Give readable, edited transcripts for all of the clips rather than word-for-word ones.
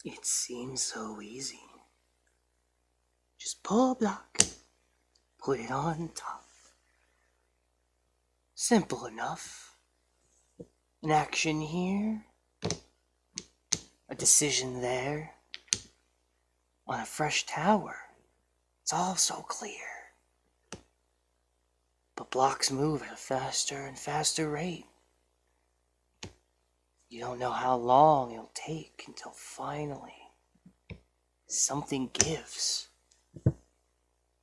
It seems so easy. Just pull a block, put it on top. Simple enough. An action here, a decision there. On a fresh tower, it's all so clear. But blocks move at a faster and faster rate. You don't know how long it'll take until finally something gives. And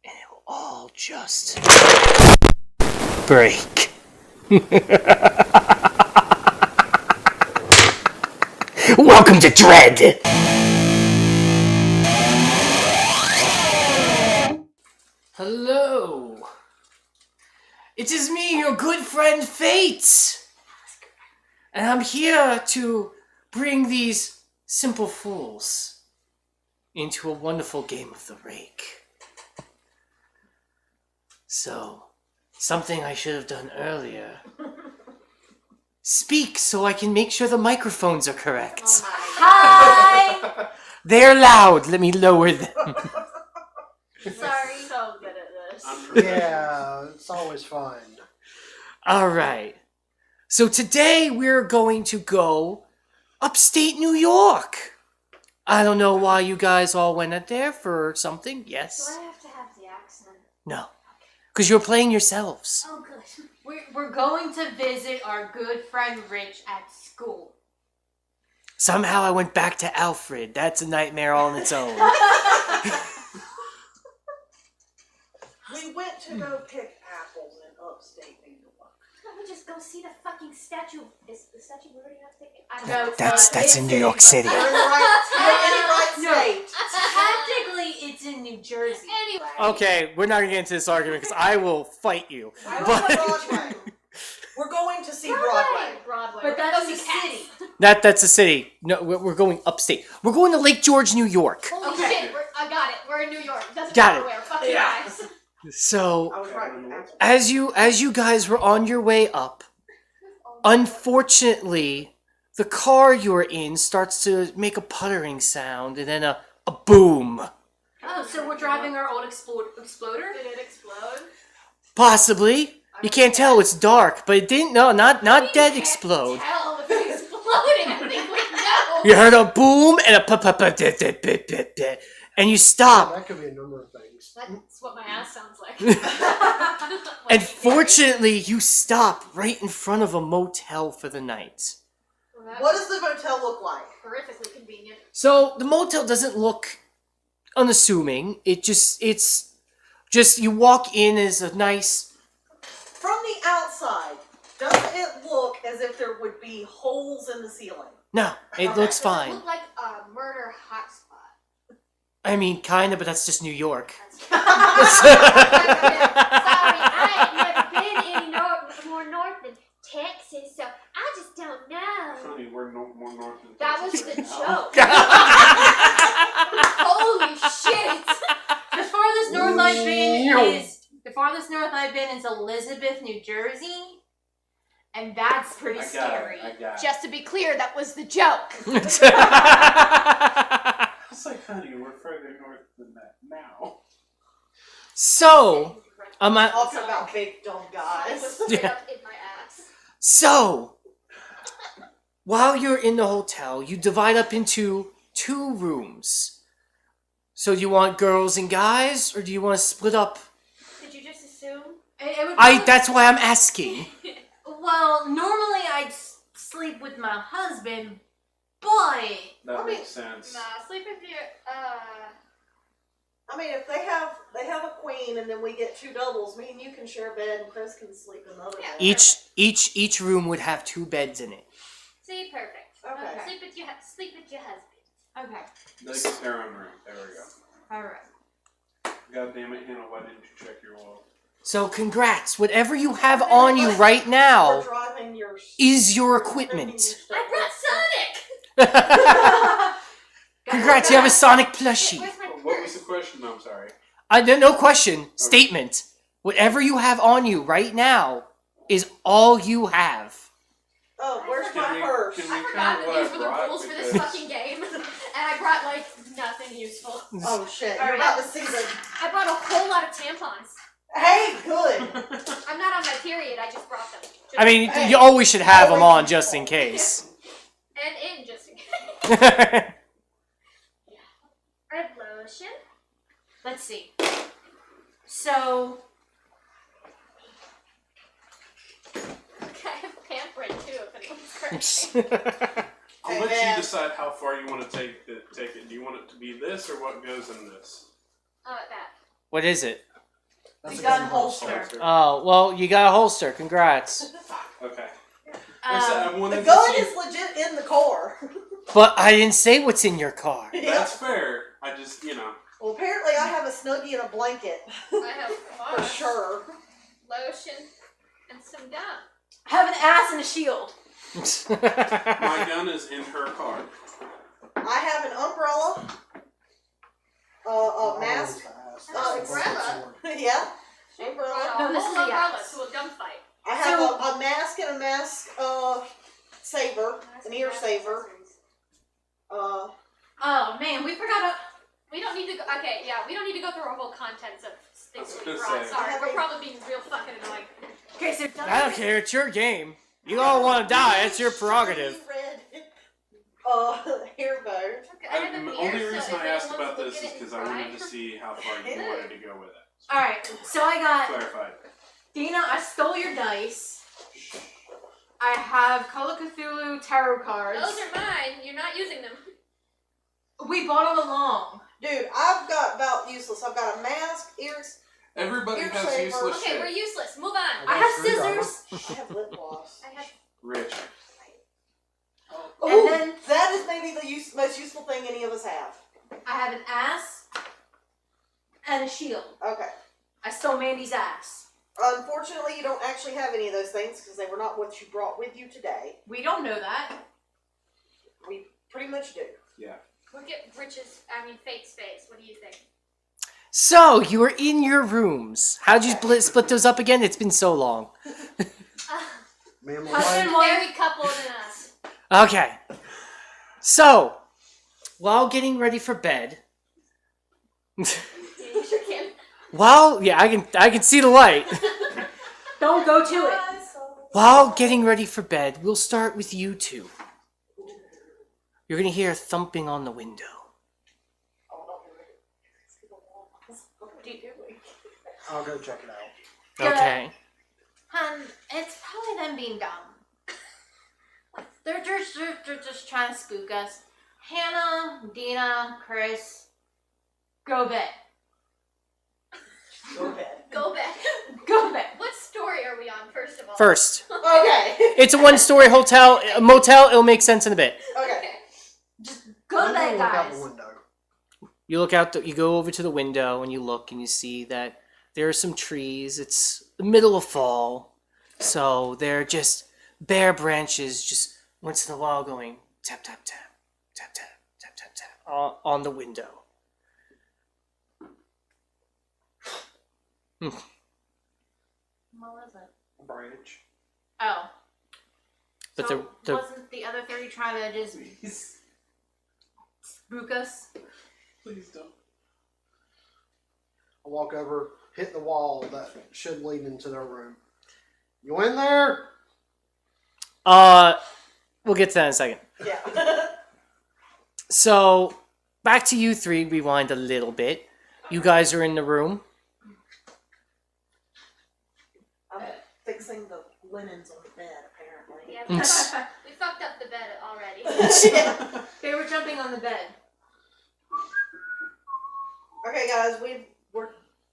it will all just break. Welcome to Dread! Hello! It is me, your good friend Failz! And I'm here to bring these simple fools into a wonderful game of the Rake. So, something I should have done earlier. Speak so I can make sure the microphones are correct. Oh Hi! They're loud. Let me lower them. Sorry. So good at this. Yeah, it's always fun. All right. So today we're going to go upstate New York. I don't know why you guys all went out there for something. Do Yes. I have to have the accent? No. Because you're playing yourselves. Oh, good. We're going to visit our good friend Rich at school. Somehow I went back to Alfred. That's a nightmare all on its own. We went to go pick apples in upstate New York. Can't we just go see the fucking statue? Is the statue already upstate? I don't No, know. That's in New York City. You're in the right No. state. Technically, it's in New Jersey. Anyway. Okay, we're not going to get into this argument because I will fight you. We're on But Broadway. We're going to see Broadway. Broadway. But We're gonna that's go the see Cats. city. that's a city. No, we're going upstate. We're going to Lake George, New York. Holy Okay. shit, I got it. We're in New York. Doesn't Got matter it. where. Fuck you Yeah. guys. So, I was right with apples. as you guys were on your way up, unfortunately, the car you're in starts to make a puttering sound and then a boom. Oh, so we're driving our old exploder? Did it explode? Possibly. You can't tell, it's dark, but it didn't, no, not dead Can't explode. Tell if it exploded. I think we know. You heard a boom and a and you stop. That could be a number of things. That's what my ass sounds like. And fortunately, you stop right in front of a motel for the night. What does the motel look like? Horrifically convenient. So the motel doesn't look unassuming. It's just you walk in as a nice. From the outside, doesn't it look as if there would be holes in the ceiling? No, it looks Does it fine. look like a murder hotspot? I mean, kinda, but that's just New York. Sorry, I ain't never been any more north than Texas, so I just don't know. Funny, we're more north than That was Texas the right now. joke. Holy shit! The farthest north I've been is Elizabeth, New Jersey. And that's pretty scary. I got it. Just to be clear, that was the joke. It's like, honey, we're further north than that now. So, Talking about big dumb It guys. was straight up in my ass. So, while you're in the hotel, you divide up into 2 rooms. So, do you want girls and guys, or do you want to split up? Did you just assume? It would probably- That's why I'm asking. Well, normally I'd sleep with my husband, but... That makes sense. Nah, sleep with your, I mean, if they have a queen and then we get 2 doubles, me and you can share a bed and Chris can sleep in another bed. Each room would have 2 beds in it. See, perfect. Okay. Sleep with your husband. Okay, They get their own room. There we go. alright. God damn it, Hannah, why didn't you check your wall? So, congrats. Whatever you have on you right now We're driving your is your equipment. I brought Sonic! Congrats, you have a Sonic plushie. Where's my What was purse? the question? No, I'm sorry. No question. Statement. Whatever you have on you right now is all you have. Oh, where's my Can we purse? can I we forgot count that what these I were the brought? rules for this Because fucking game. And I I brought like nothing useful. Oh shit! All You're right. about to see the. I brought a whole lot of tampons. Hey, good. I'm not on my period. I just brought them. Just I mean, Hey, you always should have them always on just in case. and in just in case. I have lotion. Let's see. So, I have pampering too. If anyone's crazy. I'll Hey, let man. you decide how far you want to take it. Do you want it to be this or what goes in this? That. What is it? That's the a gun good holster. Oh, well, you got a holster. Congrats. Okay. I Um, wanted The to gun see- is legit in the car. But I didn't say what's in your car. That's fair. I just, Well, apparently I have a snuggie and a blanket I have for floss, sure. lotion, and some gum. have an ass and a shield. my gun is in her car. I have an umbrella, a mask. Umbrella? Yeah, She Umbrella. brought a No, this whole is the umbrella axe. to a gunfight. I have So- a mask and a mask saver, an ear saver. Oh man, we forgot. We don't need to go. Okay, yeah, we don't need to go through our whole contents of I was things we gonna brought. say. Sorry, we're probably being real fucking annoying. Okay, so I don't care. It's your game. You all want to die. It's your prerogative. Red, hair bow. Okay, I have a The mirror, only so reason if I asked anyone about wants this to is look at it because and I wanted cry. to see how far you wanted to go with it. All right, so I got Clarified. Dina. I stole your dice. I have Call of Cthulhu tarot cards. Those are mine. You're not using them. We bought them along. Dude, I've got about useless. I've got a mask, ears. Everybody Ear has saver. useless Okay, shit. we're useless. Move on. I have scissors. I have lip gloss. I have. Rich. Ooh, then- that is maybe the most useful thing any of us have. I have an ass and a shield. Okay. I stole Mandy's ass. Unfortunately, you don't actually have any of those things because they were not what you brought with you today. We don't know that. We pretty much do. Look at Fate's face. What do you think? So, you were in your rooms. How'd you split those up again? It's been so long. Man, Husband, wife. Very coupled in us. Okay. So, while getting ready for bed, Yeah, you sure can. I can see the light. Don't go to it. While getting ready for bed, we'll start with you two. You're gonna hear thumping on the window. I'll go check it out. Good. Okay. Hun, it's probably them being dumb. They're just trying to spook us. Hannah, Dina, Chris, go bed. Go ahead. Go back. Go bed. What story are we on, first of all? First, Okay. it's a one-story motel. It'll make sense in a bit. Okay. Just go I'm to gonna bed, look out guys. the window. You look out. You go over to the window and you look and you see that there are some trees. It's the middle of fall, so they're just bare branches, just once in a while going tap tap tap tap tap tap tap tap on the window. What was it? Branch. Oh. But So the wasn't the other 30 trying to just Please. spook us? Please don't. I walk over, hit the wall that should lead into their room. You in there? we'll get to that in a second. Yeah. So back to you three. Rewind a little bit. You guys are in the room. I'm fixing the linens on the bed, apparently. Yeah, Mm. we fucked up the bed already. Yeah. They were jumping on the bed. Okay, guys, we're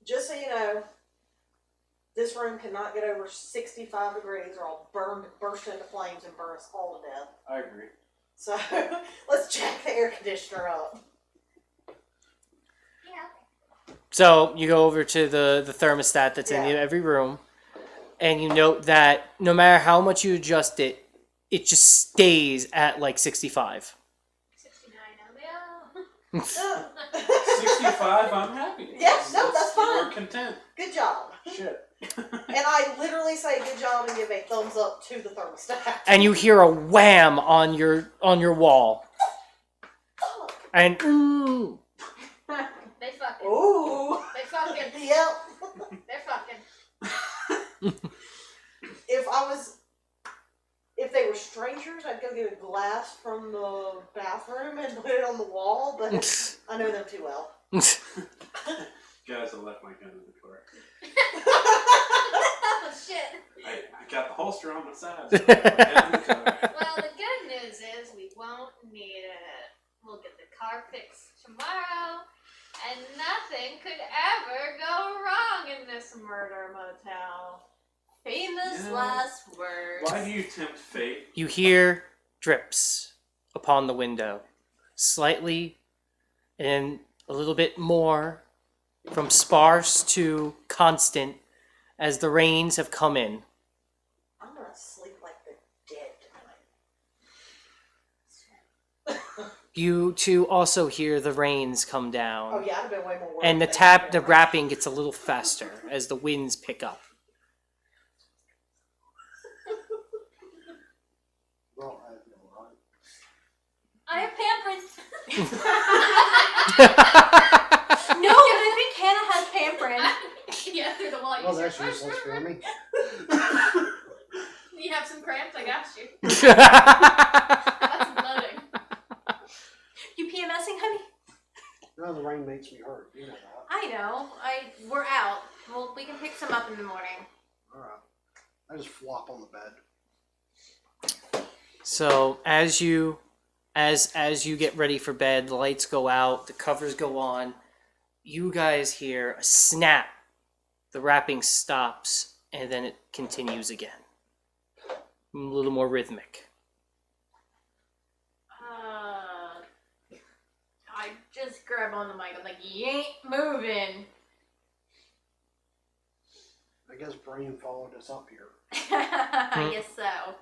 just so you know, this room cannot get over 65 degrees or I'll burst into flames and burn us all to death. I agree. So let's jack the air conditioner up. Yeah. So you go over to the thermostat that's in Yeah. every room, and you note that no matter how much you adjust it, it just stays at like 65. 69 now. 65, I'm happy. Yeah, no, that's fine. We're content. Good job. Shit. And I literally say good job and give a thumbs up to the thermostat. And you hear a wham on your wall. And They fucking. Ooh. They fucking. Yep. They're fucking. If they were strangers, I'd go get a glass from the bathroom and put it on the wall, but I know them too well. Guys, I left my gun in the car. Oh shit. I got the holster on my side. So I left my gun in the car. Well, the good news is we won't need it. We'll get the car fixed tomorrow, and nothing could ever go wrong in this murder motel. Famous Yeah. last words. Why do you tempt fate? you hear drips upon the window, slightly and a little bit more, from sparse to constant, as the rains have come in. I'm gonna sleep like the dead tonight. You too also hear the rains come down. Oh yeah, I'd have been way more worried. And the if they tap, had the been- rapping gets a little faster as the winds pick up. Well, I feel right. I have pampering. No, but I think Hannah has pampering. Yeah, through the wall. Well, You that's say, useless for me. You have some cramps? I got you. That's That's blooding. You PMSing, honey? No, the rain makes me hurt. You know that. I know. We're out. Well, we can pick some up in the morning. All right. I just flop on the bed. So as you get ready for bed, the lights go out, the covers go on, you guys hear a snap. The rapping stops, and then it continues again. A little more rhythmic. I just grab on the mic. I'm like, you ain't moving. I guess Brain followed us up here. I guess so.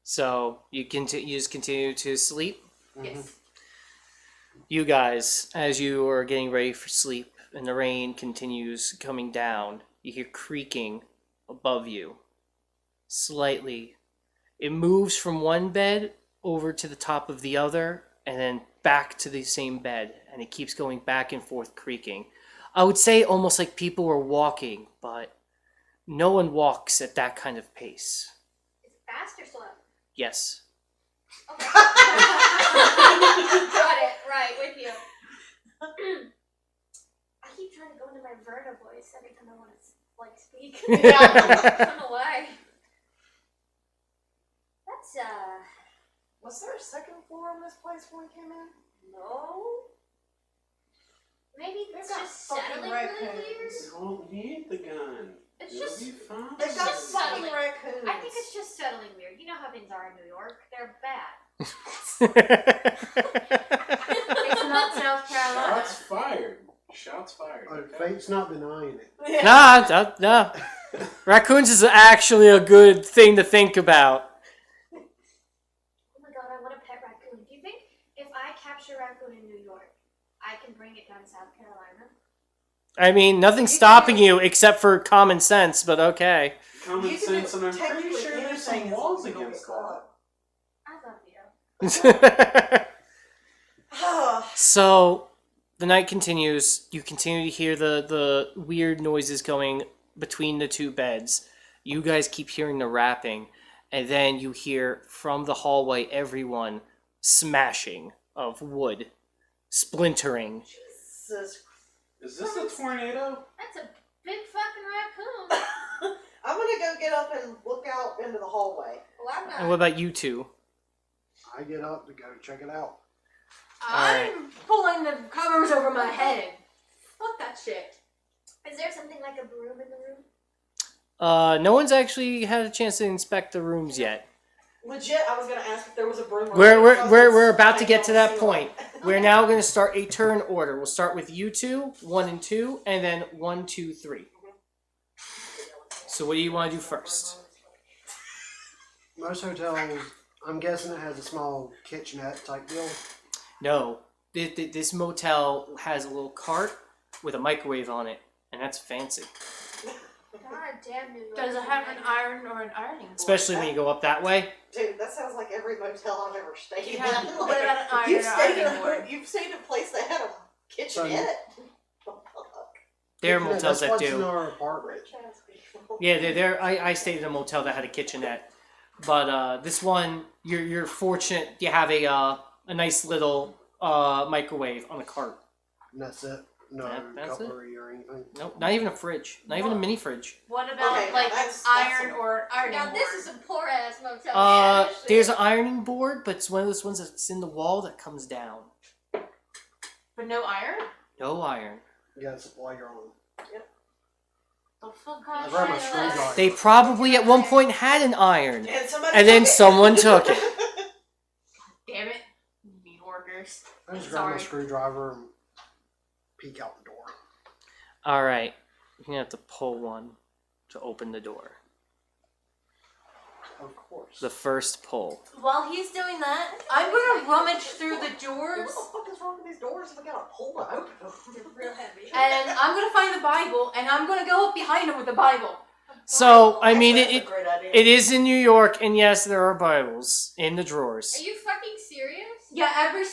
So you just continue to sleep. Yes. You guys, as you are getting ready for sleep, and the rain continues coming down, you hear creaking above you. Slightly. It moves from one bed over to the top of the other, and then back to the same bed, and it keeps going back and forth creaking. I would say almost like people were walking, but no one walks at that kind of pace. Is it fast or slow? Yes. Okay. Got it. Right, with you. I keep trying to go into my Verna voice every time I want to speak. Yeah. I don't know why. That's Was there a second floor on this place when we came in? no. Maybe it's They've got just fucking settling really weird. raccoons. You don't need the gun. It's You'll just. be fine. They've got just fucking settling. raccoons. I think it's just settling weird. You know how things are in New York. They're bad. It's not South Carolina. Shots fired. Shots fired. Okay. Fate's not denying it. Yeah. Nah. Raccoons is actually a good thing to think about. Oh my god, I want a pet raccoon. Do you think if I capture a raccoon in New York, I can bring it down to South Carolina? I mean, nothing's stopping you except for common sense, but okay. Common You can sense, do and I'm pretty technically sure there's anything some as long walls as you don't against get that. caught. I love you. So the night continues. You continue to hear the weird noises going between the two beds. You guys keep hearing the rapping, and then you hear from the hallway everyone smashing of wood, splintering. Jesus. Is this a tornado? That's a big fucking raccoon. I'm gonna go get up and look out into the hallway. Well, I'm And not. what about you two? I get up to go check it out. I'm pulling the covers over my head. Fuck that shit. Is there something like a broom in the room? No one's actually had a chance to inspect the rooms yet. Legit, I was gonna ask if there was a broom. We're about to get to that point. We're now going to start a turn order. We'll start with you two, 1 and 2, and then 1, 2, 3. So what do you want to do first? Most hotels, I'm guessing it has a small kitchenette type deal. No, this motel has a little cart with a microwave on it, and that's fancy. God damn New York. Does it have an iron or an ironing board? Especially when you go up that way. Dude, that sounds like every motel I've ever stayed in. Yeah, what about an iron You've or stayed, ironing board? you've stayed in a place that had a kitchenette. There are Yeah, motels that's that what's do. in our apartment. Yeah, there. I stayed in a motel that had a kitchenette, but this one, you're fortunate. You have a nice little microwave on the cart. And that's it. No That's it? cutlery or anything. Nope, not even a fridge, not even a mini fridge. What about Okay, like that's iron a- or ironing Now board? this is a poor ass motel. There's an ironing board, but it's one of those ones that's in the wall that comes down. But no iron? No iron. You gotta supply your own. The fuck I kind of brought my iron is screwdriver. that? They probably at one point had an iron, And somebody and then took it. someone took it. Damn it. New Yorkers. I just grab my Sorry. screwdriver and peek out the door. All right, you're gonna have to pull one to open the door. Of course. The first pull. While he's doing that, I'm gonna rummage through the What doors the fuck is wrong with these doors if I gotta pull to open them? They're real heavy. and I'm gonna find the Bible and I'm gonna go up behind him with the Bible. So I mean, Actually, it that's a great idea. it is in New York, and yes, there are Bibles in the drawers. Are you fucking serious? Yeah, every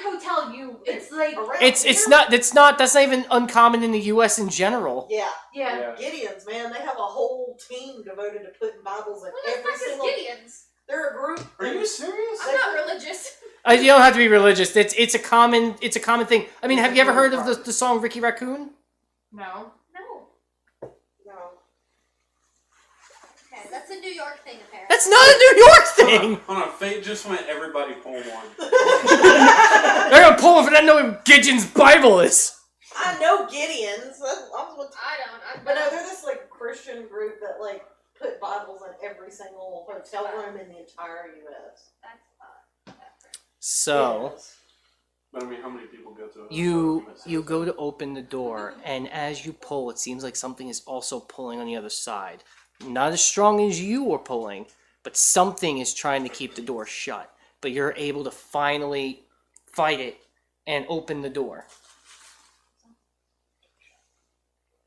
hotel it's like Around It's here? that's not even uncommon in the U.S. in general. Yeah, yeah. Gideons, man, they have a whole team devoted to putting Bibles in Who the every fuck is single. Gideons? They're a group. Are you serious? I'm not religious. You don't have to be religious. It's a common thing. I mean, have you ever heard of the song Ricky Raccoon? No. No. No. Okay, that's a New York thing apparently. That's not a New York thing. Hold on, Fate just went everybody pull one. They're gonna pull if they don't know what Gideon's Bible is. I know Gideons. But no, I'm they're this like Christian group that like put Bibles in every single hotel room in the entire U.S. So Yes. But I mean, how many people go to a you hotel? go to open the door, and as you pull, it seems like something is also pulling on the other side. Not as strong as you are pulling, but something is trying to keep the door shut. But you're able to finally fight it and open the door.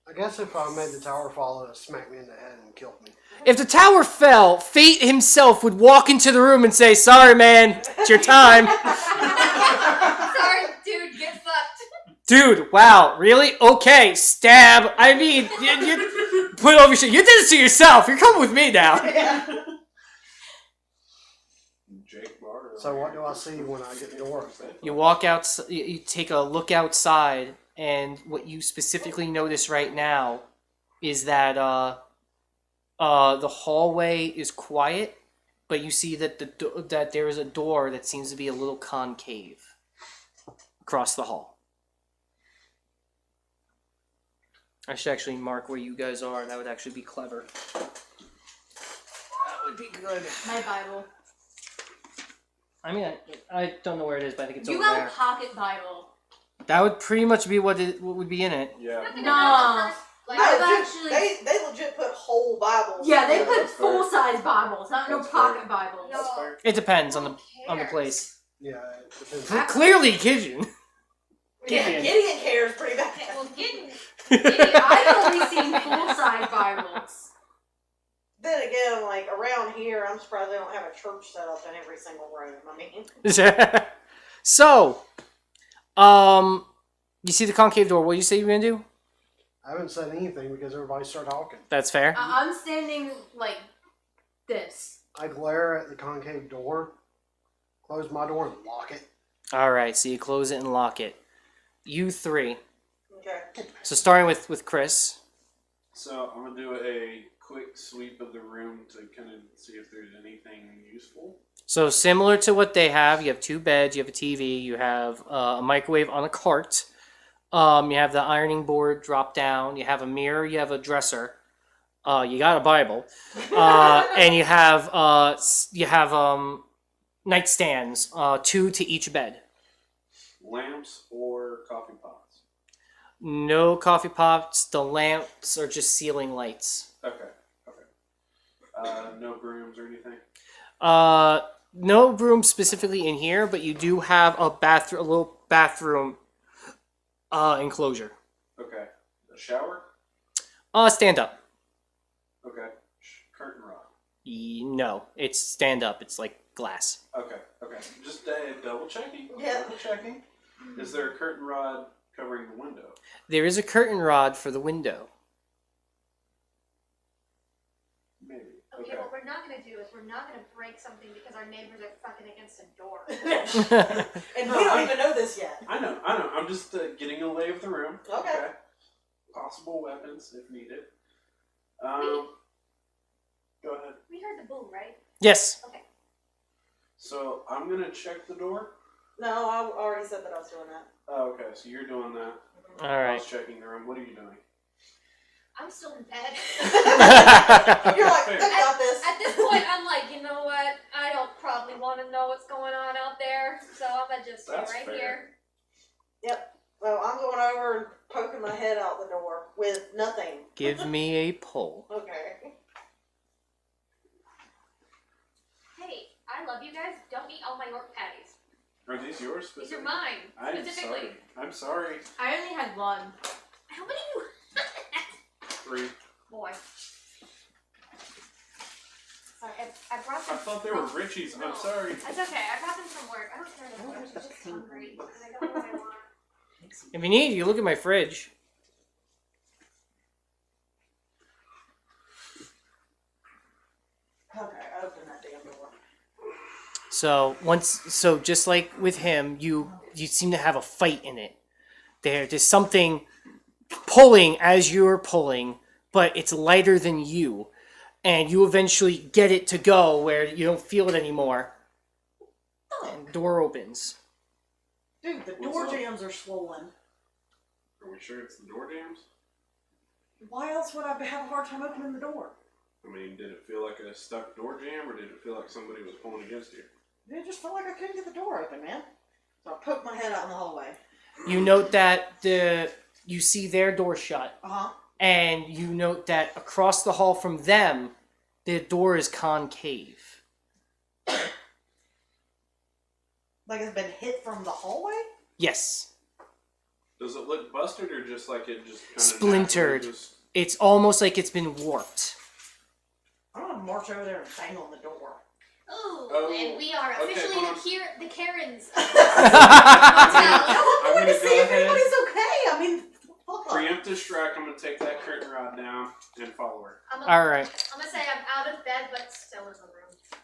I guess if I made the tower fall, it would smack me in the head and kill me. If the tower fell, Fate himself would walk into the room and say, "Sorry, man, it's your time." sorry, dude, get fucked. Dude, wow, really? Okay, stab. I mean, you put over your shit. You did it to yourself. You're coming with me now. Jake Barter. So what do I see when I get the door open? You walk out, you take a look outside, and what you specifically notice right now is that the hallway is quiet, but you see that that there is a door that seems to be a little concave across the hall. I should actually mark where you guys are. That would actually be clever. That would be good. My Bible. I mean, I don't know where it is, but I think it's You over got there. a pocket Bible. That would pretty much be what would be in it. Yeah. No. Like, No, I've dude, actually- they legit put whole Bibles. Yeah, they in put there. full-size Bibles, not no That's pocket fair. Bibles. No. fair. It depends on Who the cares? place. Yeah, it depends. Clearly, Gideon. Yeah, Gideon cares pretty bad. Okay, well, getting I've only seen full-size Bibles. Then again, like around here, I'm surprised they don't have a church set up in every single room. I mean, So, you see the concave door. What do you say you're gonna do? I haven't said anything because everybody started talking. That's fair. I'm standing like this. I glare at the concave door, close my door, and lock it. All right. So you close it and lock it. You three. okay. So starting with Chris. So I'm gonna do a quick sweep of the room to kind of see if there's anything useful. So similar to what they have, you have two beds, you have a TV, you have a microwave on a cart, you have the ironing board drop down, you have a mirror, you have a dresser, you got a Bible, and you have nightstands, 2 to each bed. Lamps or coffee pots. No coffee pots. The lamps are just ceiling lights. Okay. No brooms or anything. No room specifically in here, but you do have a little bathroom enclosure. Okay. A shower. Stand up. Okay. Curtain rod. No, it's stand up. It's like glass. Okay. Just double checking. Yeah. Double checking. Is there a curtain rod covering the window? There is a curtain rod for the window. Maybe. Okay, what we're not gonna do is we're not gonna break something because our neighbors are fucking against a door. And we don't even know this yet. I know. I'm just getting a lay of the room. Okay. Possible weapons if needed. Go ahead. We heard the boom, right? Yes. Okay. So I'm gonna check the door. No, I already said that I was doing that. Oh, okay. So you're doing that. All I right. was checking the room. What are you doing? I'm still in bed. You're like, Fair. I got this. At this point, I'm like, you know what? I don't probably want to know what's going on out there, so I'm gonna just stay That's right fair. here. Well, I'm going over and poking my head out the door with nothing. Give me a pull. Okay. Hey, I love you guys. Don't eat all my York patties. Are these yours? These are mine, I'm specifically. sorry. I'm sorry. I only had one. How many you? 3. Boy. Sorry, I brought I them. thought they were Richie's. No. I'm sorry. That's okay. I brought them from work. I don't care about them. I'm just hungry, and I don't know what I want. If you need, you look at my fridge. Okay, open that damn door. So just like with him, you seem to have a fight in it. There's something pulling as you're pulling, but it's lighter than you, and you eventually get it to go where you don't feel it anymore. And the door opens. Dude, the What's door up? jams are swollen. Are we sure it's the door jams? Why else would I have a hard time opening the door? I mean, did it feel like a stuck door jam, or did it feel like somebody was pulling against you? It just felt like I couldn't get the door open, man. So I poked my head out in the hallway. You note that you see their door shut, Uh-huh. and you note that across the hall from them, the door is concave. Like it's been hit from the hallway? Yes. Does it look busted, or just like it just kind of Splintered. It's almost like it's been warped. I'm gonna march over there and bang on the door. Ooh, Oh, and we are okay, officially hold on. the Karens. I'm I'm going gonna to see go if ahead. everybody's okay. I mean, fuck. Preemptive strike. I'm gonna take that curtain rod down and follow her. I'm All right. gonna say I'm out of bed, but still in the room.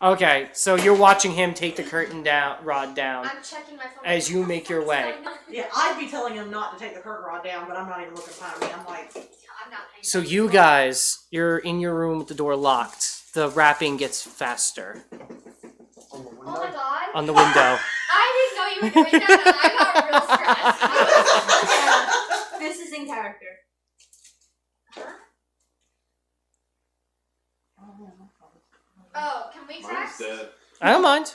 Okay, so you're watching him take the curtain rod down. I'm checking my phone. As you make your way. Yeah, I'd be telling him not to take the curtain rod down, but I'm not even looking behind me. I'm like, I'm not paying So attention. you guys, you're in your room with the door locked. The rapping gets faster On the Oh my window. god. on the window. I didn't know you were doing that, and I got real stressed. This is in character. Oh, can we Mine's text? dead. I don't mind.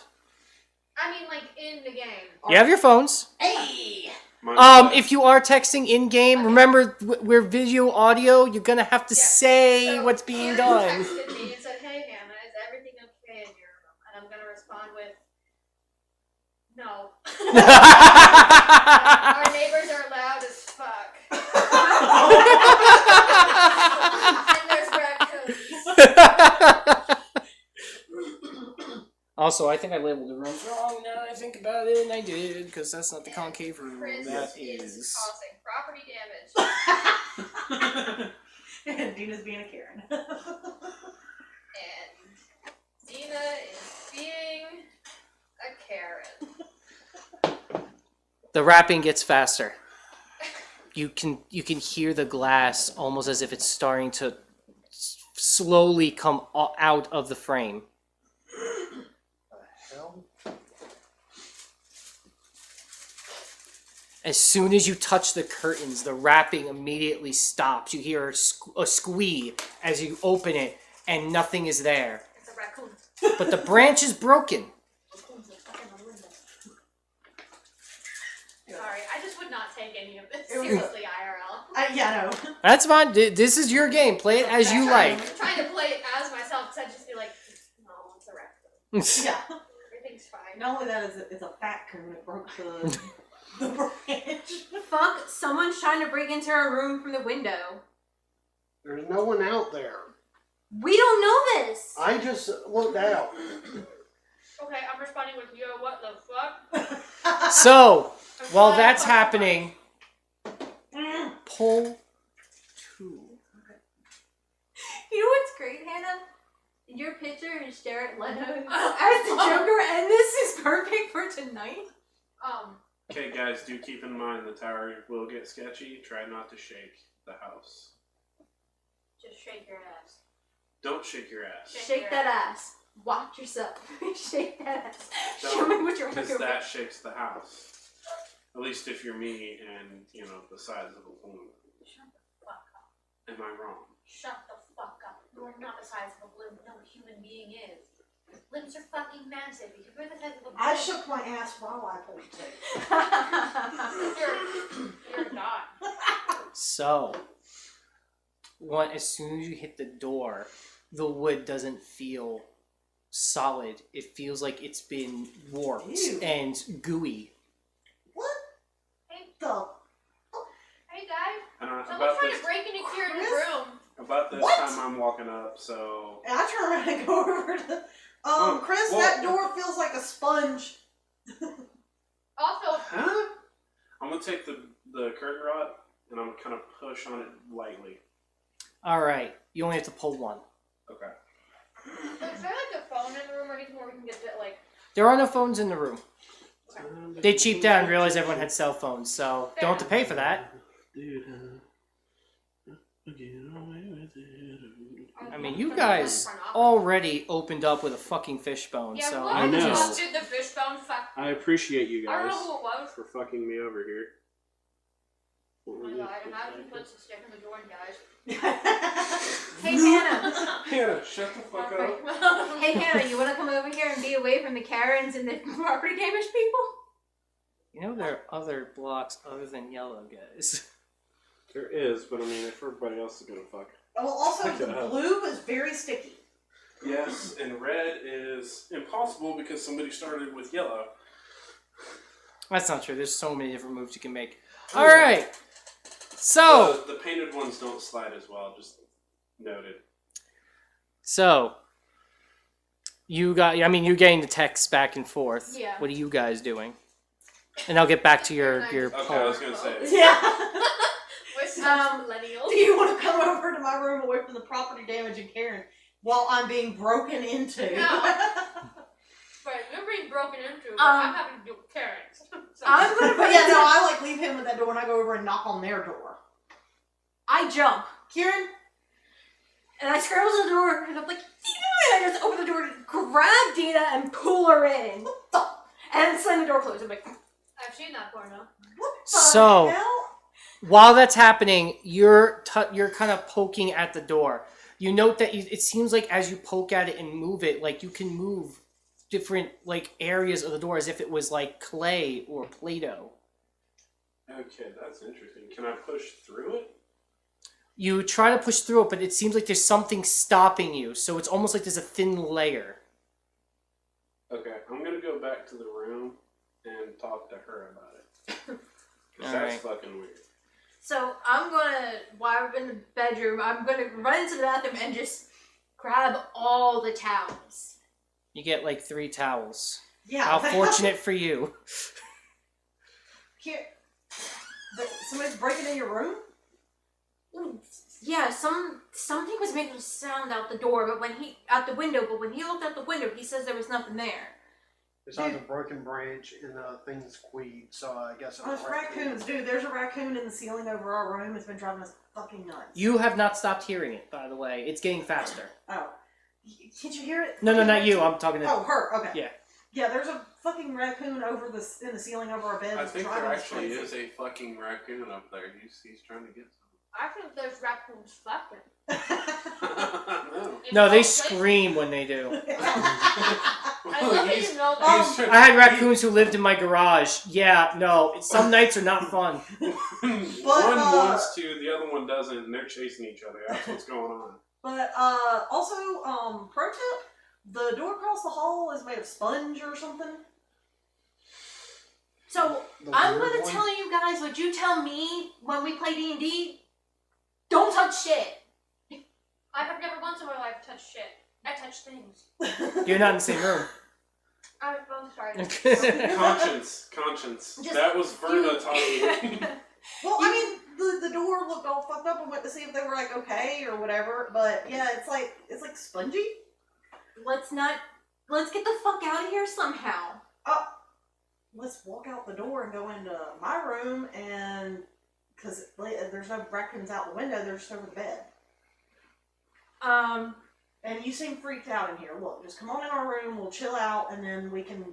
I mean, like, in the game. You have your phones. hey! Mine's dead. If you are texting in game, remember we're video audio. You're gonna have to Yeah. say So, what's being Karen done. texted me and said, hey, Hannah, is everything okay in your room? And I'm gonna respond with, no. Our neighbors are loud as fuck. And there's raccoons. Also, I think I labeled the rooms wrong now that I think about it, and I did, because that's not the concave room. Chris That is is. causing property damage. And Dina's being a Karen. And Dina is being a Karen. The rapping gets faster. You can hear the glass almost as if it's starting to slowly come out of the frame. The hell? As soon as you touch the curtains, the rapping immediately stops. You hear a squee as you open it, and nothing is there. It's a raccoon. But the branch is broken. Raccoons are fucking on the window. Sorry, I just would not take any of this It was- seriously, IRL. Yeah, no. That's fine. This is your game. Play it as you like. I'm trying to play it as myself because I'd just be like, no, it's a raccoon. Yeah. Everything's fine. Not only that, it's a fat coon that broke the branch. Fuck, someone's trying to break into our room from the window. There's no one out there. We don't know this. I just looked out. Okay, I'm responding with yo, what the fuck? So, while that's happening, pull 2. You know what's great, Hannah? Your picture is Jared Leto as the Joker, and this is perfect for tonight. Okay, guys, do keep in mind the tower will get sketchy. Try not to shake the house. Just shake your ass. Don't shake your ass. Shake that ass. Watch yourself. Shake that ass. Don't, Show me what you're because doing. that shakes the house. At least if you're me and, you know, the size of a balloon. Shut the fuck up. Am I wrong? Shut the fuck up. You're not the size of a balloon. No human being is. Limbs are fucking massive. If you're the size of a balloon. I shook my ass while I pulled too. You're not. So, as soon as you hit the door, the wood doesn't feel solid. It feels like it's been warped Ew. and gooey. What Hey, the? hey guys. And Someone's trying to break into Kieran's Chris? room. about this What? time I'm walking up, so... And I turn around and go over to Chris, well- that door feels like a sponge. Also, Huh? I'm gonna take the curtain rod and I'm gonna kind of push on it lightly. Alright, you only have to pull 1. Okay. is there like a phone in the room or anything where we can get it, like... There are no phones in the room. They cheaped out and realized everyone had cell phones, so don't have to pay for that. I mean, you guys already opened up with a fucking fishbone, Yeah, so who I know. just... did the fishbone fuck? I appreciate you I don't guys know who it was. for fucking me over here. Oh my god, imagine he puts a stick in the door and dies. Hey, Hannah. Hannah, shut the fuck up. Hey, Hannah, you want to come over here and be away from the Karens and the property damage people? You know there are other blocks other than yellow, guys. There is, but I mean, if everybody else is gonna fuck. Well, also, Check the it out. blue is very sticky. Yes, and red is impossible because somebody started with yellow. That's not true. There's so many different moves you can make. Alright, so... The painted ones don't slide as well, just noted. So, you're getting the texts back and forth. Yeah. What are you guys doing? And I'll get back to your Okay, I poll. was gonna say. Yeah. We're such millennials. Do you want to come over to my room away from the property damage and Karen while I'm being broken into? No. But you're being broken into, but I'm having to deal with Karens. So. I'm gonna But yeah, no, I like leave him at that door and I go over and knock on their door. I jump. Kieran? And I scramble to the door, and I'm like, Dina! And I just open the door to grab Dina and pull her in. And slam the door closed. I'm like, I've seen that porno. What the So- hell? While that's happening, you're kind of poking at the door. You note that it seems like as you poke at it and move it, like you can move different like areas of the door as if it was like clay or Play-Doh. Okay, that's interesting. Can I push through it? You try to push through it, but it seems like there's something stopping you. So it's almost like there's a thin layer. Okay, I'm gonna go back to the room and talk to her about it. 'Cause that's Alright. fucking weird. so I'm gonna, while we're in the bedroom, I'm gonna run into the bathroom and just grab all the towels. You get like 3 towels. Yeah. How fortunate for you. Here. Somebody's breaking in your room? Yeah, something was making a sound out the door, but when he looked out the window, he says there was nothing there. It's like a broken branch and the thing's queed, so I guess Oh, it's raccoons. Dude, there's a raccoon in the ceiling over our room. It's been driving us fucking nuts. You have not stopped hearing it, by the way. It's getting faster. Oh. Can't you hear it? No, not you. I'm talking to... Oh, her. Okay. Yeah. Yeah, there's a fucking raccoon over in the ceiling over our bed. I It's think driving there us actually crazy. is a fucking raccoon up there. He's trying to get I think there's raccoons fucking. some. No, they scream when they do. I love that He's- you know he's that. trying- I had raccoons who lived in my garage. Yeah, no. Some nights are not fun. One wants to, the other one doesn't, and they're chasing each other. That's what's going on. But also, pro tip: the door across the hall is made of sponge or something. So The I'm weird gonna one? tell you guys what you tell me when we play D&D. Don't touch shit. I have never once in my life touched shit. I touched things. You're not in the same room. I'm sorry. Conscience. Just- That was Verna talking. Well, I mean, the door looked all fucked up and went to see if they were like okay or whatever. But yeah, it's like spongy. Let's get the fuck out of here somehow. Let's walk out the door and go into my room, and because there's no raccoons out the window, they're just over the bed. And you seem freaked out in here. Look, just come on in our room. We'll chill out, and then we can.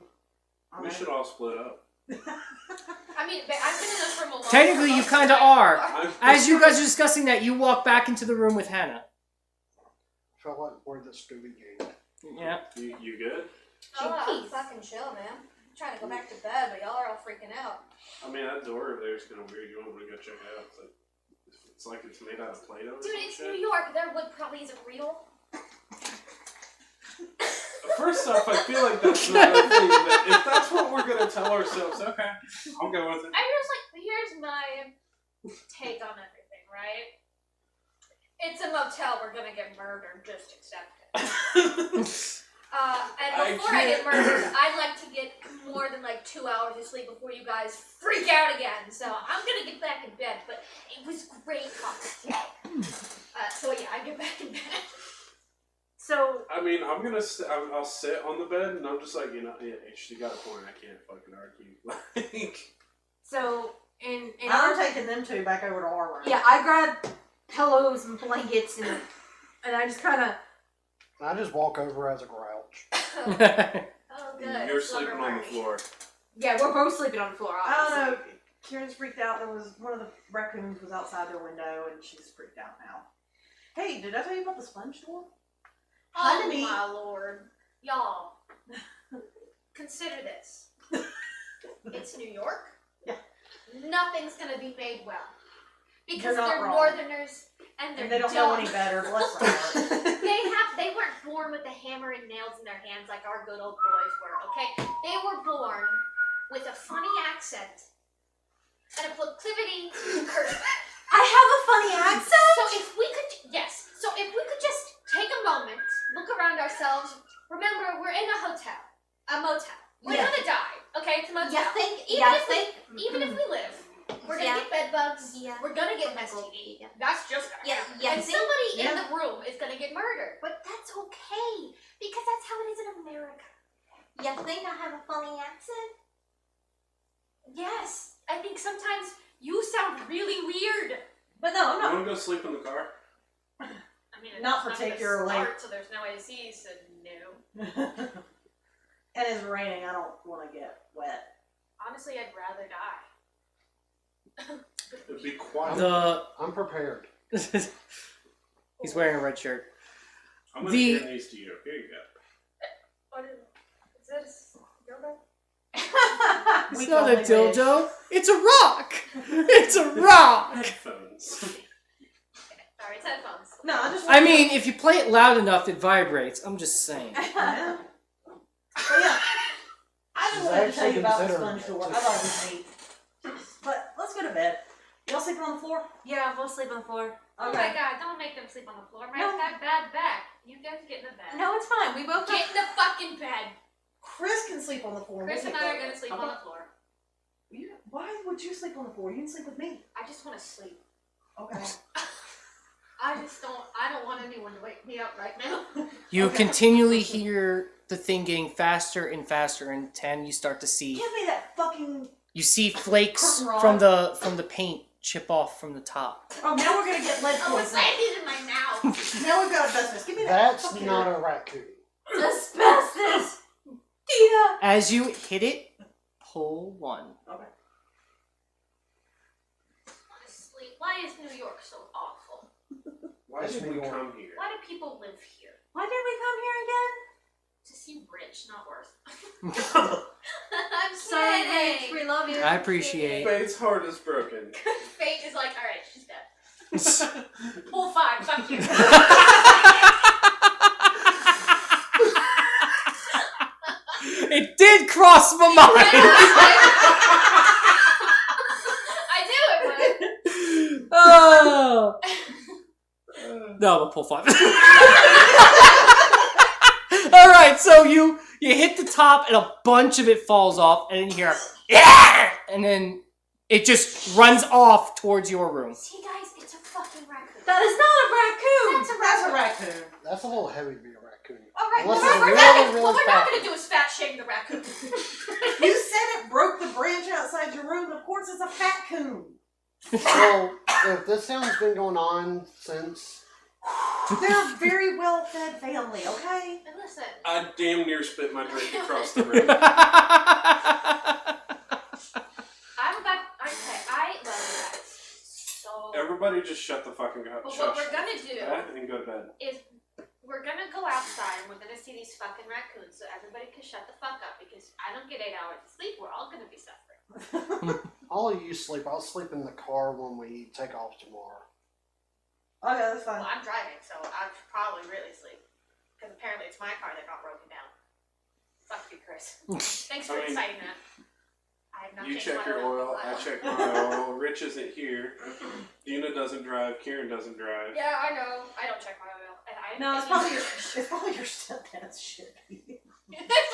We should all split up. I mean, I've been in this room alone. Technically, for you most kind of the night. are. As you guys are discussing that, you walk back into the room with Hannah. Felt like we're the Scooby Gang. Yeah. You good? Oh, I'm Jeez. fucking chill, man. I'm trying to go back to bed, but y'all are all freaking out. I mean, that door over there is kind of weird. You want me to go check it out? It's like it's made out of Play-Doh or Dude, some it's shit. New York. Their wood probably isn't real. First off, I feel like that's not a thing. That if that's what we're gonna tell ourselves, okay, I'll go with it. Here's my take on everything, right? It's a motel. We're gonna get murdered. Just accept it. And before I get murdered, I'd like to get more than like 2 hours of sleep before you guys freak out again. So I'm gonna get back in bed. But it was great talking to you. So yeah, I get back in bed. So I mean, I'll sit on the bed and I'm just like, yeah, she got a point. I can't fucking argue. Like, so in I'm taking them two back over to our room. yeah, I grabbed pillows and blankets and I just kind of. I just walk over as a grouch. Oh, good. you're Slumber sleeping on the party. floor. Yeah, we're both sleeping on the floor. I Obviously. don't know. Kieran's freaked out. There was one of the raccoons was outside their window, and she's freaked out now. Hey, did I tell you about the sponge door? Oh Honey. my lord. Y'all, consider this. It's New York. Yeah. Nothing's gonna be made well. You're Because not they're wrong. northerners and they're And they don't dumb. know any better. Bless their heart. They weren't born with a hammer and nails in their hands like our good old boys were, okay? They were born with a funny accent and a proclivity to curse. I have a funny accent. So if we could just take a moment, look around ourselves, remember we're in a motel. We're Yeah. gonna die, okay? It's a motel. Even if we live, we're gonna get bed bugs. Yeah. We're gonna get STD. Yeah. That's just gonna Yeah, happen. yeah, And see? somebody in Yeah. the room is gonna get murdered. But that's okay because that's how it is in America. You think I have a funny accent? Yes, I think sometimes you sound really weird. But no, I'm You not. want to go sleep in the car? I mean, it's Not gonna particularly. start, so there's no AC, so no. And it's raining. I don't want to get wet. Honestly, I'd rather die. Be quiet. I'm prepared. He's wearing a red shirt. I'm gonna the- hand these to you. Here you go. What is this? Dildo? It's We not a only wish. dildo. It's a rock. It's a rock. Headphones. Sorry, it's headphones. No, I just. I mean, if you play it loud enough, it vibrates. I'm just saying. Yeah. But yeah, I She's just wanted to tell actually you about the considering sponge it. door. I thought it was neat. But let's go to bed. Y'all sleeping on the floor? Yeah, we'll sleep on the floor. Oh my god, don't make them sleep on the floor. No. I've got bad back. You guys get in the bed. No, it's fine. We both Get in the fucking bed. Chris can sleep on the floor. Chris We'll and take I that. are gonna sleep on the floor. Why would you sleep on the floor? You can sleep with me. I just want to sleep. Okay. I don't want anyone to wake me up right now. You Okay. continually hear the thing getting faster and faster, and 10 you start to see. Give me that fucking. You see flakes Curtain rod. from the paint chip off from the top. Oh, now we're gonna get lead Oh, it's poisoning. landed in my mouth. Now we've got asbestos. Give me that. That's fucking- not a raccoon. asbestos. Tina. As you hit it, pull one. Okay. Honestly, why is New York so awful? Why did we come here? Why do people live here? Why did we come here again? To seem rich, not worth. I'm Sorry, kidding. Rich. We love you. I appreciate. Fate's heart is broken. Fate is like, alright, she's dead. Pull 5, fuck you. It did cross my mind. I knew it would. Oh, No, the pull 5. Alright, so you hit the top and a bunch of it falls off, and then you hear, yeah! And then it just runs off towards your room. See, guys, it's a fucking raccoon. That is not a raccoon. That's a raccoon. That's a little heavy to be a raccoon. All right, Unless well, it's what really, really we're not fat. going to do is fat shame the raccoon. You said it broke the branch outside your room. Of course, it's a fat coon. So, if this sound's been going on since... They're a very well-fed family, okay? And listen, I damn near spit my drink across the room. I'm about. Okay, I love you guys. So. Everybody just shut the fucking up. But what we're gonna do And go to bed. is we're gonna go outside and we're gonna see these fucking raccoons so everybody can shut the fuck up because I don't get 8 hours of sleep. We're all gonna be suffering. I'll let you sleep. I'll sleep in the car when we take off tomorrow. Okay, that's Well, fine. I'm driving, so I should probably really sleep because apparently it's my car that got broken down. Fuck you, Chris. Thanks for inciting that. I have not You changed check my your oil, I check my oil. Rich isn't here. Dina doesn't drive. Kieran doesn't drive. Yeah, I know. I don't check my oil. And I No, it's probably your stepdad's shit. It's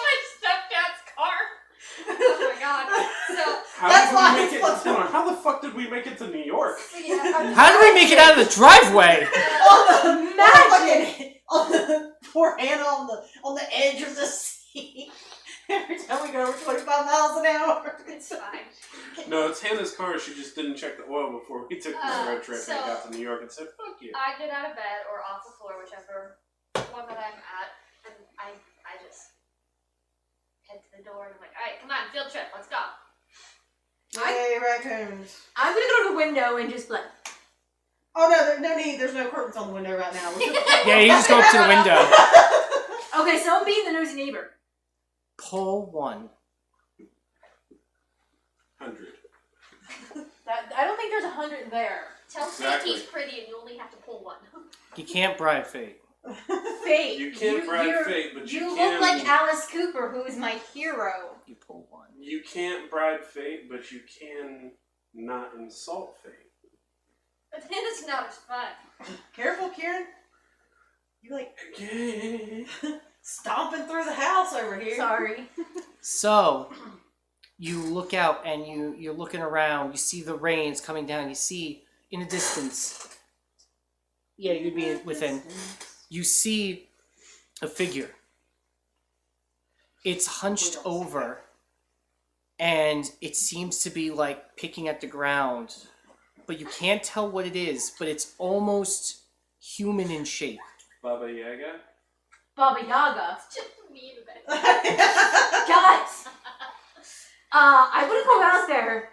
my stepdad's car. Oh my god. So How the fuck did we make it to New York? yeah, How did we make it out of the driveway? Imagine on the poor Hannah on the edge of the seat. Every time we go over 25 miles an hour. it's fine. No, it's Hannah's car. She just didn't check the oil before we took this road trip so- and got to New York and said, fuck you. I get out of bed or off the floor, whichever one that I'm at, and I just head to the door and I'm like, alright, come on, field trip, let's go. Yay, raccoons. I'm going to go to the window and just like... Oh no, there's no need. There's no curtains on the window right now. Yeah, you just go up to the window. Okay, so I'm being the nosy neighbor. Pull 1. 100. I don't think there's 100 there. Tell Exactly. Fate he's pretty and you only have to pull one. You can't bribe fate. Fate. You can't bribe you're- fate, but you You can. look like Alice Cooper, who is my hero. You pull 1. You can't bribe fate, but you can not insult fate. But then it's not as fun. Careful, Kieran. You like Okay. stomping through the house over here. Sorry. So, you look out and you're looking around. You see the rains coming down. You see in the distance. Yeah, you'd be within. You see a figure. It's hunched over, and it seems to be like picking at the ground, but you can't tell what it is. But it's almost human in shape. Baba Yaga? Baba Yaga. It's just me in bed. Guys! I wouldn't go out there.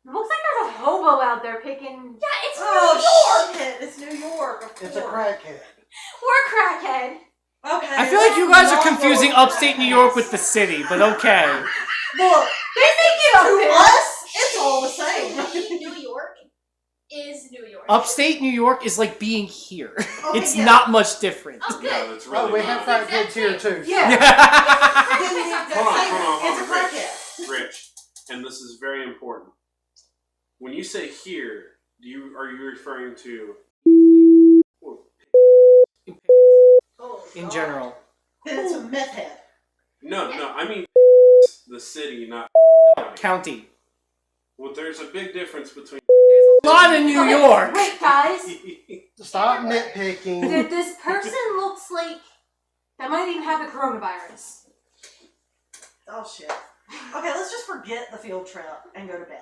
It looks like there's a hobo out there picking... Yeah, it's Oh shit! It's New York. Of It's a course. crackhead. We're crackhead. Okay. I feel like you guys are Not confusing going upstate New York with the city, but okay. Look, They think it up to there. us, it's all the same. New York is New York. Upstate New York is like being here. Okay, It's yeah. not much different. Oh, good. No, it's really Oh, we not. have crackheads here too. Yeah. Hold on, It's a crackhead. Rich, and this is very important. When you say here, are you referring to or Oh, In God. general. Then it's a meth head. No, I mean the city, not County. Well, there's a big difference between A lot in New Okay, York. Wait, guys. Stop nitpicking. This person looks like... That might even have the coronavirus. Oh shit. Okay, let's just forget the field trip and go to bed.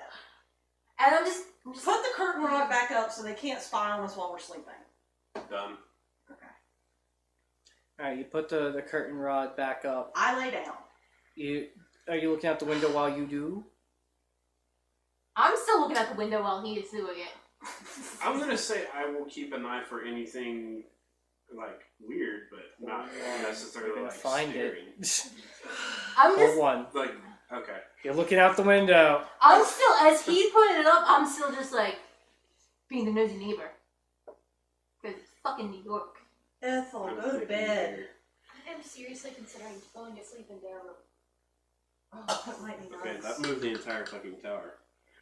And I'm just... Put the curtain rod back up so they can't spy on us while we're sleeping. done. Alright, you put the curtain rod back up. I lay down. Are you looking out the window while you do? I'm still looking at the window while he is doing it. I'm gonna say I will keep an eye for anything like weird, but not necessarily You're gonna like find scary. it. I'm Pull just... 1. Like, okay. You're looking out the window. I'm still... As he's putting it up, I'm still just like... Being the nosy neighbor. Because it's fucking New York. Ethel, go to bed. I am seriously considering going to sleep in their room. Oh, that might be Okay, nice. that moved the entire fucking tower.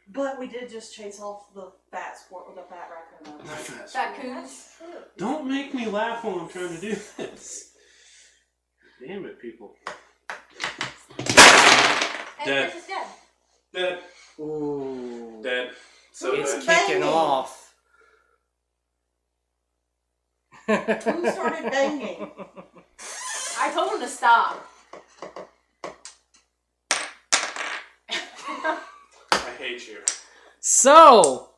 But we did just chase off the fat squirrel with the fat raccoon. Raccoons. Don't make me laugh while I'm trying to do this. Damn it, people. And Dead. Chris is dead. Dead. Ooh. Dead. So It's dead. kicking Banging. off. Who started banging? I told him to stop. I hate you. So,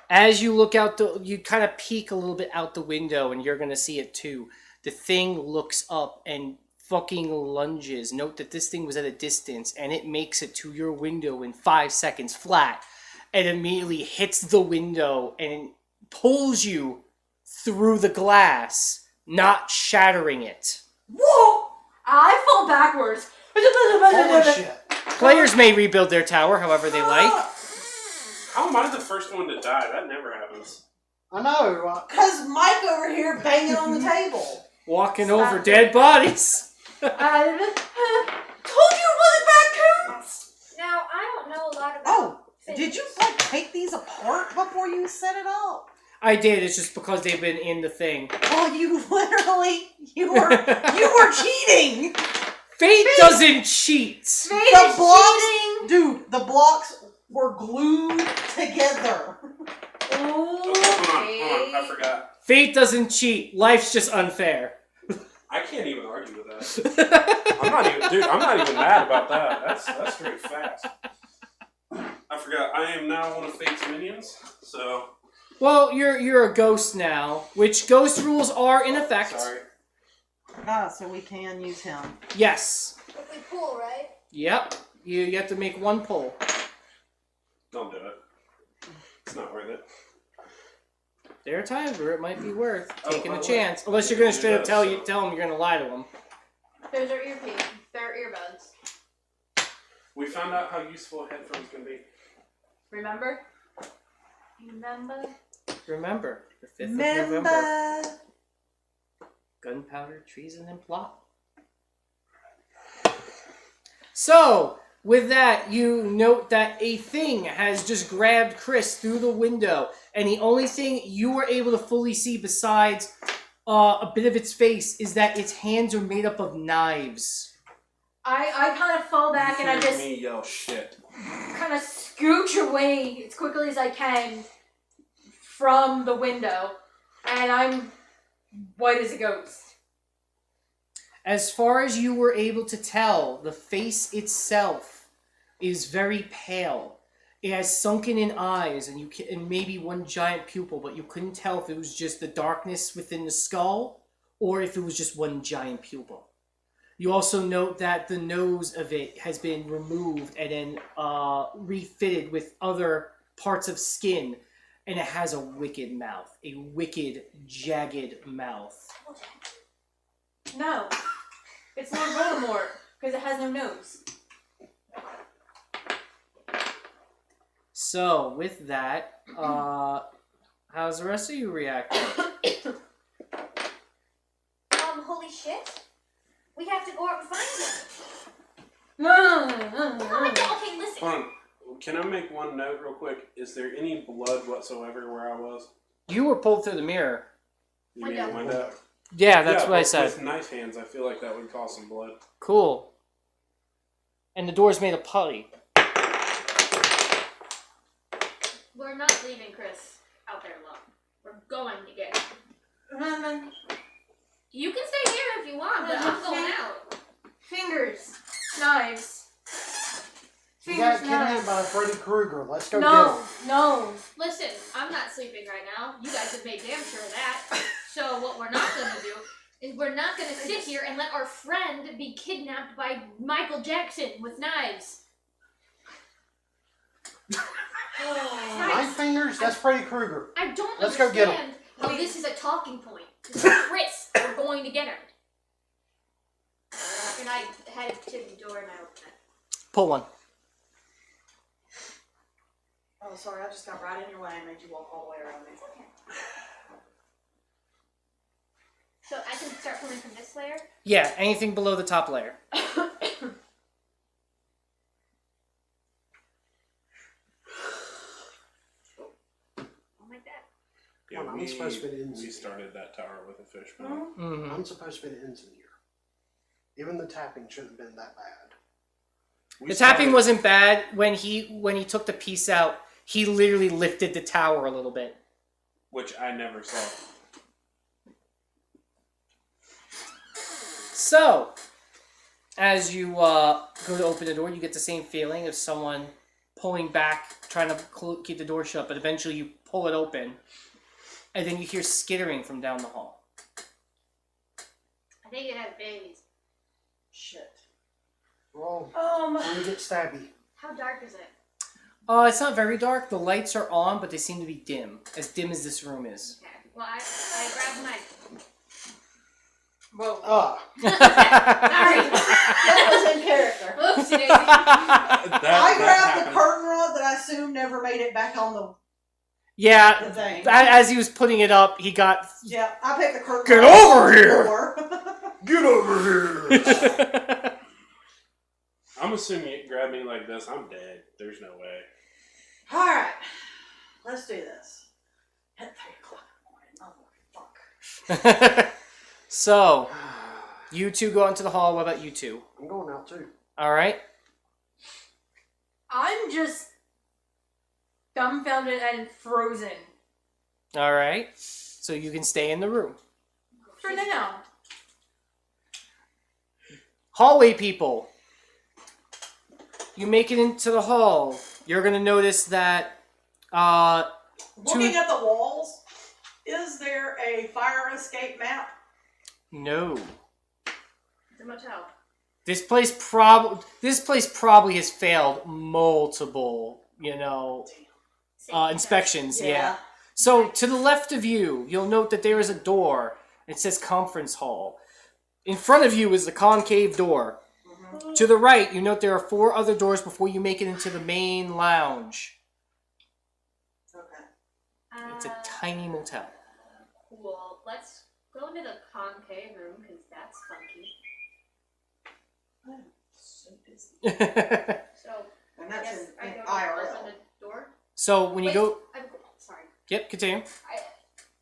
as you look out you kind of peek a little bit out the window, and you're gonna see it too. The thing looks up and fucking lunges. Note that this thing was at a distance, and it makes it to your window in 5 seconds flat, and immediately hits the window and pulls you through the glass, not shattering it. Whoa! I fall backwards. Holy shit. Players may rebuild their tower however they like. How am I the first one to die? That never happens. I know. Cause Mike over here banging on the table. Walking Stop over it. dead bodies. I told you it wasn't raccoons. Now, I don't know a lot about. Oh, did you like take these apart before you set it up? I did, it's just because they've been in the thing. Oh, you were cheating. Fate doesn't cheat. Fate The is blocks, cheating. dude. The blocks were glued together. Hold on, I Okay. forgot. Fate doesn't cheat. Life's just unfair. I can't even argue with that. I'm not even mad about that. That's very fast. I forgot. I am now one of Fate's minions, so. Well, you're a ghost now, which ghost rules are in effect. Sorry. Ah, so we can use him. Yes. If we pull, right? Yep. You have to make one pull. Don't do it. It's not worth it. There are times where it might be worth taking Oh, a well, chance, unless you're gonna straight up tell so. them you're gonna lie to them. Those are earpiece. They're earbuds. We found out how useful headphones can be. Remember? Remember? Remember, the 5th of November. Gunpowder, treason, and plot. So, with that, you note that a thing has just grabbed Chris through the window, and the only thing you were able to fully see besides a bit of its face is that its hands are made up of knives. I kind of fall back and I Hear just me yell shit. kind of scooch away as quickly as I can from the window, and I'm white as a ghost. As far as you were able to tell, the face itself is very pale. It has sunken in eyes and maybe one giant pupil, but you couldn't tell if it was just the darkness within the skull or if it was just one giant pupil. You also note that the nose of it has been removed and then refitted with other parts of skin, and it has a wicked mouth, a wicked, jagged mouth. No, it's Lord Voldemort because it has no nose. So, with that, how's the rest of you reacting? Holy shit. We have to go out and find him. No. Okay, listen. Hold on. Can I make one note real quick? Is there any blood whatsoever where I was? You were pulled through the mirror. You mean Window. the window? Yeah, that's what I but said. With knife hands, I feel like that would cause some blood. Cool. And the door's made of putty. We're not leaving Chris out there alone. We're going to get him. You can stay here if you want, but I'm going out. Fingers, knives. You got Fingers, knives. kidnapped by Freddy Krueger. Let's go No, get him. no. Listen, I'm not sleeping right now. You guys have made damn sure of that. So what we're not going to do is we're not going to sit here and let our friend be kidnapped by Michael Jackson with knives. Knife fingers? That's Freddy Krueger. I don't Let's go get understand how this is a talking point. This is Chris. We're going to get him. And I head to the door and I open it. Pull one. Oh, sorry, I just got right in your way and made you walk all the way around me. So I can start pulling from this layer? Yeah, anything below the top layer. Yeah, I'm supposed to be the we engineer. started that tower with a fishbone. Mhm. I'm supposed to be the engineer. Even the tapping shouldn't have been that bad. The tapping wasn't bad. When he took the piece out, he literally lifted the tower a little bit. Which I never saw. So, as you go to open the door, you get the same feeling of someone pulling back, trying to keep the door shut, but eventually you pull it open, and then you hear skittering from down the hall. I think it has babies. Shit. Roll. Um, Let me get stabby. How dark is it? It's not very dark. The lights are on, but they seem to be dim as this room is. Okay. Well, I grabbed my. whoa. Ah. Sorry. That was in character. Oopsie daisy. I grabbed the happened. curtain rod that I assume never made it back on the Yeah, thing. as he was putting it up, he got... Yeah, I picked the curtain Get rod over off the here! door. Get over here! I'm assuming it grabbed me like this. I'm dead. There's no way. Alright. Let's do this. At 3 o'clock in the morning. Oh, fuck. So, you two go into the hall. What about you two? I'm going out too. Alright. I'm just dumbfounded and frozen Alright. So you can stay in the room. for now. Hallway people. You make it into the hall. You're going to notice that... Looking at the walls, is there a fire escape map? No. It's a motel. This place probably has failed multiple, inspections. Yeah. So to the left of you, you'll note that there is a door. It says conference hall. In front of you is the concave door. Mm-hmm. To the right, you note there are 4 other doors before you make it into the main lounge. Okay. It's a tiny motel. Cool. Let's go into the concave room because that's funky. I'm so busy. So And I that's guess I in go to IRL. open the door. So when you Wait, go... sorry. Yep, continue.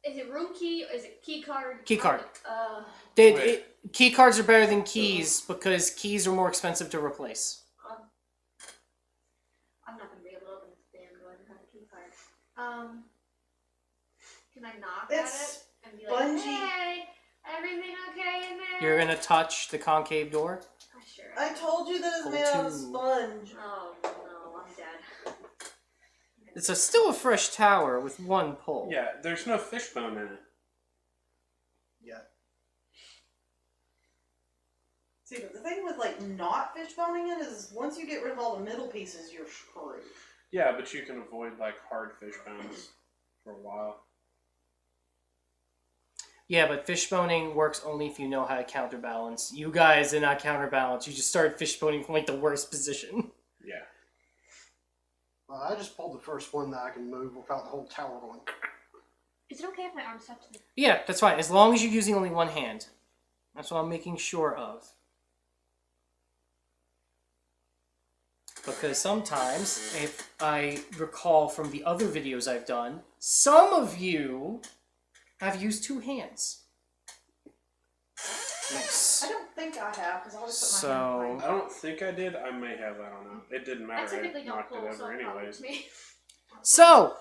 Is it room key? Is it key card? Key card. Wait. Key cards are better than keys because keys are more expensive to replace. I'm not gonna be able to open this damn door without a key card. Can I knock It's at it and be like, spongy. "Hey, everything okay in there?" You're gonna touch the concave door. Oh, sure. I told you that it's Go made out of to- sponge. Oh no, I'm dead. It's still a fresh tower with 1 pull. Yeah, there's no fishbone in it. Yeah. See, but the thing with not fishboning it is once you get rid of all the middle pieces, you're screwed. Yeah, but you can avoid hard fishbones for a while. Yeah, but fishboning works only if you know how to counterbalance. You guys did not counterbalance. You just started fishboning from the worst position. Yeah. Well, I just pulled the first one that I can move without the whole tower going. Is it okay if my arm's stuck to the? Yeah, that's fine. As long as you're using only 1 hand. That's what I'm making sure of. Because sometimes, if I recall from the other videos I've done, some of you have used 2 hands. Nice. I don't think I have because I always put my So- hand in my I don't think I did. I may have. I don't know. It didn't I matter. typically I don't knocked it pull, so over it probably anyways. it's me. So,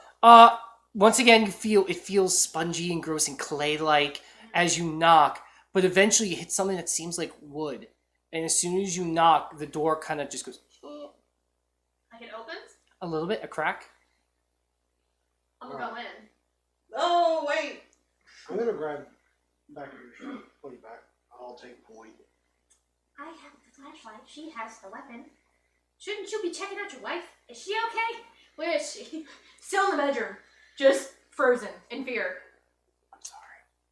once again, it feels spongy and gross and clay-like as you knock, but eventually you hit something that seems like wood. And as soon as you knock, the door kind of just goes Like it opens. a little bit, a crack. I'm gonna go in. Oh wait! I'm gonna grab back of your shirt, put it back. I'll take point. I have the flashlight. She has the weapon. Shouldn't you be checking out your wife? Is she okay? Where is she? Still in the bedroom, just frozen in fear.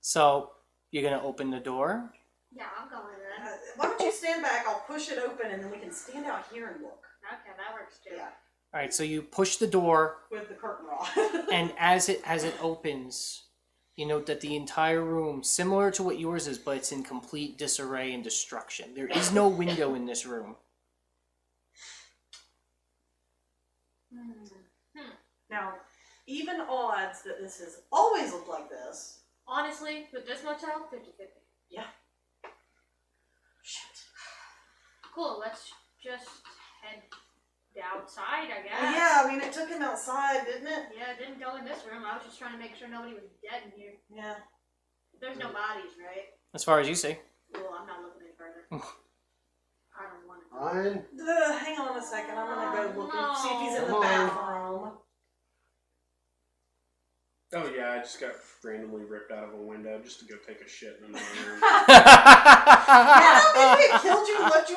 So, you're gonna open the door. Yeah, I'm going in. Why don't you stand back? I'll push it open and then we can stand out here and look. Okay, that works too. Yeah, Alright, so you push the door, with the curtain rod. and as it opens, you note that the entire room, similar to what yours is, but it's in complete disarray and destruction. There is no window in this room. Now, even odds that this has always looked like this. Honestly, with this motel, 50-50. Shit. Cool, let's just head outside, I guess. Yeah, I mean, it took him outside, didn't it? Yeah, it didn't go in this room. I was just trying to make sure nobody was dead in here. Yeah. There's no bodies, right? As far as you see. Well, I'm not looking any further. I don't want to. Fine. Hang on a second. I'm gonna go look and see if he's in the Come on. bathroom. Oh yeah, I just got randomly ripped out of a window just to go take a shit in another room. Yeah, maybe it killed you and left you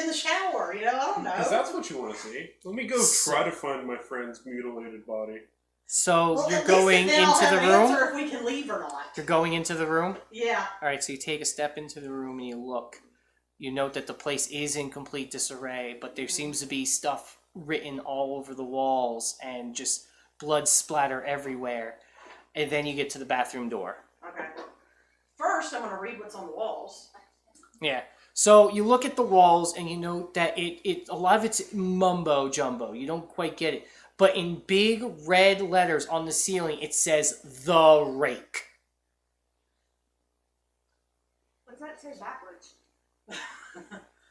in the shower. You know, I don't know. Because that's what you want to see. Let me go try to find my friend's mutilated body. So Well, you're at least going then I'll into have the an room? answer if we can leave or not. You're going into the room? Yeah. Alright, so you take a step into the room and you look. You note that the place is in complete disarray, but there seems to be stuff written all over the walls and just blood splatter everywhere. And then you get to the bathroom door. Okay. First, I'm gonna read what's on the walls. Yeah. So you look at the walls and you note that it a lot of it's mumbo jumbo. You don't quite get it. But in big red letters on the ceiling, it says The Rake. What does that say backwards? Is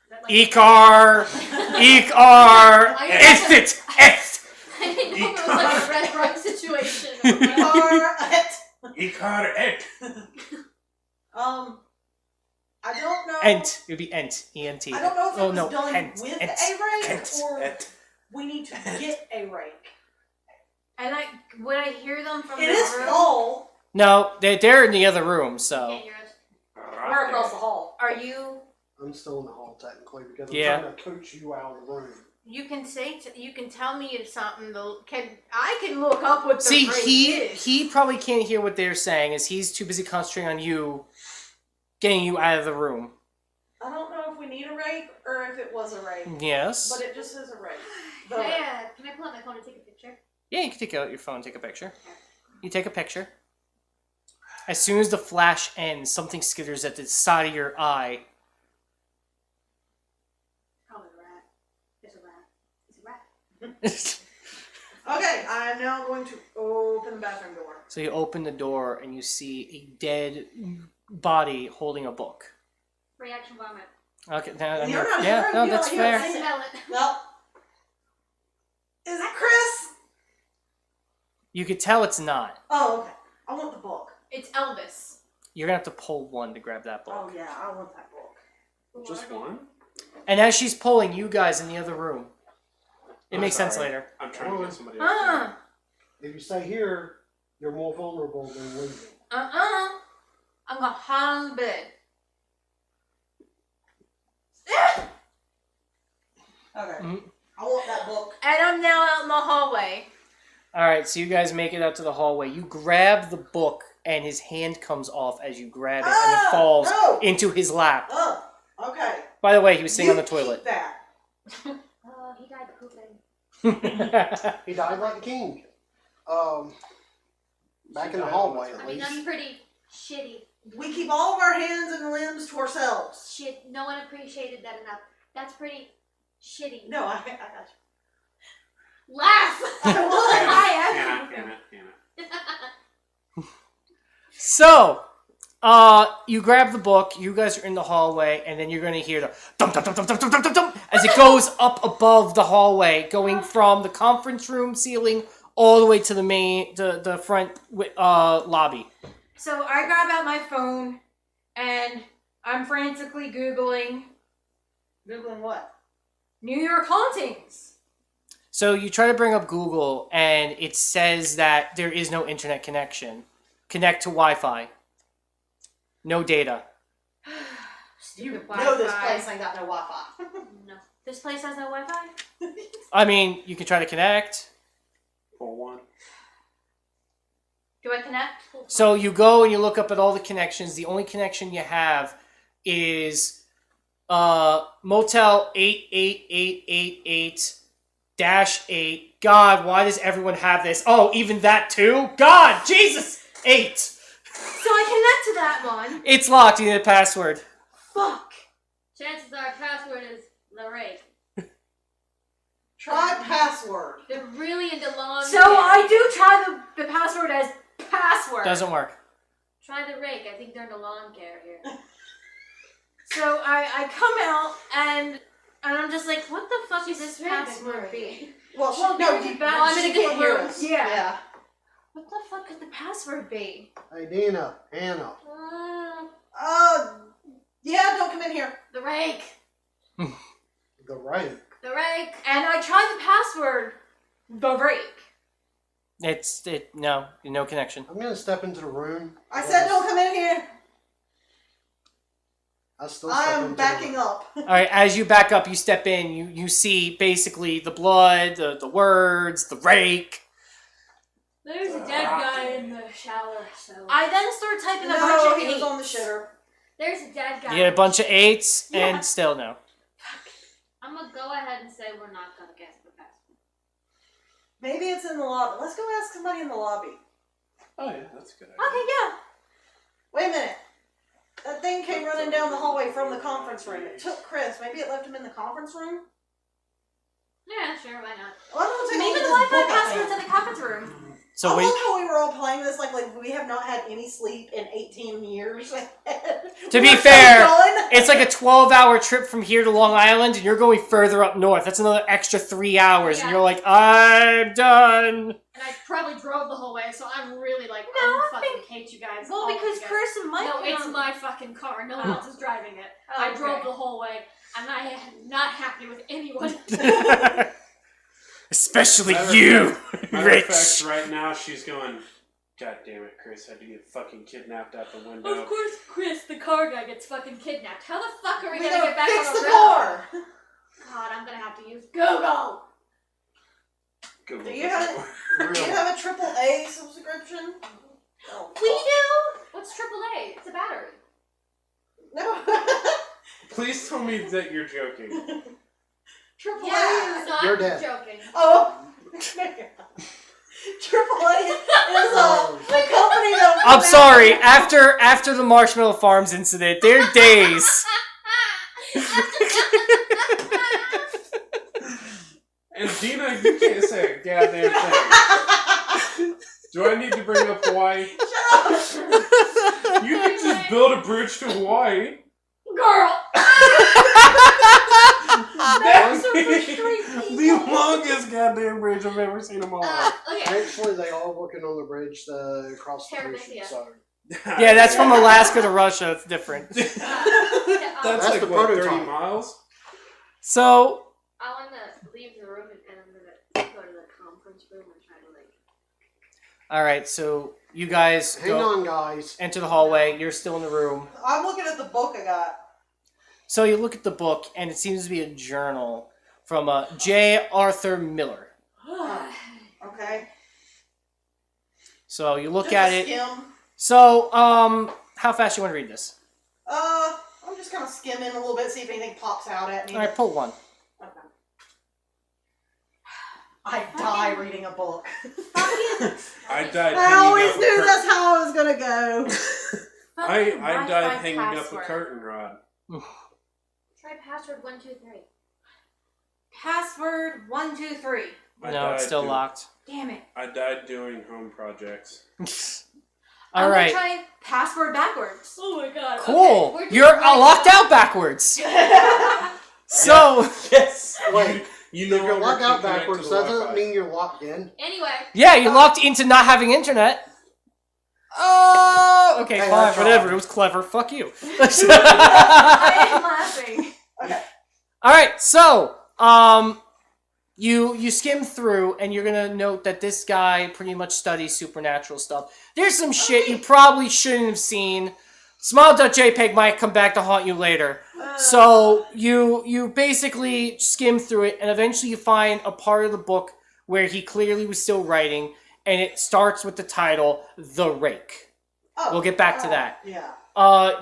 that like Ikar! Ikar! I- Exit! Exit! I didn't know it was like a Red Run situation. Ikar et. I don't know. Ent. It would be Ent. E-N-T. I don't know if Oh, it was no. done Ent. with Ent. a rake Ent. or Et. we need to get a rake. And would I hear them from It the is room? full. No, they're in the other room, so. Can't hear us. We're across the hall. Are you? I'm still in the hall technically because I'm Yeah. trying to coach you out of the room. You can you can tell me if something. I can look up what the See, rate is. he probably can't hear what they're saying as he's too busy concentrating on you, getting you out of the room. I don't know if we need a rake or if it was a rake, Yes. but it just says a rake. The Can rake. can I pull out my phone and take a picture? Yeah, you can take out your phone and take a picture. You take a picture. As soon as the flash ends, something skitters at the side of your eye. Probably a rat. It's a rat. It's a rat. Okay, I'm now going to open the bathroom door. So you open the door and you see a dead body holding a book. Reaction vomit. Okay, now, I mean, You're not yeah, sure? no, You that's don't- fair. I smell it. Well, is it Chris? You could tell it's not. Oh, okay. I want the book. It's Elvis. You're gonna have to pull one to grab that book. Oh yeah, I want that book. Just one? And as she's pulling, you guys in the other room. It I'm makes sense sorry. later. I'm trying to get somebody else. If you stay here, you're more vulnerable than leaving. I'm gonna hide on the bed. Okay. Mhm. I want that book. And I'm now out in the hallway. Alright, so you guys make it out to the hallway. You grab the book, and his hand comes off as you grab it, and it falls No. into his lap. Okay. By the way, he was sitting on the You toilet. keep that. Oh, he died pooping. He died like a king. Back in the hallway I at mean, least. that's pretty shitty. We keep all of our hands and limbs to ourselves. Shit, no one appreciated that enough. That's pretty shitty. No, I got you. Laugh! I Hannah. So, you grab the book, you guys are in the hallway, and then you're going to hear the dum dum dum dum dum dum dum dum dum as it goes up above the hallway, going from the conference room ceiling all the way to the front lobby. So I grab out my phone and I'm frantically Googling Googling what? New York hauntings. So you try to bring up Google, and it says that there is no internet connection. Connect to Wi-Fi. No data. You Wi-Fi. know this place ain't got no Wi-Fi. No. This place has no Wi-Fi? I mean, you can try to connect. Pull one. Do I connect? So you go and you look up at all the connections. The only connection you have is Motel 88888-8. God, why does everyone have this? Oh, even that too? God, Jesus! 8. So I connect to that one. It's locked. You need a password. Fuck. Chances are password is the rake. Try password. They're really into long So I I do try the password as password. Doesn't work. Try the rake. I think they're in the lawn care here. So I come out and I'm just like, what the fuck is this password be? Well, Well, no, no, you, I'm in she a can't different hear room. us. Yeah. What the fuck could the password be? Hey, Dina, Hannah. Yeah, don't come in here. The rake. The Rake. The rake. And I try the password, the rake. No connection. I'm gonna step into the room. I said don't come in here. I still step I'm into backing the up. All right, as you back up, you step in. You see basically the blood, the words, the rake. There's a dead guy in the shower, so. I then start typing a No, bunch of he was eights. on the shitter. There's a dead guy. You get a bunch of 8s, Yeah. and still no. I'm gonna go ahead and say we're not gonna guess the password. Maybe it's in the lobby. Let's go ask somebody in the lobby. Oh yeah, that's a good idea. Okay, yeah. Wait a minute. That thing came running down the hallway from the conference room. It took Chris. Maybe it left him in the conference room? Yeah, sure, why not? Well, I'm gonna take a Maybe look the at this Wi-Fi book I password's found. in the conference room. So I wait. love how we were all playing this like we have not had any sleep in 18 years. To be fair, it's like a 12-hour trip from here to Long Island, and you're going further up north. That's another extra 3 hours, and Yeah. you're like, I'm done. And I probably drove the whole way, so I'm really like, No, I I fucking hate you guys. Well, all of because you guys. Chris and Mike. No, were it's on- my fucking car. No one else is driving it. Oh, I drove okay. the whole way, and I am not happy with anyone. Especially Matter of you, Matter of fact, Rich. right now she's going, God damn it, Chris had to get fucking kidnapped out the window. Of course, Chris, the car guy, gets fucking kidnapped. How the fuck are we We gonna get back fix on the the road? car. God, I'm gonna have to use Google. Good Do luck you with have that one. Do you have a AAA subscription? Oh, We do. What's AAA? It's a battery. No. Please tell me that you're joking. AAA Yeah. is not You're dead. joking. Oh. AAA is a company that. I'm sorry. After the Marshmallow Farms incident, their days. And Dina, you can't say a goddamn thing. Do I need to bring up Hawaii? You can just build a bridge to Hawaii. Girl! That's so frustrating. the longest goddamn bridge I've ever seen in my life. Okay. Actually, they are working on the bridge across the Terabithia. ocean. So Yeah, that's from Alaska to Russia. It's different. That's That's like the what, 30 prototype. miles? So, I want to leave the room and I'm gonna go to the conference room and try to all right. So you guys hang go on, guys. enter the hallway. You're still in the room. I'm looking at the book I got. So you look at the book, and it seems to be a journal from J. Arthur Miller. Okay. So you look Just at a it. Skim. So, how fast you want to read this? I'm just kind of skimming a little bit, see if anything pops out at me. All right, pull one. Okay. I die reading a book. I died I hanging always up a knew curtain. that's how I was gonna go. I died hanging up a curtain rod. try password 123. Password 123. I No, died it's still doing- locked. Damn it. I died doing home projects. All I'm right. gonna try password backwards. Oh my god. Cool. Okay, we're just You're right locked now. out backwards. So, Yes. Wait. You If no you're longer locked can out connect backwards, to the doesn't Wi-Fi. mean you're locked in. Anyway. yeah, you locked into not having internet. Oh, okay, Hey, fine, that's whatever. wrong. It was clever. Fuck you. I am laughing. All right, so you skim through, and you're gonna note that this guy pretty much studies supernatural stuff. There's some shit you probably shouldn't have seen. Smile.jpg might come back to haunt you later. So you basically skim through it, and eventually you find a part of the book where he clearly was still writing, and it starts with the title "The Rake." Oh, We'll get back to that. Yeah.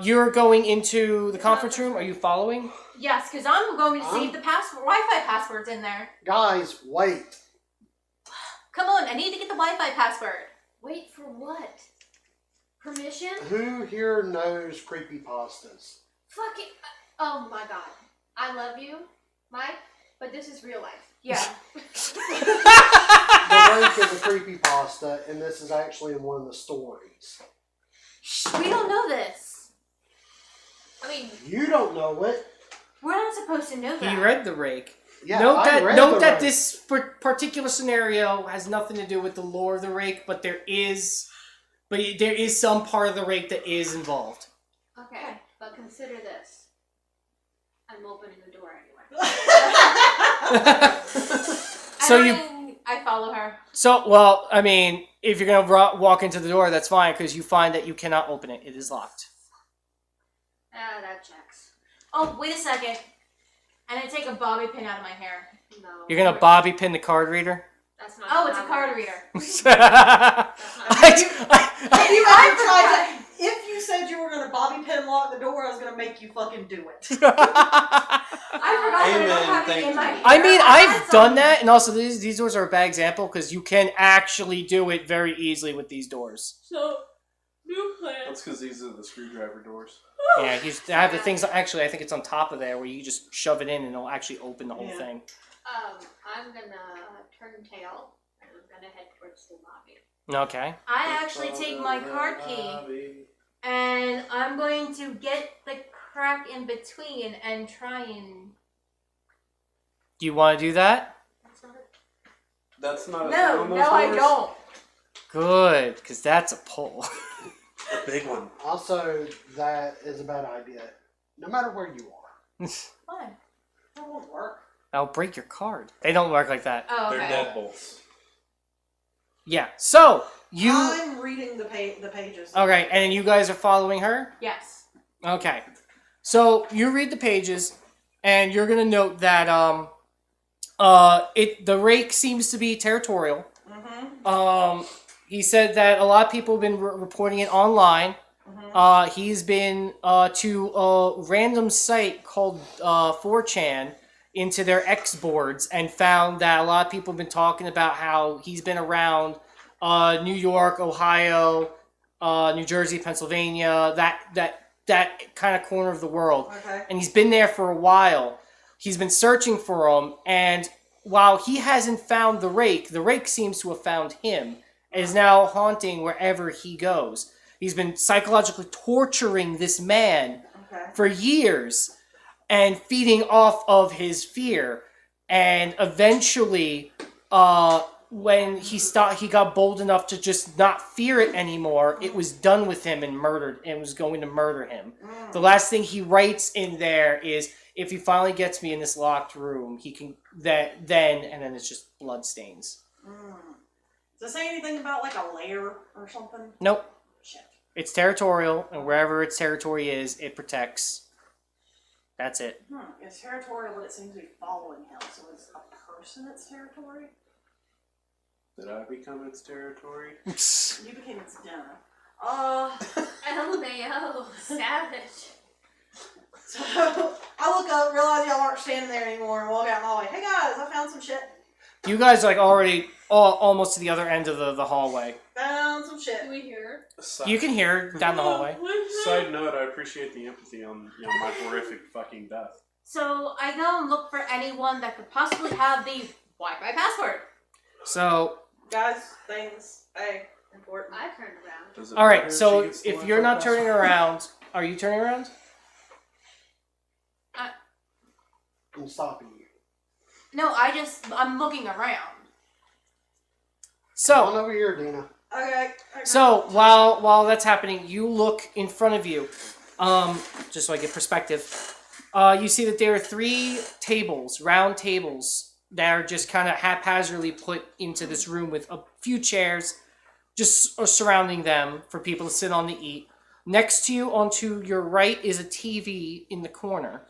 You're going into the conference room. Are you following? Yes, because I'm going to see if the password Wi-Fi password's in there. Guys, wait. Come on, I need to get the Wi-Fi password. Wait for what? Permission? Who here knows creepypastas? Fuck it. Oh my god. I love you, Mike, but this is real life. Yeah. The Rake is a creepypasta, and this is actually in one of the stories. Shh, we don't know this. I mean, You don't know it. We're not supposed to know that. He read the Rake. Yeah, note I read note the that Rake. this particular scenario has nothing to do with the lore of the Rake, but there is some part of the Rake that is involved. okay, but consider this. I'm opening the door anyway. I follow her. Well, I mean, if you're gonna walk into the door, that's fine because you find that you cannot open it; it is locked. Ah, that checks. Oh, wait a second. And I take a bobby pin out of my hair. No. You're gonna bobby pin the card reader. That's not. Oh, it's a how card it reader. works. That's not. If you ever tried to, if you said you were gonna bobby pin lock the door, I was gonna make you fucking do it. I forgot that I Amen, don't have it thank in my you. hair. I mean, had I've some- done that, and also these doors are a bad example because you can actually do it very easily with these doors. So, new plan. That's because these are the screwdriver doors. Yeah, I have the things. Actually, I think it's on top of there where you just shove it in and it'll actually open the whole Yeah. thing. I'm gonna turn tail and I'm gonna head towards the lobby. Okay. I actually take my card key and I'm going to get the crack in between and try and... Do you want to do that? That's not it. That's not a thing No, on those no, I doors? don't. Good, because that's a pull. A big one. Also, that is a bad idea. No matter where you are. Fine. That won't work. I'll break your card. They don't work like that. Oh, They're okay. deadbolts. Yeah. So you I'm reading the pages. okay, and then you guys are following her. Yes. Okay. So you read the pages, and you're gonna note that the Rake seems to be territorial. Mm-hmm. He said that a lot of people have been reporting it online. Mm-hmm. He's been to a random site called 4chan into their X boards and found that a lot of people have been talking about how he's been around New York, Ohio, New Jersey, Pennsylvania, that kind of corner of the world. Okay. And he's been there for a while. He's been searching for him, and while he hasn't found the Rake seems to have found him and is now haunting wherever he goes. He's been psychologically torturing this man Okay. for years and feeding off of his fear. And eventually, when he got bold enough to just not fear it anymore, it was done with him and was going to murder him. The last thing he writes in there is, if he finally gets me in this locked room, he can then it's just blood stains. Does it say anything about like a lair or something? Nope. Shit. It's territorial, and wherever its territory is, it protects. That's it. It's territorial, but it seems to be following him. So it's a person its territory? Did I become its territory? You became its dinner. LMAO, savage. So I look up, realize y'all aren't standing there anymore, and walk out in the hallway. Hey guys, I found some shit. You guys are like already almost to the other end of the hallway. Found some shit. Do we hear? You can hear it down the hallway. Side note, I appreciate the empathy on my horrific fucking death. So I go and look for anyone that could possibly have the Wi-Fi password. So, Guys, things, hey, important. I turned around. Does it all matter right. if So she gets the if you're Wi-Fi not turning password? around, are you turning around? I'm stopping you. No, I'm looking around. Come on So, over here, Dina. Okay. so while that's happening, you look in front of you, just so I get perspective. You see that there are 3 tables, round tables, that are just kind of haphazardly put into this room with a few chairs just surrounding them for people to sit on to eat. Next to you, onto your right, is a TV in the corner.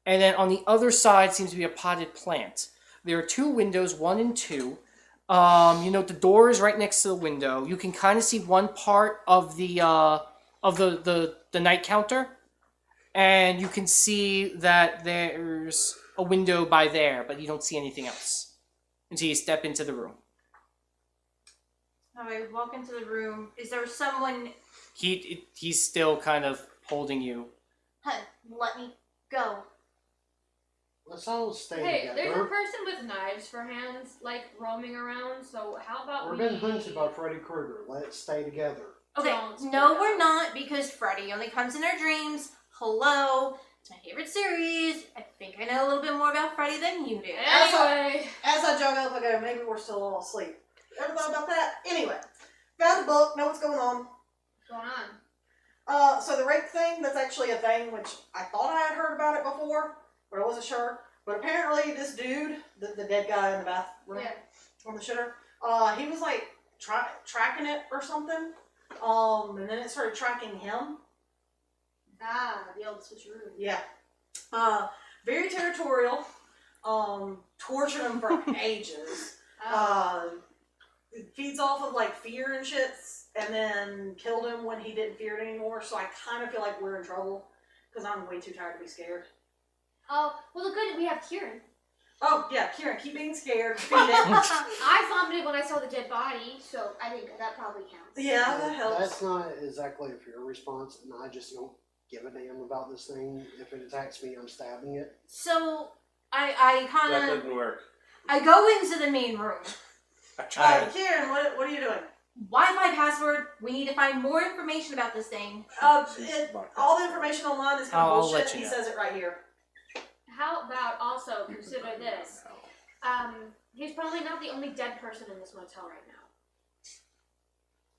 And then on the other side seems to be a potted plant. There are 2 windows, 1 and 2. You note the door is right next to the window. You can kind of see one part of the night counter, and you can see that there's a window by there, but you don't see anything else until you step into the room. I walk into the room. Is there someone? He's still kind of holding you. Huh, let me go. Let's all stay Hey, there's a together. person with knives for hands, like, roaming around, so how about We're we... being hunted by Freddy Krueger. Let's stay together. Okay, Don't screw no, it we're up. not, because Freddy only comes in our dreams. Hello. It's my favorite series. I think I know a little bit more about Freddy than you do. Anyway, As I jog up, I go, maybe we're still all asleep. Ever thought about that? Anyway, got the book, know what's going on. What's going on? So the Rake thing, that's actually a thing, which I thought I had heard about it before, but I wasn't sure. But apparently this dude, the dead guy in the bathroom, Yeah. on the shitter, he was like tracking it or something. And then it started tracking him. Ah, the old switcheroo. Yeah. Very territorial. Tortured him for ages. It feeds off of like fear and shits, and then killed him when he didn't fear it anymore. So I kind of feel like we're in trouble because I'm way too tired to be scared. Oh, well, the good we have Kieran. Oh yeah, Kieran, keep being scared. Feed it. I vomited when I saw the dead body, so I think that probably counts. Yeah, that helps. That's not exactly a fair response, and I just don't give a damn about this thing. If it attacks me, I'm stabbing it. So, I That kind of... didn't work. I go into the main room. I tried. Kieran, what are you doing? Wi-Fi password. We need to find more information about this thing. All the information online is kind of I'll bullshit. let you He know. says it right here. How about also consider this? He's probably not the only dead person in this motel right now.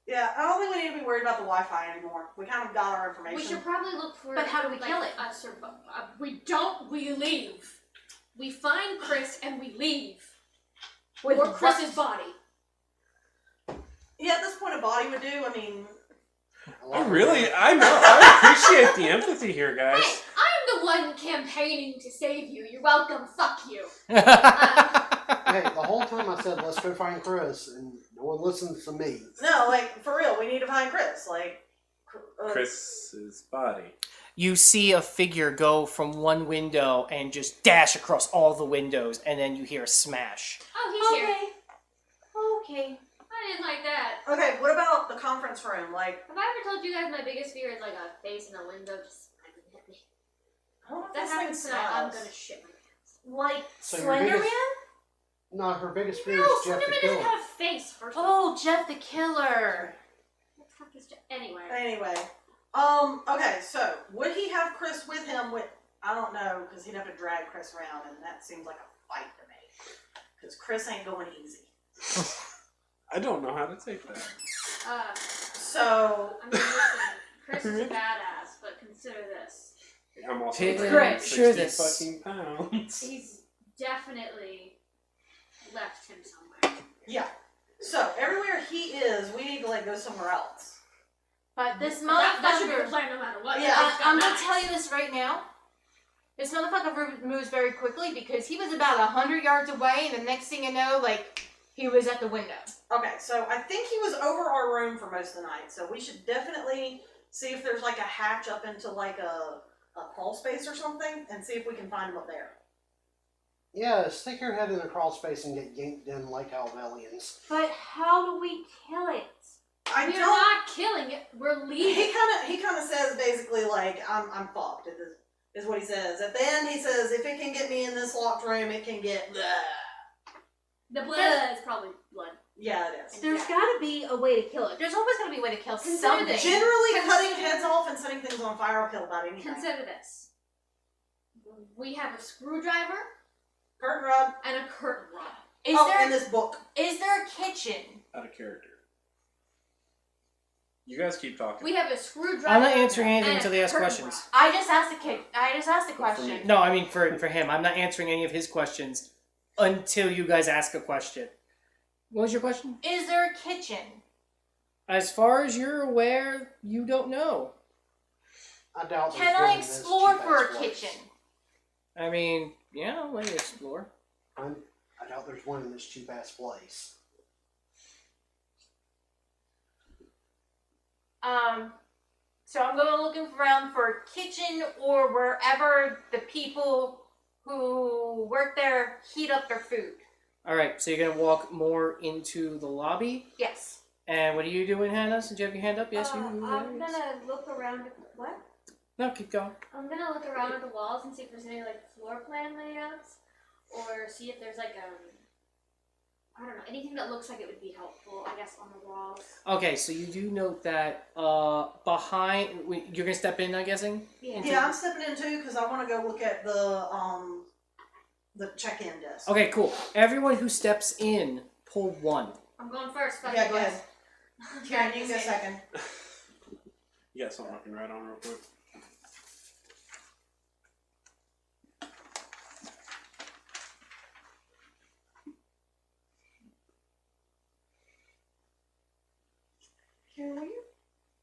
Yeah, I don't think we need to be worried about the Wi-Fi anymore. We kind of got our information. We should probably look for. But how do we kill it? We don't. We leave. We find Chris and we leave. with Or Chris's body. Yeah, at this point, a body would do. I mean, I really, I know, I appreciate the empathy here, guys. Hey, I'm the one campaigning to save you. You're welcome. Fuck you. Hey, the whole time I said, let's go find Chris, and no one listens to me. no, like for real, we need to find Chris. Like, Chris's body. You see a figure go from one window and just dash across all the windows, and then you hear a smash. Oh, he's here. Okay. I didn't like that. okay, what about the conference room? Like, Have I ever told you guys my biggest fear is like a face in a window just smiling at me? I don't know If if that this thing happens tonight, I'm smiles. gonna shit my pants. Like So your Slender biggest- Man? No, her biggest fear No, is Jeff the Slenderman Killer. doesn't have a face, first of all. Oh, Jeff the Killer. What the fuck is Jeff? Anyway. Anyway, okay, so would he have Chris with him? With I don't know, because he'd have to drag Chris around, and that seems like a fight to me. Because Chris ain't going easy. I don't know how to take that. So I mean, listen, Chris is a badass, but consider this. I'm also Hey, Chris, 60 sure this. fucking pounds. He's definitely left him somewhere. yeah, so everywhere he is, we need to like go somewhere else. But this That should be the motherfucker... plan no matter what. Yeah, I'm gonna tell you this right now. This motherfucker moves very quickly because he was about 100 yards away, and the next thing you know, like, he was at the window. Okay, so I think he was over our room for most of the night, so we should definitely see if there's like a hatch up into like a crawl space or something, and see if we can find him up there. Yeah, stick your head in the crawl space and get yanked in like Alvelians. But how do we kill it? I We're don't. not killing it. We're leaving. He kind of says basically like I'm fucked. Is what he says. At the end, he says if it can get me in this locked room, it can get. Blah. The blood is probably blood. Yeah, it is. There's gotta be a way to kill it. There's always gotta be a way to kill Consider something. this. Generally, Consider- cutting heads off and setting things on fire will kill about anything. Consider this. We have a screwdriver Curtain rod. and a curtain rod. Is in there this book. is there a kitchen? Out of character. You guys keep talking. We have a screwdriver. I'm not answering anything and until a they ask curtain questions. rod. I just asked a question. No, I mean for him. I'm not answering any of his questions until you guys ask a question. What was your question? Is there a kitchen? As far as you're aware, you don't know. I doubt Can there's I one in this explore cheap-ass for a place. kitchen? I mean, yeah, let me explore. I doubt there's one in this cheap ass place. So I'm going looking around for a kitchen or wherever the people who work there heat up their food. All right, so you're gonna walk more into the lobby. Yes. And what are you doing, Hannah? Since you have your hand up, yes, you. I'm gonna look around. What? No, keep going. I'm gonna look around at the walls and see if there's any like floor plan layouts, or see if there's like I don't know, anything that looks like it would be helpful, I guess, on the walls. Okay, so you do note that behind you're gonna step in, I'm guessing. Yeah, I'm stepping in too because I want to go look at the check-in desk. Okay, cool. Everyone who steps in, pull 1. I'm going first. But Yeah, go ahead. Karen, you can go second. You got something I can write on real quick. Karen,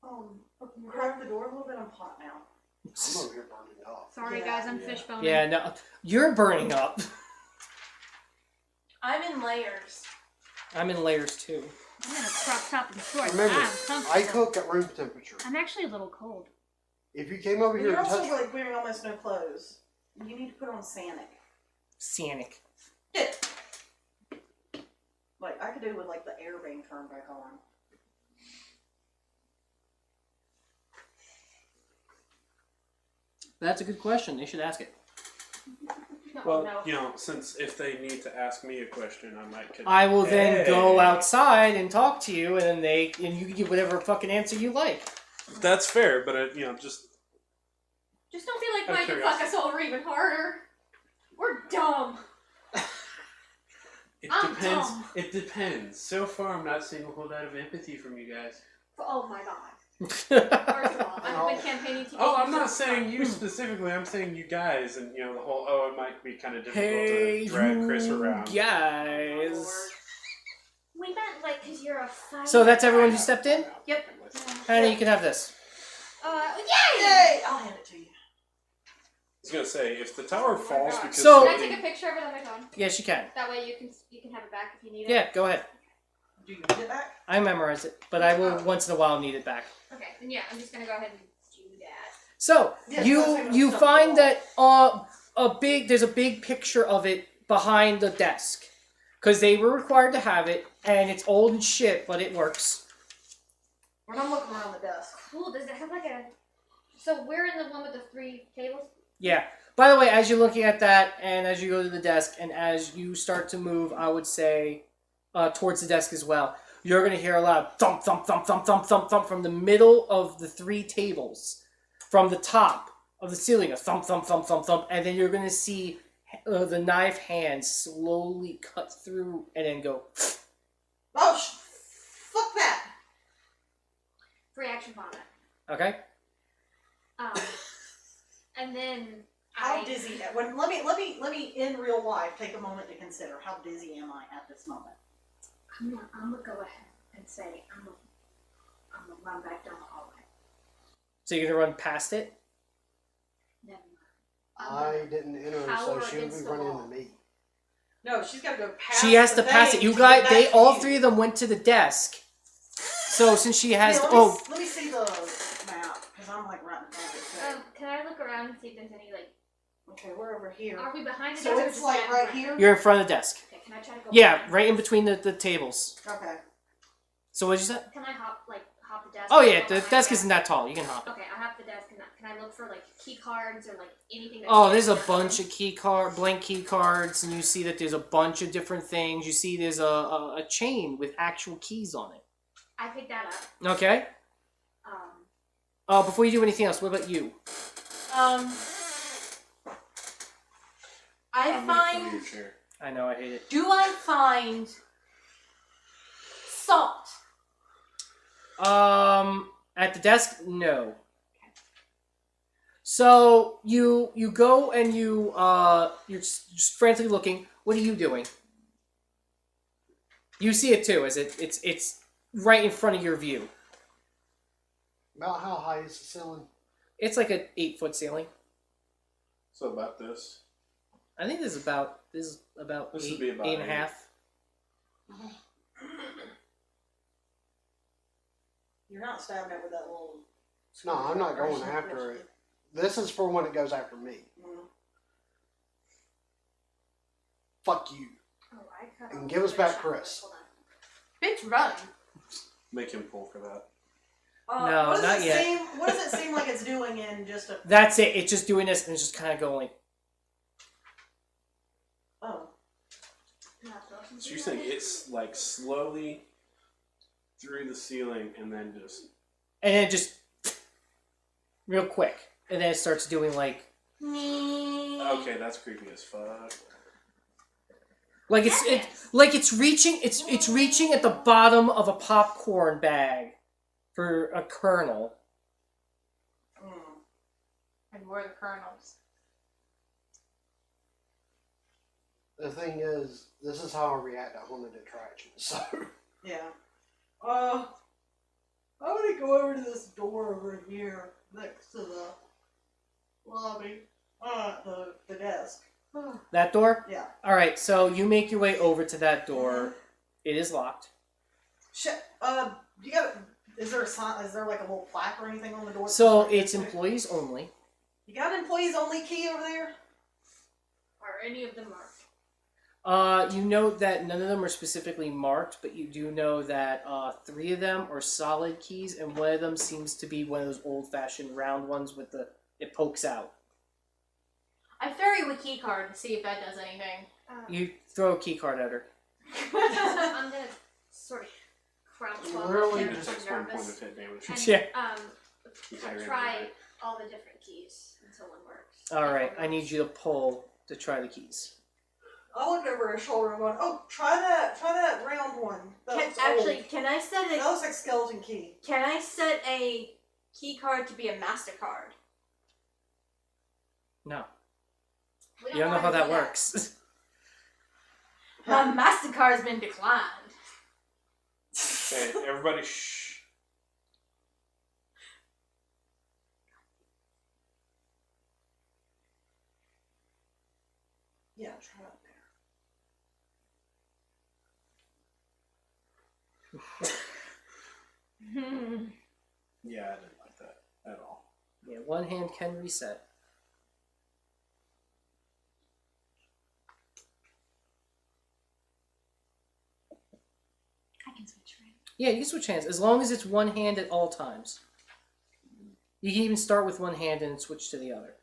will you crack the door a little bit? I'm hot now. I'm over here burning up. Sorry, Yeah. guys, I'm fishboning. Yeah, no, you're burning up. I'm in layers. I'm in layers too. I'm in a crop top and shorts. Remember, I'm I comfortable. cook at room temperature. I'm actually a little cold. If you came over But here you're and also touched like wearing almost no clothes. You need to put on Sanic. Sanic. Yeah. Like I could do with like the air being turned back on. That's a good question. They should ask it. No, Well, no. you know, since if they need to ask me a question, I might. I will then go Hey. outside and talk to you, and then you can give whatever fucking answer you like. That's fair, but you know, just Just don't be like Out of Mike and curiosity. fuck us over even harder. We're dumb. it I'm depends. dumb. It depends. So far, I'm not seeing a whole lot of empathy from you guys. Oh my god. First of all, I've been campaigning to get Oh, you I'm not to saying stop. you specifically. I'm saying you guys, and you know the whole. Oh, it might be kind of difficult Hey, to drag Chris you around. guys. We meant like because you're a fighter. So that's everyone who stepped in? Yep. Hannah, you can have this. Yay! Yay! I'll hand it to you. I was gonna say if the tower falls God. because So- Can I take a picture of it on my phone? Yes, you can. That way you can have it back if you need it. Yeah, go ahead. Do you need it back? I memorize it, but I will once in a while need it back. Okay, then yeah, I'm just gonna go ahead and do that. So Yeah, you that's you like find stuff that there's a big picture of it behind the desk because they were required to have it, and it's old and shit, but it works. We're not looking around the desk. Cool. Does it have like a? So we're in the one with the 3 tables. Yeah. By the way, as you're looking at that, and as you go to the desk, and as you start to move, I would say towards the desk as well, you're gonna hear a loud thump, thump, thump, thump, thump, thump, thump from the middle of the 3 tables, from the top of the ceiling, a thump, thump, thump, thump, thump, and then you're gonna see the knife hand slowly cut through and then go. Oh, fuck that! Free action combat. Okay. And then How dizzy? Let me in real life take a moment to consider how dizzy am I at this moment. I'm gonna go ahead and say I'm gonna run back down the hallway. So you're gonna run past it. Never mind. I didn't enter, so Power she would be against the running wall. into me. No, she's got to go past. She has the to pass thing it. You to guys, get they back to all you. 3 of them went to the desk. So since she has, Yeah, let me see the map because I'm like right in front of it. Can I look around and see if there's any like? Okay, we're over here. Are we behind the So desk or it's just like in right front? here. you're in front of the desk. Okay, can I try to go? Yeah, behind? right in between the tables. Okay. So what did you say? Can I hop the desk? Oh yeah, Go the behind desk the isn't that tall. You can hop it. Okay, I have the desk. Can I look for like key cards or like anything? That Oh, there's a bunch of blank key cards, and you see that there's a bunch of different things. You see there's a chain with actual keys on it. I picked that up. Okay. Before you do anything else, what about you? I I'm gonna come to find. your chair. I know I hate it. Do I find salt? At the desk, no. So you go and you're just frantically looking. What are you doing? You see it too, as it's right in front of your view. About how high is the ceiling? It's like a 8-foot ceiling. So about this. I think this is about This eight, would be about 8.5. 8. You're not stabbing it with that little. No, I'm not going after it. This is for when it goes after me. Mm. Fuck you. Oh, I cut And off give us the back shot. Chris. Hold on. Bitch, run. Make him pull for that. No, what does not it yet. What does it seem like it's doing in just a... That's it. It's just doing this and it's just kind of going. Oh. So you're saying it's like slowly through the ceiling and then just... And then just real quick. And then it starts doing like Okay, that's creepy as fuck. like it's reaching at the bottom of a popcorn bag for a kernel. And we're the kernels. The thing is, this is how I react to haunted attractions. So Yeah. I want to go over to this door over here next to the lobby. The desk. That door? Yeah. Alright, so you make your way over to that door. It is locked. Shit. You got? Is there a sign? Is there like a little plaque or anything on the door? So it's employees only. You got employees only key over there? Are any of them marked? You note that none of them are specifically marked, but you do know that 3 of them are solid keys, and one of them seems to be one of those old-fashioned round ones with it pokes out. I throw you a key card to see if that does anything. You throw a key card at her. I'm gonna sort of crouch while Really? I'm It takes 1 point nervous. of hit damage. And, Yeah. try all the different keys until one works. Alright, I need you to pull to try the keys. I looked over his shoulder and went, "Oh, try that round one." That looks old. Can I set That looks like skeleton key. Can I set a key card to be a MasterCard? No. We You don't know wanna how that do works. My MasterCard's been declined. Okay, everybody shh. Yeah, try it there. Yeah, I didn't like that at all. Yeah, one hand can reset. I can switch, right? Yeah, you can switch hands, as long as it's one hand at all times. You can even start with one hand and switch to the other.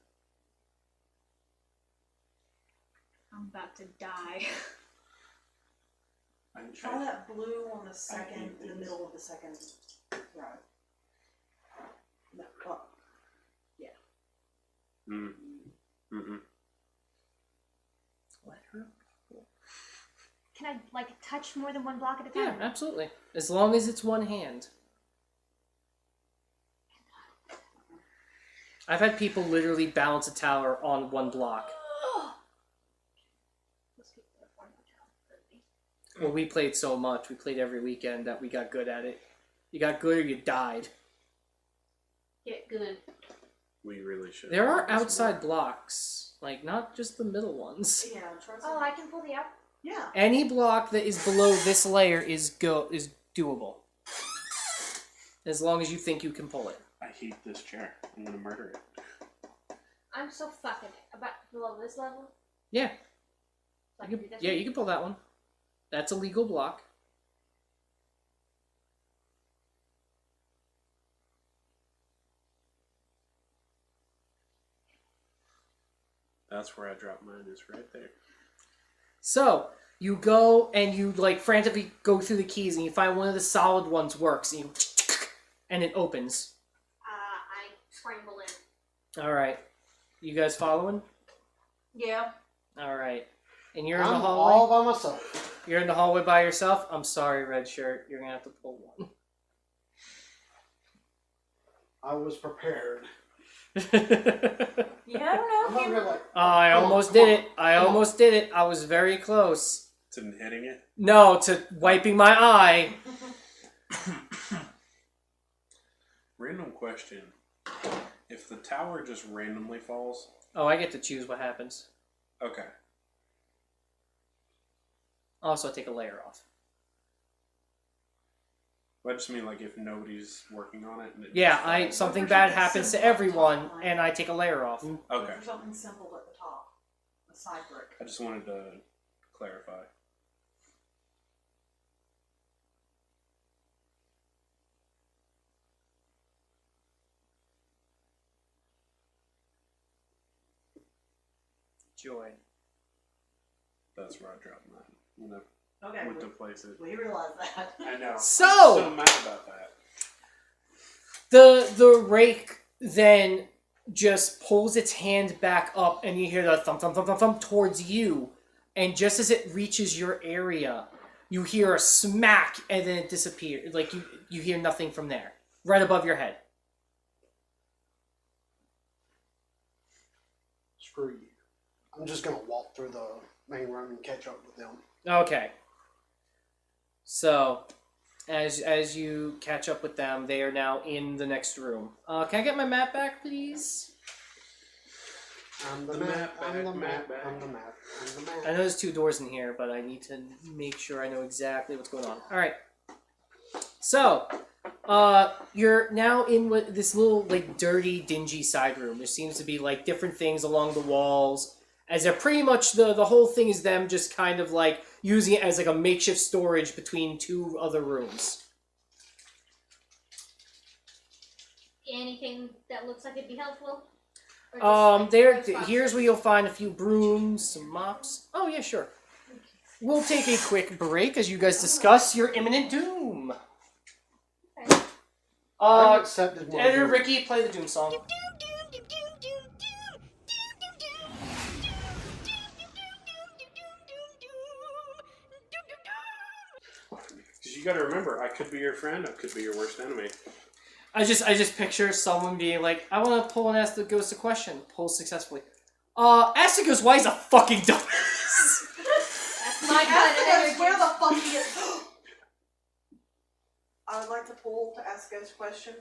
I'm about to die. I didn't Try that blue on the second, in the middle of the second row. No, up. Mm-mm. Let her. Can I like touch more than one block at a Yeah, time? absolutely. As long as it's one hand. I've had people literally balance a tower on one block. Well, we played so much. We played every weekend that we got good at it. You got good or you died. Get good. We really should. There are outside blocks, like not just the middle ones. Yeah, try Oh, some. I can pull the up. Yeah. Any block that is below this layer is doable. As long as you think you can pull it. I hate this chair. I'm gonna murder it. I'm so fucking about below this level. Yeah. So I You can can, do this yeah, one? you can pull that one. That's a legal block. That's where I drop mine. Is right there. So you go and you like frantically go through the keys and you find one of the solid ones works and you and it opens. I scramble in. All right, you guys following? Yeah. All right, and you're in the I'm hallway. all by myself. You're in the hallway by yourself. I'm sorry, red shirt. You're gonna have to pull one. I was prepared. You never know. I'm not gonna like. I almost did it. I almost did it. I was very close. To hitting it. No, to wiping my eye. Random question. If the tower just randomly falls. Oh, I get to choose what happens. Okay. Also, I take a layer off. I just mean like if nobody's working on it. And it Yeah, just falls. something bad happens to everyone, and I take a layer off. Okay. There's something simple at the top. A side brick. I just wanted to clarify. Joy. That's where I dropped mine. When I Okay, went to place it. we realize that. I know. So- I'm so mad about that. The rake then just pulls its hand back up, and you hear the thump, thump, thump, thump, thump towards you. And just as it reaches your area, you hear a smack, and then it disappears. Like, you hear nothing from there. Right above your head. Screw you. I'm just gonna walk through the main room and catch up with them. Okay. So, as you catch up with them, they are now in the next room. Can I get my map back, please? I'm the The map, map I'm the back, map, map I'm the map, I'm the I map. know there's 2 doors in here, but I need to make sure I know exactly what's going on. Alright. So, you're now in this little, like, dirty, dingy side room. There seems to be, like, different things along the walls. As they're pretty much, the whole thing is them just kind of, like, using it as, like, a makeshift storage between 2 other rooms. Anything that looks like it'd be helpful? Or just, like, There. gross boxes? Here's where you'll find a few brooms, some mops. Oh, yeah, sure. We'll take a quick break as you guys discuss your imminent doom. Okay. I've accepted one. Editor Ricky, play the doom song. Because you got to remember, I could be your friend. I could be your worst enemy. I just picture someone being like, I want to pull and ask the ghost a question. Pull successfully. Ask the ghost why he's a fucking dumbass. That's my kind of Ask energy. where the fuck he is. I would like to pull to ask Ghost a question.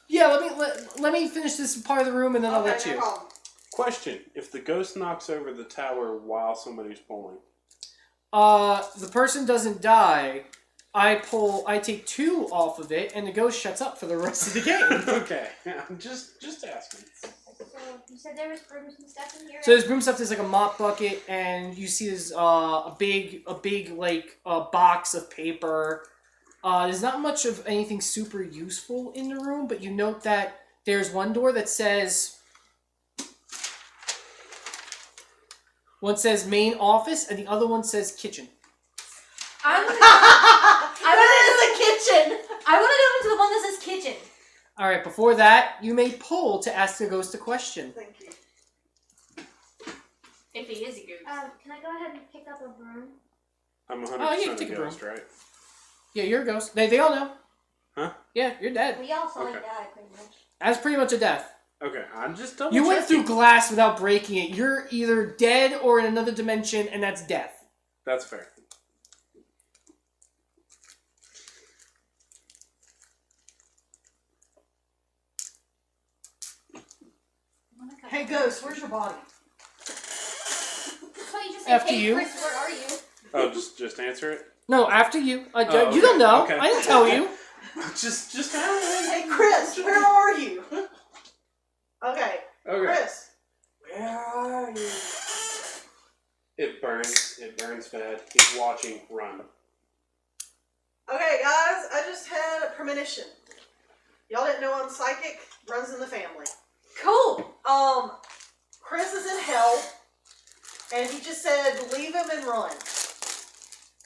Yeah, let me finish this part of the room and then I'll let no you. problem. Question: if the ghost knocks over the tower while somebody's pulling, The person doesn't die. I take 2 off of it, and the ghost shuts up for the rest of the game. okay, I'm just asking. So you said there was brooms and stuff in here. So there's broom stuff. There's like a mop bucket, and you see there's a big like box of paper. There's not much of anything super useful in the room, but you note that there's one door that says main office, and the other one says kitchen. I want That is a kitchen! to go into the one that says kitchen. All right. Before that, you may pull to ask the ghost a question. Thank you. If he is a goose. Can I go ahead and pick up a broom? I'm 100% Oh, yeah, a take a ghost, right? Yeah, you're a ghost. They all know. Huh? Yeah, you're dead. We all saw Okay. you die, pretty much. That's pretty much a death. Okay, I'm just double You went checking. through glass without breaking it. You're either dead or in another dimension, and that's death. That's fair. Hey, Ghost, where's your body? So you just said, After hey, you. Chris, where are you? Oh, just answer it. No, after you. Oh, You don't okay, know. okay. I didn't tell you. just Hey, Chris, where are you? Okay, Okay. Chris, where are you? It burns bad. He's watching. Run. Okay, guys, I just had a premonition. Y'all didn't know I'm psychic. Runs in the family. Cool. Chris is in hell, and he just said leave him and run.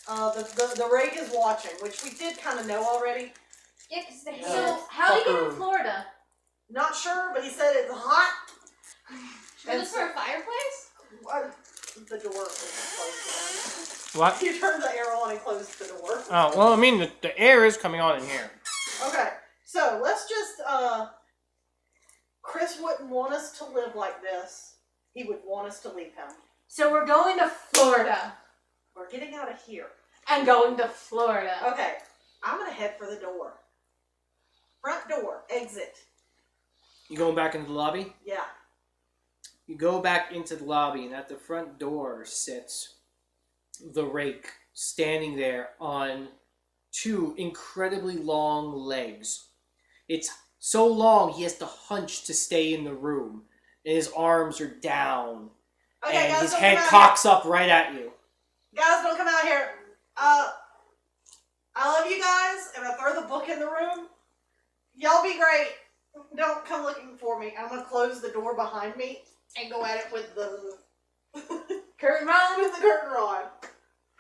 The Rake is watching, which we did kind of know already. Yeah, because they So, how do you get in Florida? Not sure, but he said it's hot. Should we look for a fireplace? The door is closed. What? He turned the air on and closed the door. Oh, well, I mean, the air is coming on in here. Okay, so let's just, Chris wouldn't want us to live like this. He would want us to leave him. So we're going to Florida. We're getting out of here. And going to Florida. Okay, I'm gonna head for the door. Front door, exit. You going back into the lobby? Yeah. You go back into the lobby, and at the front door sits the Rake, standing there on 2 incredibly long legs. It's so long he has to hunch to stay in the room, and his arms are down, Okay, and guys, his don't head come out cocks up right at you. here. Guys, don't come out here. I love you guys, and I throw the book in the room. Y'all be great. Don't come looking for me. I'm gonna close the door behind me and go at it with the Curtain rod. with the curtain rod.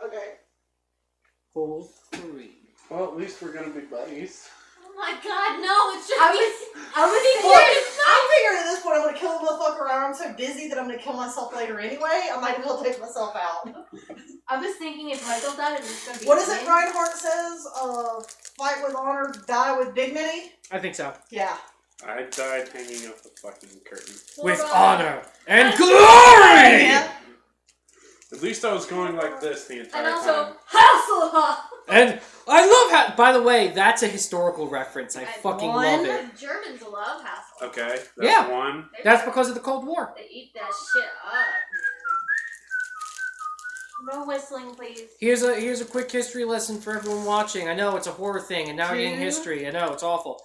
Okay. Pull 3. Well, at least we're gonna be buddies. Oh my god, no, it's just I me. was I'm figuring at this point I'm gonna kill the motherfucker and I'm so dizzy that I'm gonna kill myself later anyway. I might as well take myself out. I was thinking if Michael died, it was gonna be. What is it him. Reinhardt says? Fight with honor, die with dignity? I think so. Yeah. I died hanging up the fucking curtain. With Hold on. honor and glory! Yeah. At least I was going like this the entire And also, time. Hasselhoff! And I love how, by the way, that's a historical reference. I fucking one. love it. The Germans love Hasselhoff. Okay, that's Yeah. one. That's because of the Cold War. They eat that shit up. No whistling, please. Here's a quick history lesson for everyone watching. I know it's a horror thing, and now we're getting history. I know, it's awful.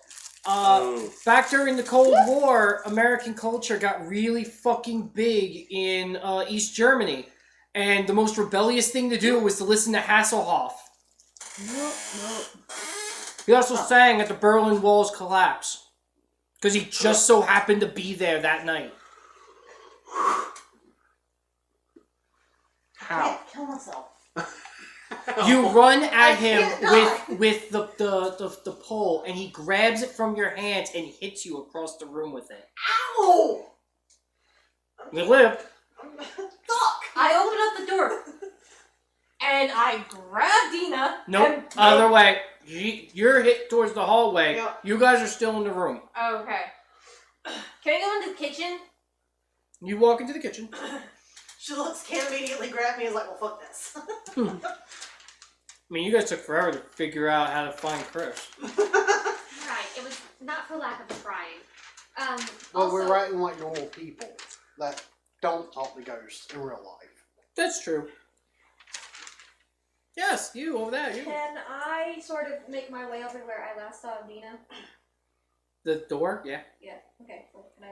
Oh. Back during the Cold War, American culture got really fucking big in East Germany. And the most rebellious thing to do was to listen to Hasselhoff. He also sang at the Berlin Wall's collapse. Because he just so happened to be there that night. I How? can't kill myself. You run at I him can't die. with the pole, and he grabs it from your hands and hits you across the room with it. Ow! You lived. Fuck! I opened up the door, and I grabbed Dina. Nope. and- Other way. You're hit towards the hallway. Yeah. You guys are still in the room. Okay. Can I go into the kitchen? You walk into the kitchen. She looks, can't immediately grab me and is like, well, fuck this. I mean, you guys took forever to figure out how to find Chris. Right, it was not for lack of trying. Well, Also, we're acting like normal people that don't talk to ghosts in real life. That's true. Yes, you over there. You. Can I sort of make my way over to where I last saw Dina? The door. Yeah. Yeah. Okay. Well, can I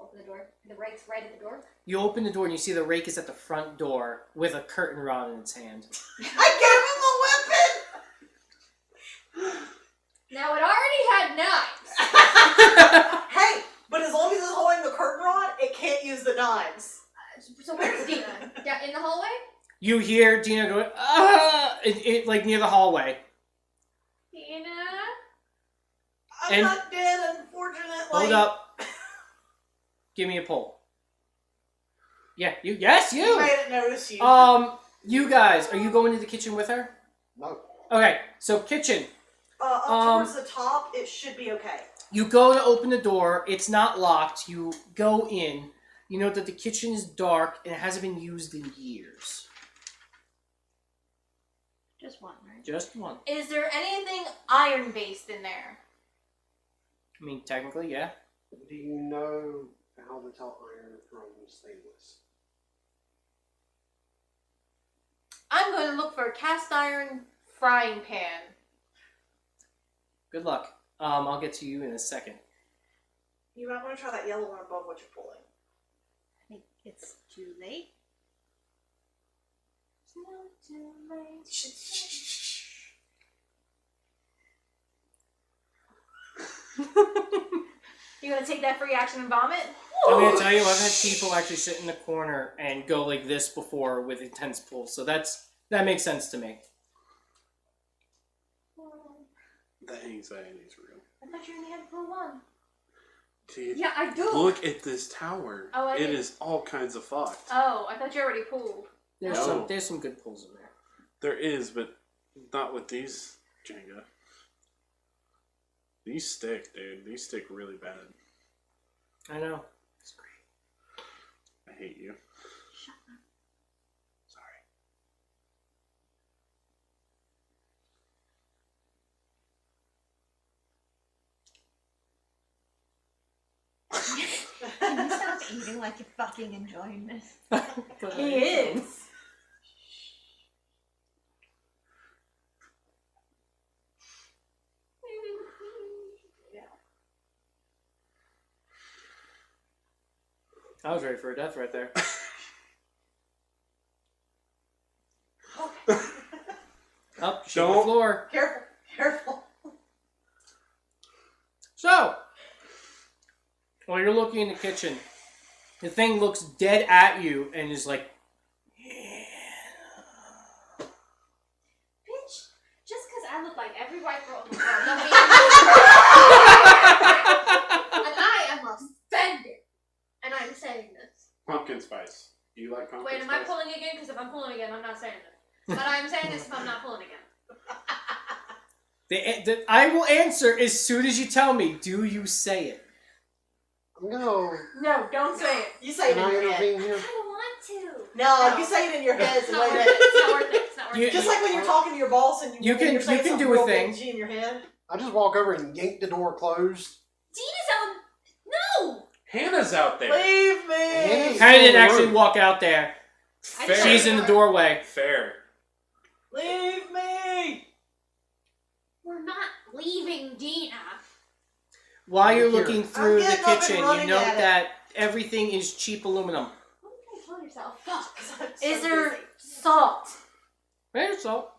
open the door? The rake's right at the door. You open the door and you see the rake is at the front door with a curtain rod in its hand. I gave him a weapon! now it already had knives. Hey, but as long as it's holding the curtain rod, it can't use the knives. So where's Dina? Down in the hallway? You hear Dina going, ah! Like near the hallway. Dina? I'm And- not dead, unfortunately. Hold up. Give me a pull. Yeah, you. Yes, You you. made it notice you. You guys, are you going to the kitchen with her? No. Okay, so kitchen. Up towards the top, it should be okay. You go to open the door. It's not locked. You go in. You note that the kitchen is dark and it hasn't been used in years. Just one, right? Just one. Is there anything iron-based in there? I mean, technically, yeah. Do you know how to tell iron from stainless? I'm going to look for a cast iron frying pan. Good luck. I'll get to you in a second. You might want to try that yellow one above what you're pulling. I think it's too late. It's not too late. You gonna take that free action and vomit? I'm gonna tell you, I've had people actually sit in the corner and go like this before with intense pulls, so that makes sense to me. The anxiety is real. I thought you only had to pull one. Dude, Yeah, I do. look at this tower. Oh, I It did. is all kinds of fucked. Oh, I thought you already pulled. No. There's some good pulls in there. There is, but not with these Jenga. These stick, dude. These stick really bad. I know. It's great. I hate you. Sorry. Can you stop eating like you're fucking enjoying this? He is. I was ready for a death right there. Up, shoot the Don't. floor. Careful, careful. So, while you're looking in the kitchen, The thing looks dead at you and is like, Bitch, just because I look like every white girl in the world, don't mean and I am offended. And I'm saying this. Pumpkin spice. Do you like pumpkin Wait, am spice? I pulling again? Because if I'm pulling again, I'm not saying this. But I'm saying this if I'm not pulling again. I will answer as soon as you tell me. Do you say it? I'm gonna. No, don't say it. You say it Can in I your head. intervene here? I don't want to. No, you say it in your head. It's not worth it. It's not worth it. It's not worth You- it. Just like when you're talking to your boss and You can- you're saying you can something do a real thing. bitchy in your head. I just walk over and yank the door closed. Dina's on. No! Hannah's out there. Leave me. Hannah's- Hannah didn't actually walk out there. Fair. She's in the doorway. Fair. Leave me. We're not leaving Dina. While you're Here. looking through the getting up and kitchen, you running note at it. that everything is cheap aluminum. What did you tell yourself? Fuck. Is there salt? There's salt.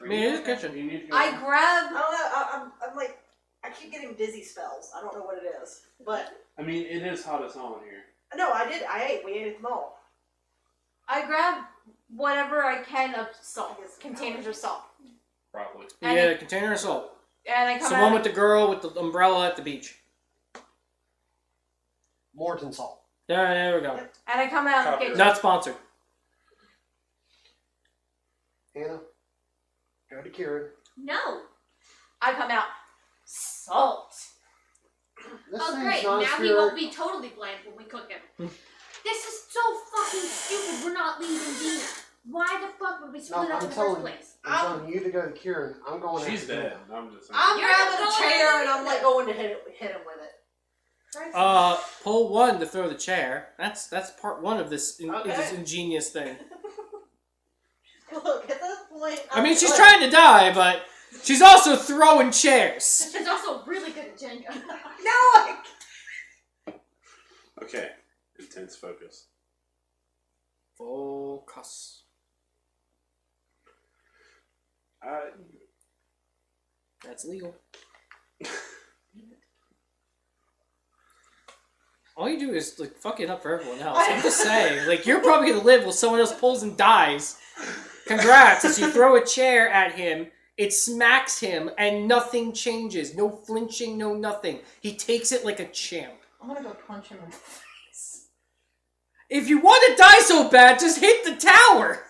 I mean, it is a kitchen. You need to go. I grab. I don't know. I'm like, I keep getting dizzy spells. I don't know what it is, but I mean, it is hot as hell in here. no, I did. I ate. We ate at the mall. I grab whatever I can of salt. Containers of salt. Probably. And Yeah, it- container of salt. And I It's come the out. one with the girl with the umbrella at the beach. Morton salt. There we go. And I come out of the Copy. kitchen. Not sponsored. Hannah, go to Kieran. No. I come out. Salt. This Oh, thing's great. not Now he spirit. won't be totally bland when we cook him. This is so fucking stupid. We're not leaving Dina. Why the fuck would we split No, up I'm in the telling first you. place? I'm telling you to go to Kieran. I'm going She's after dead. him. I'm just saying. I'm You're grabbing going a chair to and I'm like going to hit him with it. Pull one to throw the chair. That's part one of this, Okay. this ingenious thing. Look, at this point. I mean, she's trying to die, but she's also throwing chairs. She's also really good at Jenga. No. Okay. Intense focus. Focus. That's legal. All you do is like fuck it up for everyone else. I'm just saying, like you're probably gonna live while someone else pulls and dies. Congrats! As you throw a chair at him, it smacks him, and nothing changes. No flinching, no nothing. He takes it like a champ. I'm gonna go punch him in the face. If you want to die so bad, just hit the tower.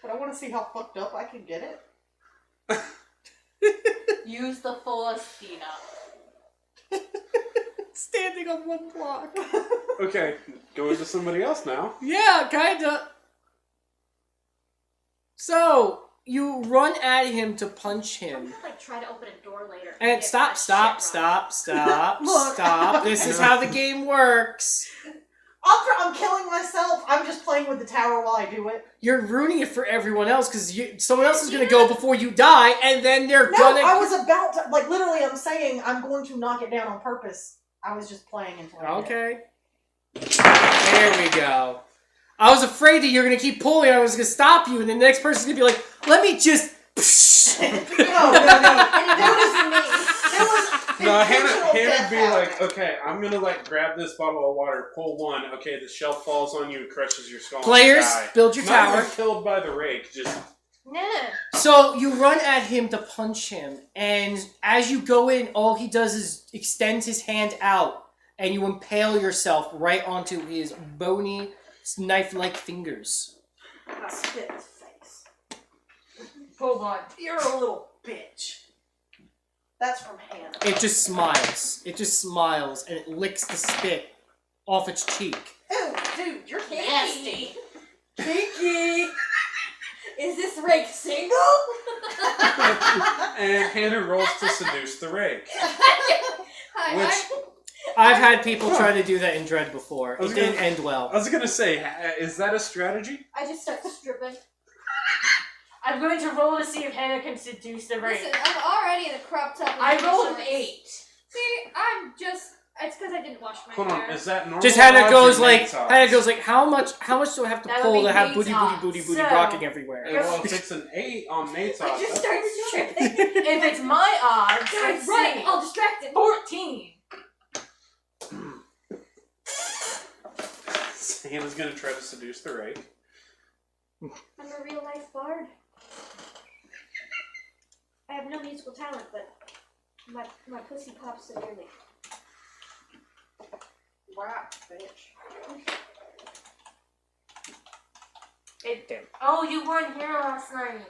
But I want to see how fucked up I can get it. Use the fullest Dina. Standing on one block. Okay, going to somebody else now. Yeah, kinda. So, you run at him to punch I'm him. gonna like try to open a door later. And get stop. Look. This is how the game works. I'm killing myself. I'm just playing with the tower while I do it. You're ruining it for everyone else because someone else is gonna go before you die, and then they're No, gonna. I was about to, like, literally, I'm saying I'm going to knock it down on purpose. I was just playing until I did. Okay. There we go. I was afraid that you're gonna keep pulling. I was gonna stop you, and the next person's gonna be like, "Let me just." No. And it No, intentional Hannah'd death be happening. like, okay, I'm gonna like grab this bottle of water, pull one, okay, the shelf falls on you and crushes your skull. Players, and you die. build your Not tower. even killed by the rake, just Nah. So you run at him to punch him, and as you go in, all he does is extends his hand out, and you impale yourself right onto his bony, knife-like fingers. I spit in his face. Hold on. You're a little bitch. That's from Hannah. It just smiles. It just smiles, and it licks the spit off its cheek. Ew, dude, you're nasty. Kinky. Is this Rake single? and Hannah rolls to seduce the rake. Hi, Which I've had people try to do that in Dread before. I was It didn't gonna- end well. I was gonna say, is that a strategy? I just start stripping. I'm going to roll to see if Hannah can seduce the Rake. Listen, I'm already in a crop top. I rolled an 8. See, I'm just. It's because I didn't wash my Hold hair. on, is that normal? Just Hannah odds goes or like, Nate's odds? Hannah goes like, how much do I have to That would pull be to have Nate's booty odds. booty So- rocking everywhere? Well, if it's an 8 on Nate's I odds, just that's- started stripping. If it's my odds, Guys, let's run! see. I'll distract it. 14. Hannah's gonna try to seduce the Rake. I'm a real life bard. I have no musical talent, but my pussy pops severely. Rap, bitch. Oh, you weren't here last night.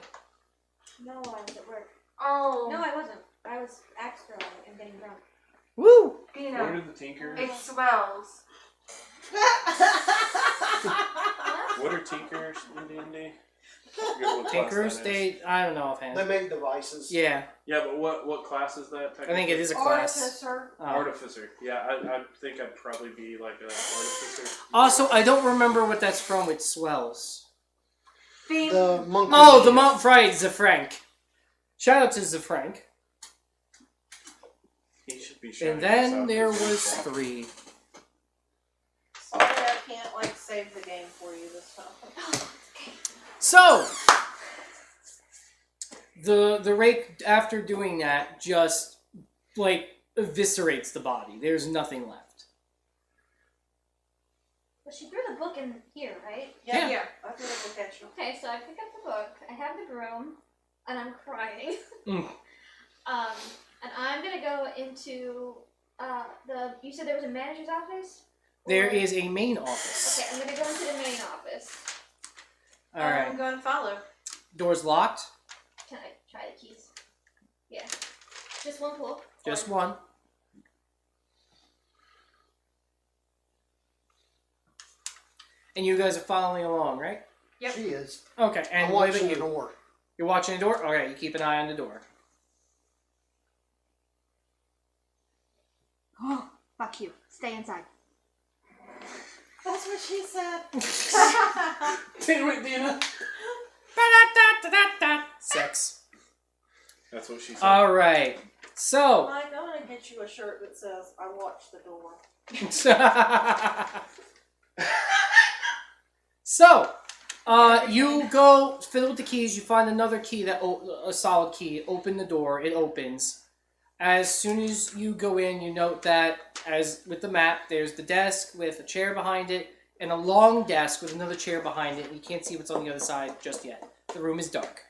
No, I was at work. Oh. No, I wasn't. I was axe throwing and getting drunk. Woo! What Dina, are the Tinkers? it swells. What are Tinkers in D&D? Tinkers, I don't know offhand. They make devices. Yeah, Yeah, but what class is that? I think it is a class. Artificer. Oh. Artificer. Yeah, I think I'd probably be like an artificer. Also, I don't remember what that's from with swells. Theme. The monkey. Oh, the Mont Fried Zafrank. Shout out to Zafrank. He should be shouting And then this out. there was 3. Sorry, I can't like save the game for you this time. So, the Rake, after doing that, just, like, eviscerates the body. There's nothing left. But she threw the book in here, right? Yeah. Yeah. I feel like we'll catch you. Okay, so I pick up the book, I have the broom, and I'm crying. Mm. And I'm gonna go into you said there was a manager's office? There Or- is a main office. Okay, I'm gonna go into the main office. I'm Alright. going to follow. Door's locked. Can I try the keys? Yeah. Just one pull. Just Or- one. And you guys are following along, right? Yep. She is. Okay, and I'm what watching about the you? door. You're watching the door? Okay, you keep an eye on the door. Oh, fuck you. Stay inside. That's what she said. Do it, Dina. Sex. That's what she said. Alright. So. Mike, I'm gonna get you a shirt that says "I watch the door." So, you go fiddle with the keys. You find another key a solid key. Open the door. It opens. As soon as you go in, you note that, as with the map, there's the desk with a chair behind it, and a long desk with another chair behind it. And you can't see what's on the other side just yet. The room is dark.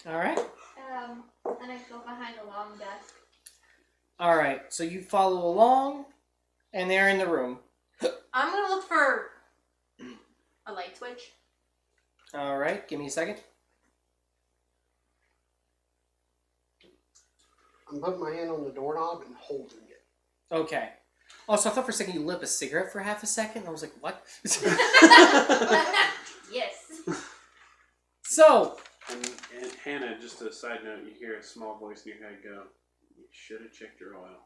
All right. And I go behind a long desk. All right. So you follow along, and they're in the room. I'm gonna look for a light switch. All right. Give me a second. I'm putting my hand on the doorknob and holding it. Okay. Also, I thought for a second you lit up a cigarette for half a second. I was like, what? Yes. So, And Hannah, just a side note, you hear a small voice in your head go, "You should have checked your oil."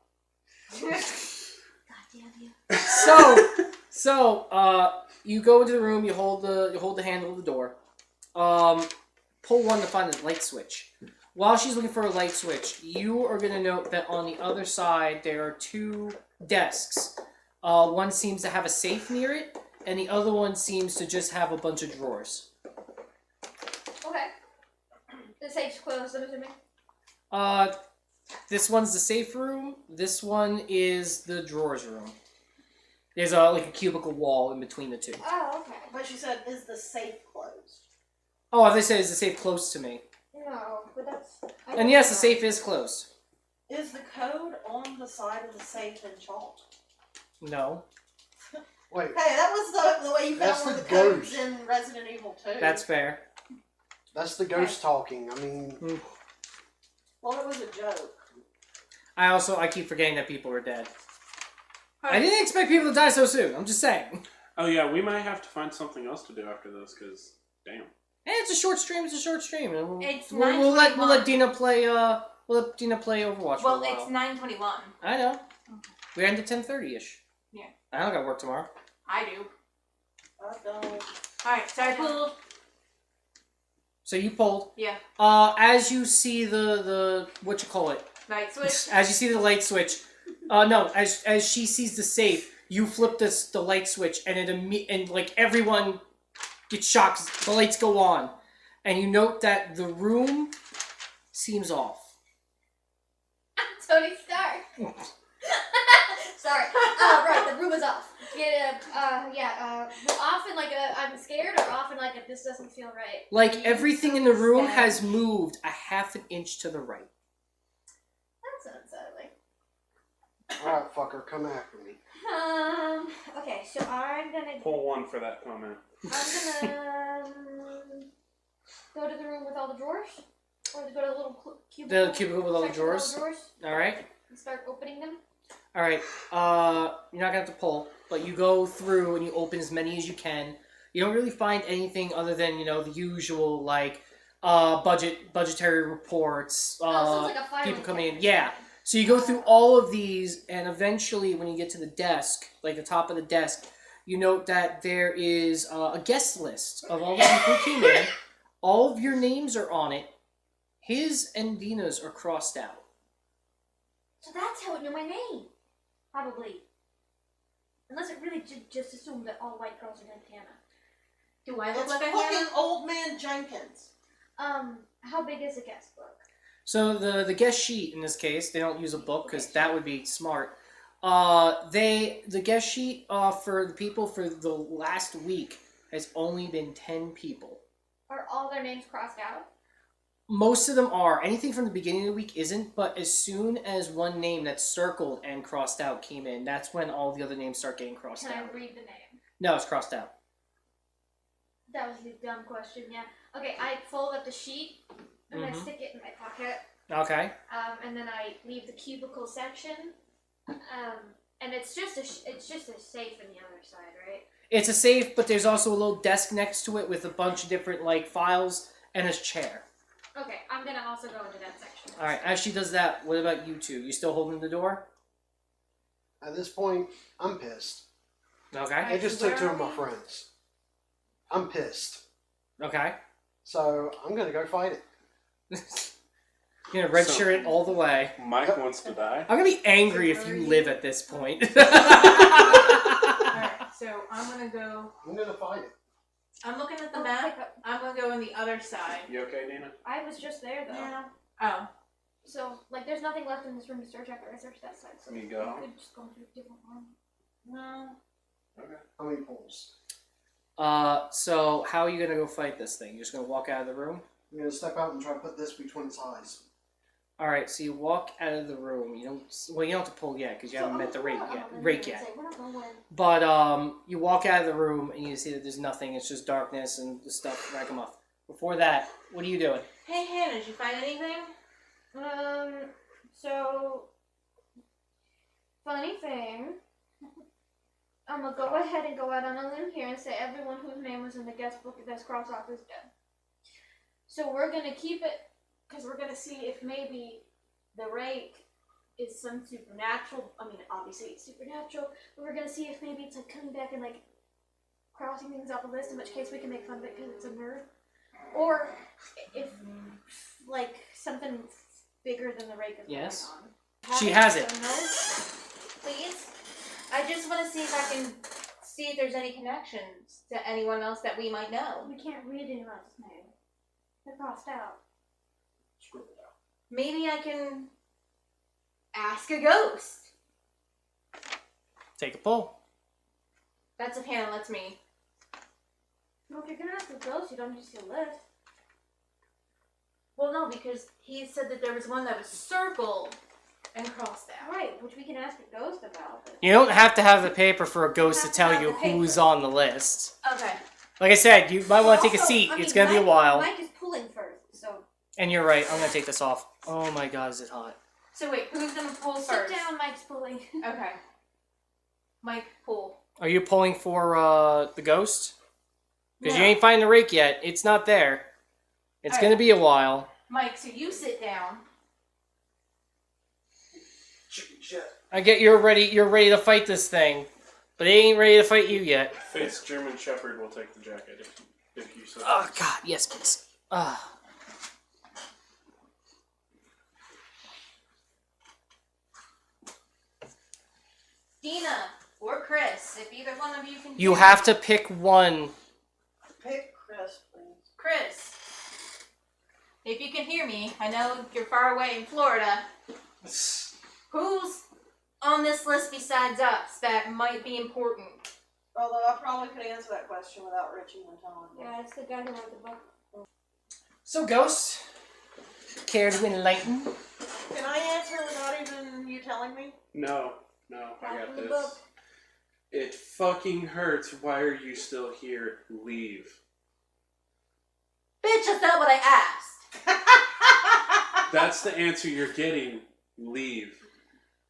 God damn you. so, you go into the room. You hold the handle of the door. Pull one to find the light switch. While she's looking for a light switch, you are going to note that on the other side there are 2 desks. One seems to have a safe near it, and the other one seems to just have a bunch of drawers. Okay. The safe's closed, I'm assuming. This one's the safe room. This one is the drawers room. There's a cubicle wall in between the 2. Oh, okay. But she said, "Is the safe closed?" Oh, they said is the safe close to me. No, but that's... And yes, the safe is closed. Is the code on the side of the safe in chalk? No. Wait, Hey, that was the way you That's found one of the the codes ghost. in Resident Evil 2. That's fair. that's the ghost talking. I mean, Well, it was a joke. I keep forgetting that people are dead. I didn't expect people to die so soon. I'm just saying. Oh yeah, we might have to find something else to do after this, because, damn. Hey, it's a short stream. It's a short stream. And It's we'll let 9:21. Dina play. We'll let Dina play Overwatch Well, for a while. it's 9:21. I know. We end at 10:30ish. Yeah. I don't got work tomorrow. I do. I don't. Alright, so I pulled. So you pulled. Yeah. As you see the what you call it? Light switch. As you see the light switch. No. As she sees the safe, you flip the light switch, and and like everyone gets shocked. The lights go on, and you note that the room seems off. Tony Stark. Sorry. Right, the room is off. Off in like a I'm scared, or off in like a this doesn't feel right. Like everything in the room has moved a half an inch to the right. That's unsettling. Alright, fucker, come after me. Okay, so I'm gonna Pull one for that comment. go to the room with all the drawers, or go to the little cubicle. The cubicle with all the section drawers. All right. And start opening them. All right. You're not gonna have to pull, but you go through and you open as many as you can. You don't really find anything other than the usual like budgetary reports. So it's like a filing People coming in. cabinet. Yeah. So you go through all of these, and eventually, when you get to the desk, like the top of the desk, you note that there is a guest list of all the people who came in. All of your names are on it. His and Dina's are crossed out. So that's how it knew my name. Probably. Unless it really just assumed that all white girls are named Hannah. Do I look It's like a fucking Hannah? old man Jenkins. How big is the guest book? So the guest sheet in this case, they don't use a book because that would be smart. The guest sheet for the people for the last week has only been 10 people. Are all their names crossed out? Most of them are. Anything from the beginning of the week isn't, but as soon as one name that's circled and crossed out came in, that's when all the other names start getting crossed Can out. I read the name? No, it's crossed out. That was a dumb question, yeah. Okay, I fold up the sheet, and I Mhm. stick it in my pocket, Okay. and then I leave the cubicle section, and it's just a safe on the other side, right? It's a safe, but there's also a little desk next to it with a bunch of different like files and a chair. Okay, I'm gonna also go into that section. All right. As she does that, what about you two? You still holding the door? At this point, I'm pissed. Okay. They just took two of my friends. I'm pissed. Okay. So I'm gonna go fight it. You're gonna redshirt it all the way. Mike wants to die. I'm gonna be angry if you live at this point. Alright, so I'm gonna go. I'm gonna fight it. I'm looking at the map. I'm gonna go on the other side. You okay, Dina? I was just there though. Yeah. Oh. So, like, there's nothing left in this room to search after I searched that side, so You go. we could just go into a different one. No. Okay. How many pulls? So how are you gonna go fight this thing? You're just gonna walk out of the room? I'm gonna step out and try to put this between its eyes. All right. So you walk out of the room. You don't. Well, you don't have to pull yet because you haven't met the rake yet. We're not going. But you walk out of the room and you see that there's nothing. It's just darkness and the stuff ragamuff. Before that, what are you doing? Hey Hannah, did you find anything? So, funny thing, I'm gonna go ahead and go out on a limb here and say everyone whose name was in the guest book that's crossed off is dead. So we're gonna keep it, because we're gonna see if maybe the rake is some supernatural, I mean, obviously it's supernatural, but we're gonna see if maybe it's like coming back and like crossing things off the list, in which case we can make fun of it because it's a nerd. Or if like something bigger than the rake is Yes. going on. She has it. So no, Please. I just want to see if I can see if there's any connections to anyone else that we might know. we can't read anyone's name. They're crossed out. Scribble it out. Maybe I can ask a ghost. Take a pull. That's if Hannah lets me. Well, if you're gonna ask the ghost, you don't just see a list. Well, no, because he said that there was one that was circled and crossed out. Right, which we can ask a ghost about. But You don't have to have the paper for a ghost to Have to tell have you the paper. who's on the list. Okay. Like I said, you might want to take a Also, seat. I mean, It's gonna be a Mike- while. Mike is pulling first, so And you're right. I'm gonna take this off. Oh my God, is it hot? So wait, who's gonna pull sit first? down. Mike's pulling. Okay. Mike, pull. Are you pulling for the ghost? Because you No. ain't finding the rake yet. It's not there. It's gonna be a while. Mike, so you sit down. Chicken shit. I get you're ready. You're ready to fight this thing, but they ain't ready to fight you yet. Faith's German Shepherd will take the jacket if you so. Oh God, yes, please. Dina or Chris, if either one of you can. You hear have me. to pick one. Pick Chris, please. Chris, if you can hear me, I know you're far away in Florida. Whose on this list besides us that might be important? Although I probably could answer that question without Richie even telling me. Yeah, it's the guy who wrote the book. So, Ghost, care to enlighten? Can I answer without even you telling me? No, I Back got in the this. book. It fucking hurts. Why are you still here? Leave. Bitch, that's not what I asked. That's the answer you're getting. Leave.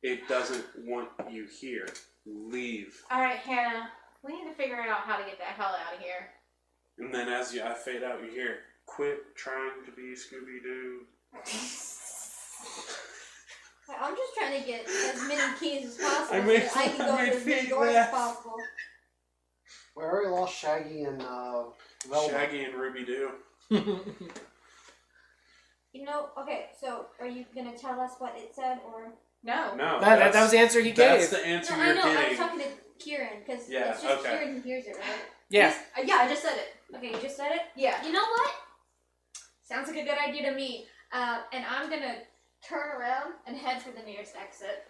It doesn't want you here. Leave. Alright, Hannah. We need to figure out how to get the hell out of here. And then as I fade out, you hear, quit trying to be Scooby-Doo. I'm just trying to get as many keys as possible I made- so that I can I go made to as many Fate doors as laugh. possible. We already lost Shaggy and Velma. Shaggy and Ruby-Doo. You know, okay, so are you gonna tell us what it said, or? No. No, That was the answer he That's gave. the answer No, I you're know, I was getting. talking to Kieran, because Yeah, it's just okay. Kieran who hears it, right? Yeah. Yeah, I just said it. Okay, you just said it? Yeah. You know what? Sounds like a good idea to me. And I'm gonna turn around and head for the nearest exit.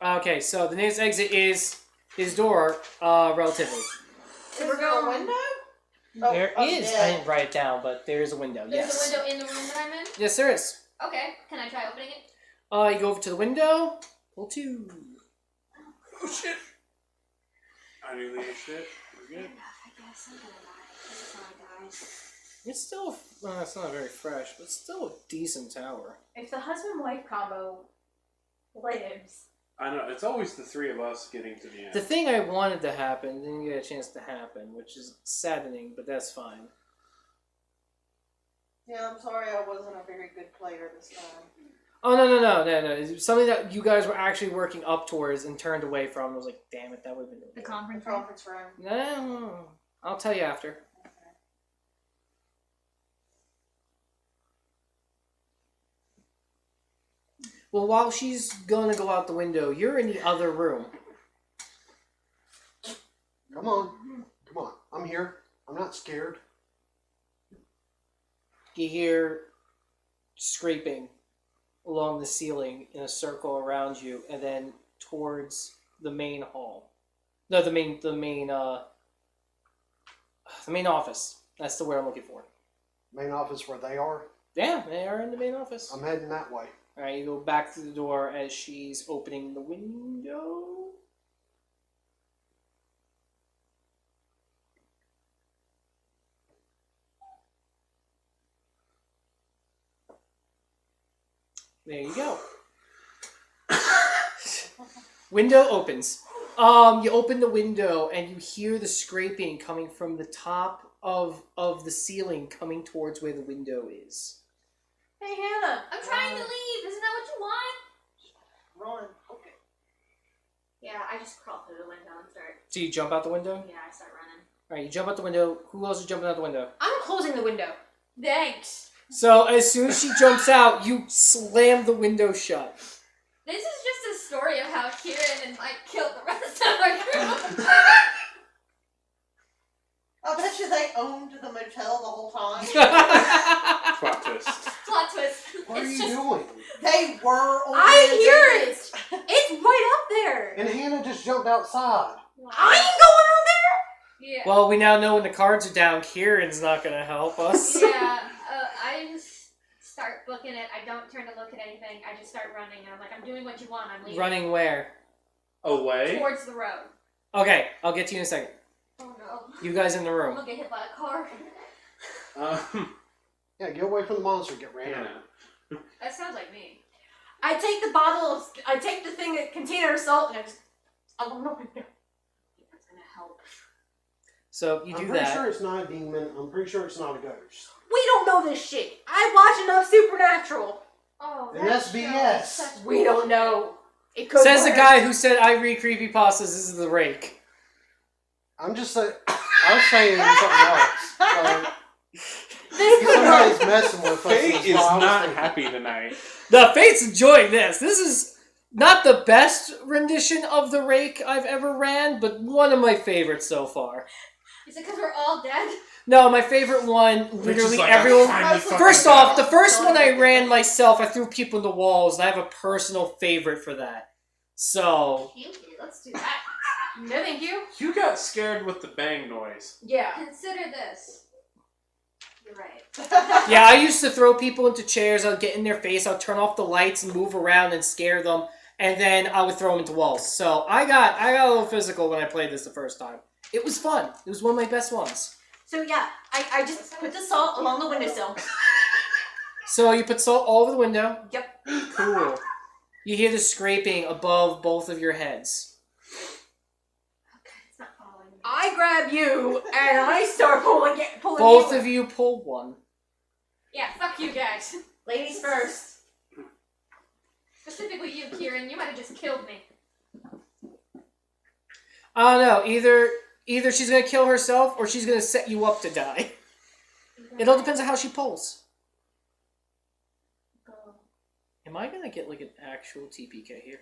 Okay, so the nearest exit is his door, relatively. Is there a window? There Oh, is. yeah. I didn't write it down, but there is a window. There's Yes. a window in the room that I'm in? Yes, there is. Okay, can I try opening it? You go over to the window. Pull 2. Oh shit! I knew the shit. We're good. I guess I'm gonna die. Sorry, guys. It's still, it's not very fresh, but it's still a decent tower. If the husband-wife combo lives. I know, it's always the three of us getting to the end. The thing I wanted to happen didn't get a chance to happen, which is saddening, but that's fine. Yeah, I'm sorry I wasn't a very good player this time. Oh, no. It was something that you guys were actually working up towards and turned away from. I was like, damn it, that would have been The good. conference room? Conference room. No, I'll tell you after. Well, while she's gonna go out the window, you're in the other room. Come on. I'm here. I'm not scared. You hear scraping along the ceiling in a circle around you, and then towards the main hall. No, the main office. That's the word I'm looking for. Main office where they are. Yeah, they are in the main office. I'm heading that way. Alright, you go back to the door as she's opening the window. There you go. Window opens. You open the window and you hear the scraping coming from the top of the ceiling coming towards where the window is. Hey, Hannah. I'm trying to leave. Isn't that what you want? Run. Okay. Yeah, I just crawl through the window and start. So you jump out the window? Yeah, I start running. Alright, you jump out the window. Who else is jumping out the window? I'm closing the window. Thanks. So as soon as she jumps out, you slam the window shut. This is just a story of how Kieran and Mike killed the rest of our crew. I bet you they owned the motel the whole time. Plot twist. Plot twist. What are It's you just doing? They were on I the hear agenda. it! It's right up there! And Hannah just jumped outside. I ain't going on Yeah. Well, we now know when the cards are down, Kieran's not gonna help us. Yeah. I just start booking it. I don't turn to look at anything. I just start running, and I'm like, I'm doing what you want. I'm leaving. Running where? Away? Towards the road. Okay, I'll get to you in a second. Oh no. You guys in the I'm room. gonna get hit by a car. Yeah, get away from the monster. Get ran over. Hannah. That sounds like me. I take the thing that container of salt and I don't know what That's gonna help. So you I'm do pretty that. sure it's not a demon. I'm pretty sure it's not a ghost. We don't know this shit. I watch enough Supernatural. Oh, And that's show is BS. such We don't know. It could Says the work. guy who said I read creepypastas. This is the Rake. I'm just saying. I was saying something else. This could work. Somebody's messing with us. Fate that's is why I was not thinking. happy tonight. The Fate's enjoying this. This is not the best rendition of the Rake I've ever ran, but one of my favorites so far. Is it because we're all dead? No, my favorite one, literally like, everyone. I finally fucking First got off, the it. first one I ran myself, I threw people in the walls, and I have a personal favorite for that. So, Let's do that. No, thank you. You got scared with the bang noise. Yeah. Consider this. You're right. yeah, I used to throw people into chairs. I'd get in their face. I'd turn off the lights and move around and scare them. And then I would throw them into walls. So I got a little physical when I played this the first time. It was fun. It was one of my best ones. So yeah, I just put the salt along the windowsill. So you put salt all over the window? Yep. Cool. You hear the scraping above both of your heads. It's not following me. I grab you and I start pulling Both you. of you pull one. Yeah, fuck you guys. Ladies first. Specifically you, Kieran. You might have just killed me. I don't know. Either she's gonna kill herself or she's gonna set you up to die. It all depends on how she pulls. Am I gonna get like an actual TPK here?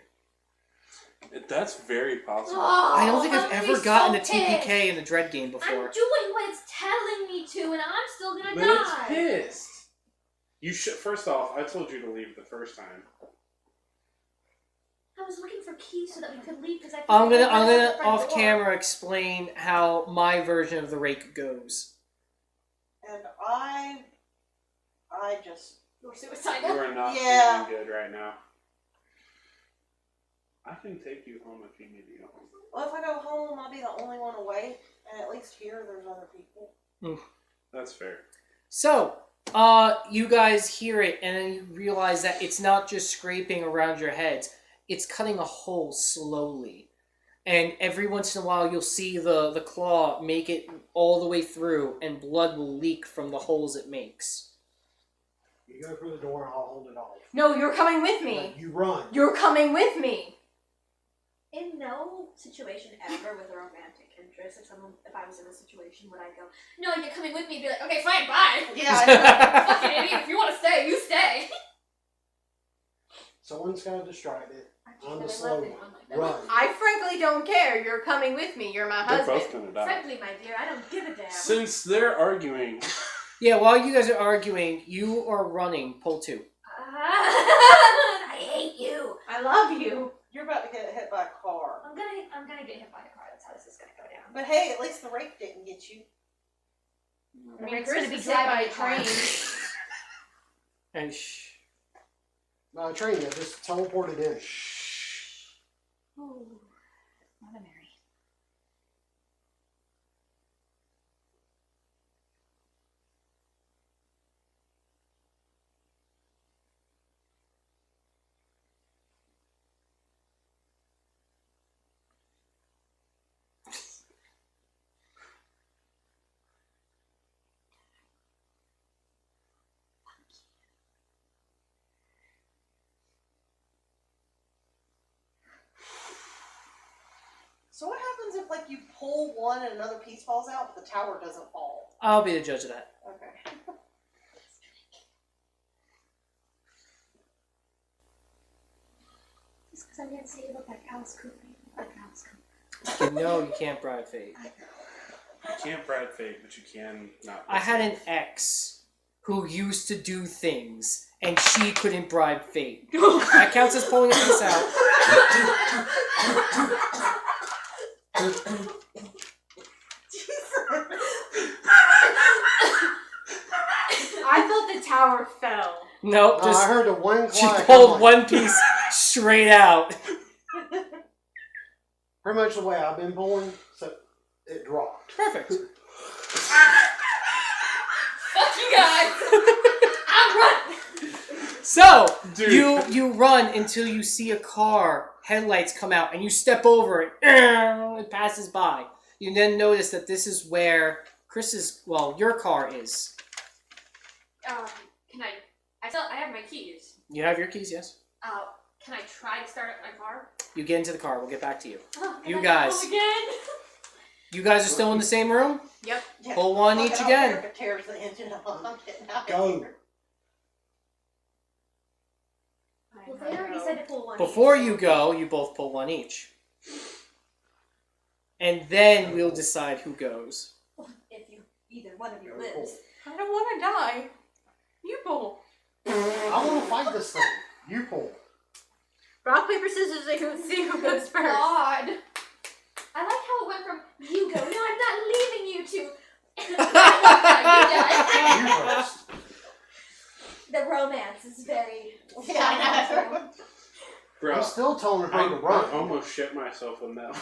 That's very possible. I don't think I've I'm ever gotten a so TPK pissed. in the Dread game I'm before. doing what it's telling me to, and I'm still gonna But die. it's pissed. You should. First off, I told you to leave the first time. I was looking for keys so that we could leave because I. I'm think gonna we were the front off door. camera explain how my version of the Rake goes. And I just. You were You suicidal. are not Yeah. feeling good right now. I can take you home if you need to go home. Well, if I go home, I'll be the only one awake, and at least here there's other people. That's fair. So, you guys hear it, and then you realize that it's not just scraping around your heads. It's cutting a hole slowly. And every once in a while, you'll see the claw make it all the way through, and blood will leak from the holes it makes. You go through the door and I'll hold it off. No, you're coming with me. Like, you run. You're coming with me. In no situation ever with a romantic interest, if I was in a situation, would I go, no, you're coming with me, and be like, okay, fine, bye. Yeah. Fucking idiot, if you want to stay, you stay. Someone's got to distract it. I'm the Never slow loved one. anyone like that. Run. I frankly don't care. You're coming with me. You're my They're husband. both gonna die. Frankly, my dear, I don't give a damn. Since they're arguing, Yeah, while you guys are arguing, you are running. Pull 2. I hate you. I love you. You're about to get hit by a car. I'm gonna get hit by a car. That's how this is gonna go down. But hey, at least the rake didn't get you. I mean, Rick's Chris gonna be was hit by driving a a car. train. And shh. No, train that just teleported in. Ooh, Mother Mary. So what happens if, like, you pull one and another piece falls out, but the tower doesn't fall? I'll be the judge of that. Okay. Just because I didn't say you look like Alice Cooper. You look like Alice Cooper. You know you can't bribe fate. you can't bribe fate, but you can not. I had an ex who used to do things, and she couldn't bribe fate. That counts as pulling a piece out. I thought the tower fell. Nope, No, I just heard the one she clack. pulled I'm like, one piece straight out. Pretty much the way I've been pulling, so it dropped. Perfect. Fuck you guys! I'm running! So Dude. you run until you see a car headlights come out, and you step over it. It passes by. You then notice that this is where your car is. Can I have my keys. You have your keys, yes. Can I try to start up my car? You get into the car. We'll get back to you. Oh, can You I guys. go again? You guys are still in the same room? Yeah, Pull one fuck it, each I don't again. care if it tears the engine up. I'm getting out of Go. here. Well, they already said to pull one. Before each, you so- go, you both pull one each. And then we'll decide who goes. If either one of you Go lives. I don't want to die. You pull. I want to fight this thing. You pull. Rock, paper, scissors, see who goes first. God. I like how it went from you go, no, I'm not leaving you to You first. the romance is very Bro, I'm still telling her I, to I run. almost shit myself in that.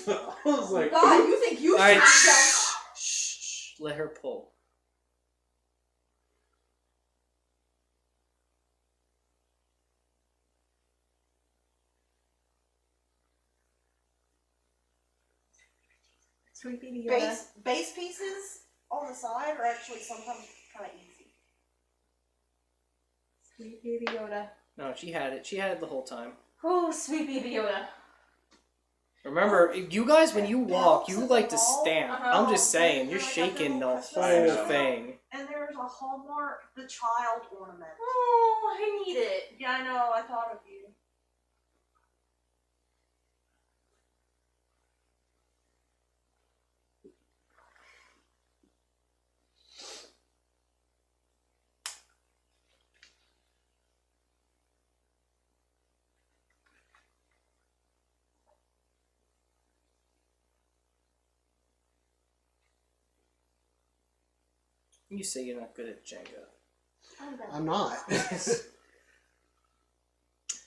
I was like, God, you think you Alright, should shh. Let her pull. Sweet baby Yoda. base pieces on the side are actually sometimes kind of easy. Sweet baby Yoda. No, she had it. She had it the whole time. Oh, sweet baby Yoda. Remember, you guys, when you walk, you like to stamp. Uh-huh. I'm just saying, you're shaking the whole thing. And there's a Hallmark the child ornament. Oh, I need it. Yeah, I know. I thought of you. You say you're not good at Jenga. I'm not.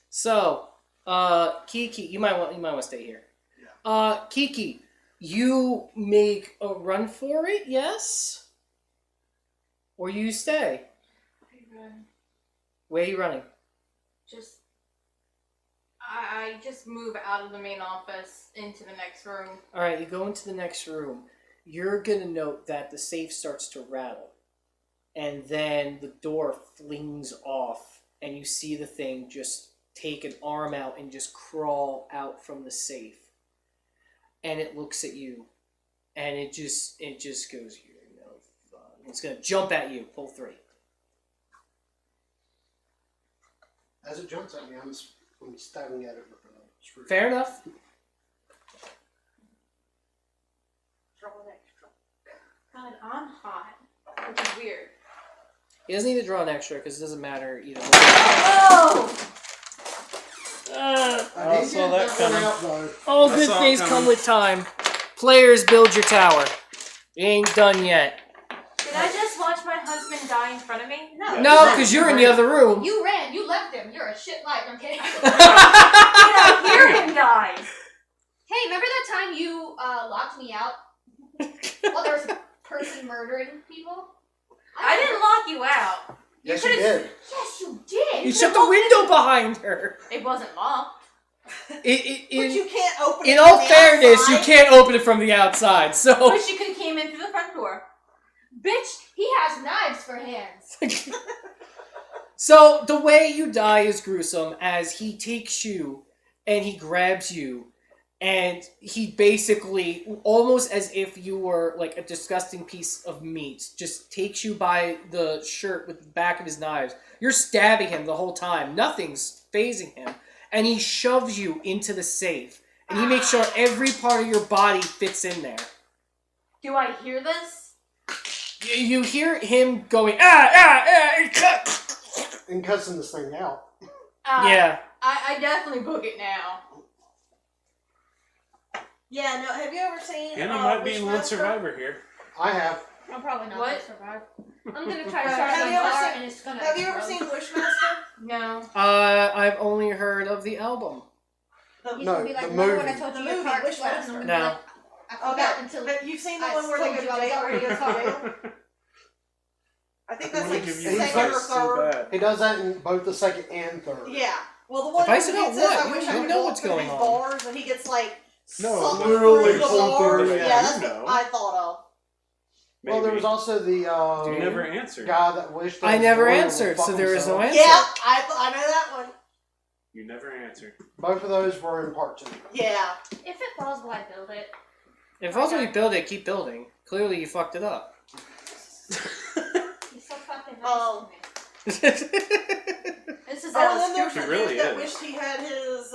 So, Kiki, you might want to stay here. Kiki, you make a run for it, yes? Or you stay? Where are you running? Just, I just move out of the main office into the next room. All right, you go into the next room. You're gonna note that the safe starts to rattle, and then the door flings off, and you see the thing just take an arm out and just crawl out from the safe, and it looks at you, and it just goes, "You're no fun." It's gonna jump at you. Pull 3. As it jumps at me, I'm stabbing at it with a screw. Fair enough. God, I'm hot. Which is weird. He doesn't need to draw an extra because it doesn't matter either way. Oh! I did saw get that one coming. out though. All I good saw it things coming. come with time. Players, build your tower. You ain't done yet. Did I just watch my husband die in front of me? Yeah. No, because you're in the other room. You ran. You left him. You're a shit light. I'm kidding. Did I hear him die? Hey, remember that time you locked me out? Well, there was a person murdering people. I didn't lock you out. Yes, you could've- did. Yes, you did. You shut the window behind her. It wasn't locked. But you can't open it In from all the fairness, outside. you can't open it from the outside. So But she could have came in through the front door. Bitch, he has knives for hands. So the way you die is gruesome as he takes you and he grabs you and he basically, almost as if you were like a disgusting piece of meat, just takes you by the shirt with the back of his knives. You're stabbing him the whole time. Nothing's phasing him. And he shoves you into the safe. And he makes sure every part of your body fits in there. Do I hear this? You hear him going, And cussing this thing out. Yeah. I definitely book it now. Yeah, no, have you ever seen Hannah might be one Wishmaster? survivor here. I have. I'm probably not What? gonna survive. I'm gonna try to Have start you a ever bar seen- and it's gonna Have you ever explode. seen Wishmaster? No. I've only heard of the album. He's No, gonna be like, the remember when I movie. told The you your movie, car Wishmaster. exploded? And I'm gonna be No. like, I forgot until But you've seen the I one where they told go you to I was jail? already Where a they go to car. jail? I think I'm that's gonna like give you He's second or advice so third. bad. He does that in both the second and third. Yeah. Well, the one Advice where he about says, what? I You wish I don't could know walk what's through going these on. bars, and he gets like No, sucked literally through the pulled bars. through, Yeah, yeah. that's You know. what I thought of. Well, there was also the You never answered. guy that wished that I his never lawyer would answered, fuck so there is no himself. answer. Yeah, I know that one. You never answered. Both of those were in part 2. Yeah. If it falls, will I build it? If also you build it, keep building. Clearly you fucked it up. He's so fucking nice Oh. to me. This is Oh, and then there's He the really dude that is. wished he had his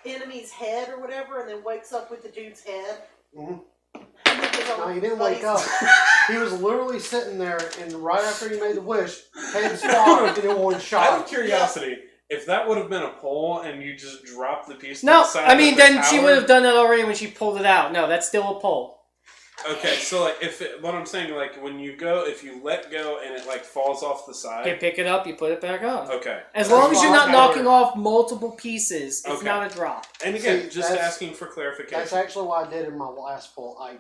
enemy's head or whatever, and then wakes up with the dude's head. Mhm. And then No, he didn't wake up. He was literally sitting there, and right after he made the wish, head swapped, and it one Out shot. of curiosity, if that would have been a pole and you just dropped the piece to No, the side I mean, of the then she tower- would have done that already when she pulled it out. No, that's still a pole. Okay, so like what I'm saying, like when you go, if you let go and it like falls off the side. You pick it up, you put it back on. Okay. As long as you're not That's knocking off multiple pieces, it's Okay. not a drop. And again, See, just that's- asking for clarification. That's actually what I did in my last pull. I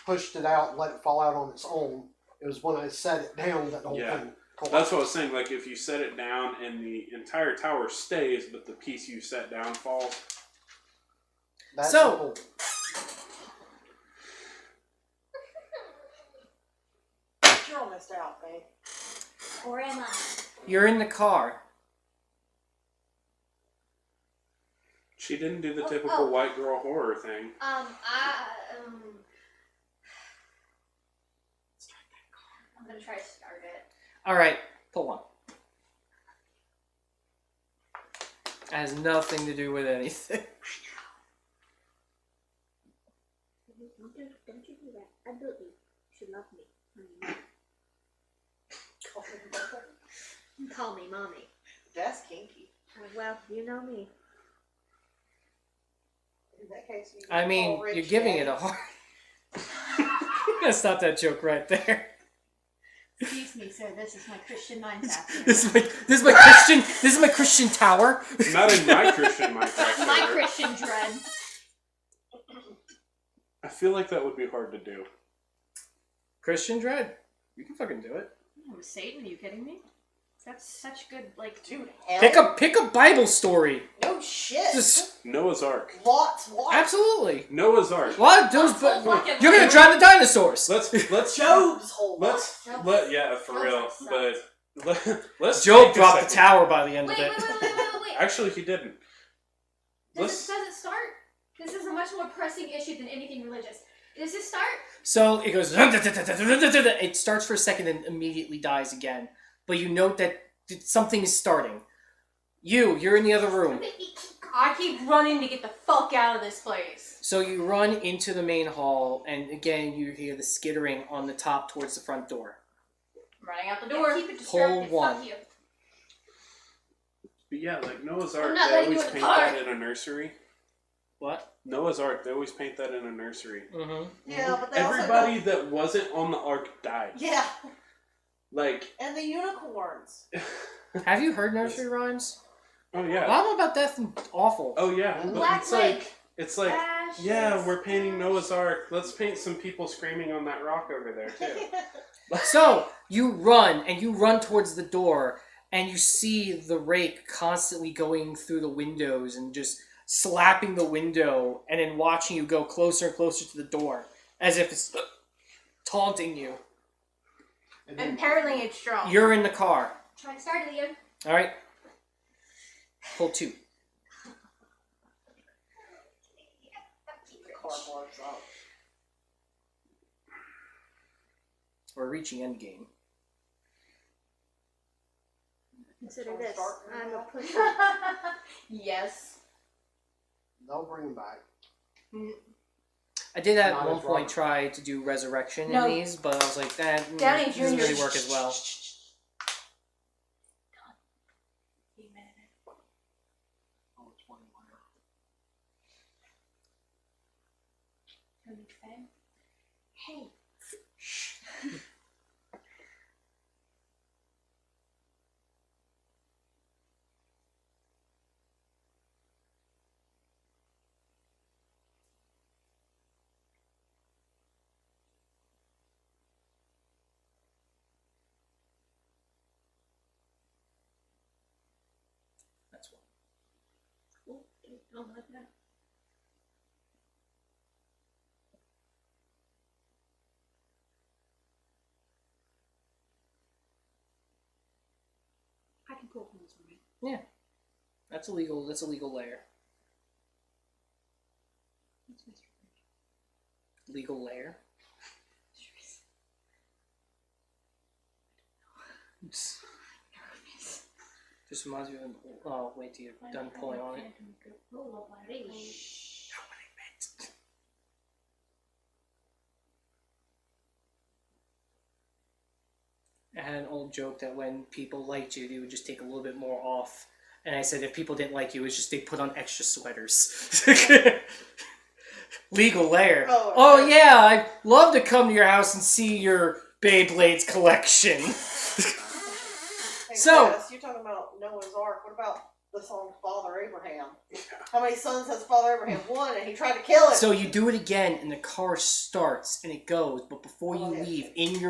pushed it out, let it fall out on its own. It was when I set it down that the whole Yeah. thing collapsed. That's what I was saying. Like if you set it down and the entire tower stays, but the piece you set down falls. That's So- the pull. You're almost out, babe. Or am I? You're in the car. She didn't do the Oh, typical oh. white girl horror thing. I'm gonna try to start it. All right, pull one. It has nothing to do with anything. Don't you do that. I built you. You should love me. Call me mommy. That's kinky. Well, you know me. In that case, you I mean, call Rich you're giving Daddy. it a hard. I'm gonna stop that joke right there. Excuse me, sir. This is my Christian mindset. This is my Christian tower. Not in my Christian Minecraft. That's my server. Christian dread. I feel like that would be hard to do. Christian dread. You can fucking do it. Oh, Satan? Are you kidding me? That's such good, like. Dude, hell. Pick a Bible story. No shit. Just Noah's Ark. Lots. absolutely. Noah's Ark. What? Those, Whole fucking you're gonna drown the dinosaurs. Let's Job's whole lot. yeah, for real. But let's Job take a dropped the second. tower by the end Wait, of wait, it. wait, wait, wait, wait. Actually, he didn't. Does it start? This is a much more pressing issue than anything religious. Does it start? So it goes. It starts for a second and immediately dies again. But you note that something is starting. You're in the other room. I keep running to get the fuck out of this place. So you run into the main hall, and again you hear the skittering on the top towards the front door. Running out the Yeah, door. keep it distracted. Pull one. Fuck you. But yeah, like Noah's Ark, not they letting you always in the paint car. that in a nursery. What? Noah's Ark, they always paint that in a nursery. Mm-hmm. Yeah, but they Everybody also that wasn't on the Ark died. don't... Yeah, Like, and the unicorns. Have you heard nursery rhymes? oh yeah, Well, about death and awful. oh yeah. But Black it's Lake. like, it's like, Ashes, yeah, we're painting Noah's Ark. Let's paint some people screaming on that rock over there too. So you run towards the door, and you see the rake constantly going through the windows and just slapping the window, and then watching you go closer and closer to the door, as if it's taunting you. And And then- apparently it's strong. You're in the car. Try to start it again. All right. Pull 2. The car blows up. We're reaching endgame. Consider Shall we this. start I'm now? a pusher. Yes. They'll bring him back. I did at Not one as point Robert. try to do resurrection No. in these, but I was like, that Downey doesn't Jr. really work as well. Oh, it's one wire. Hey. That's one. Oh, don't like that. I can pull from this one. That's a legal layer. That's Mr. Legal layer. Just reminds me of. Oh, wait till you're done pulling on it. I had an old joke that when people liked you, they would just take a little bit more off. And I said if people didn't like you, it's just they put on extra sweaters. Legal layer. Oh yeah, I'd love to come to your house and see your Beyblades collection. Hey, So- Chris, you're talking about Noah's Ark. What about the song Father Abraham? How many sons has Father Abraham? One, and he tried to kill it. So you do it again, and the car starts and it goes. But before you Oh, yeah. leave, in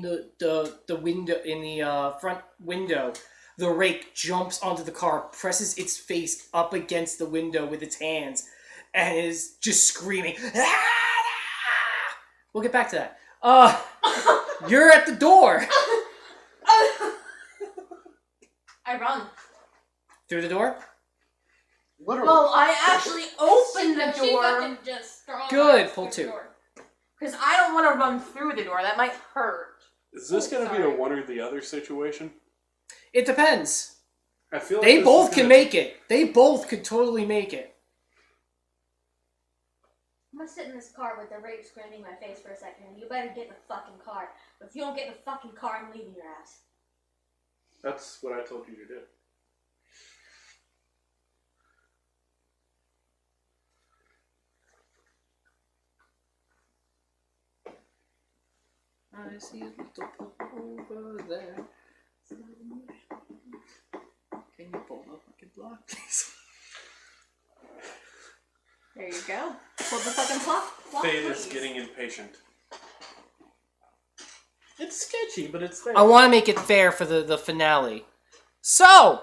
the window, in the front window, the rake jumps onto the car, presses its face up against the window with its hands, and is just screaming. We'll get back to that. You're at the door. I run. Through the door. Literally. Well, I actually opened the She door fucking just strong Good, arms pull through the two. door. because I don't want to run through the door. That might hurt. Is this going to be a sorry. one or the other situation? It depends. I feel like They this both is can gonna- make it. They both could totally make it. I'm gonna sit in this car with the rape screaming in my face for a second, and you better get in the fucking car. But if you don't get in the fucking car, I'm leaving your ass. That's what I told you to do. I see a little pup over there. Can you pull up a block, please? There you go. Pull the fucking clock. Fade is getting impatient. It's sketchy, but it's there. I want to make it fair for the finale. So,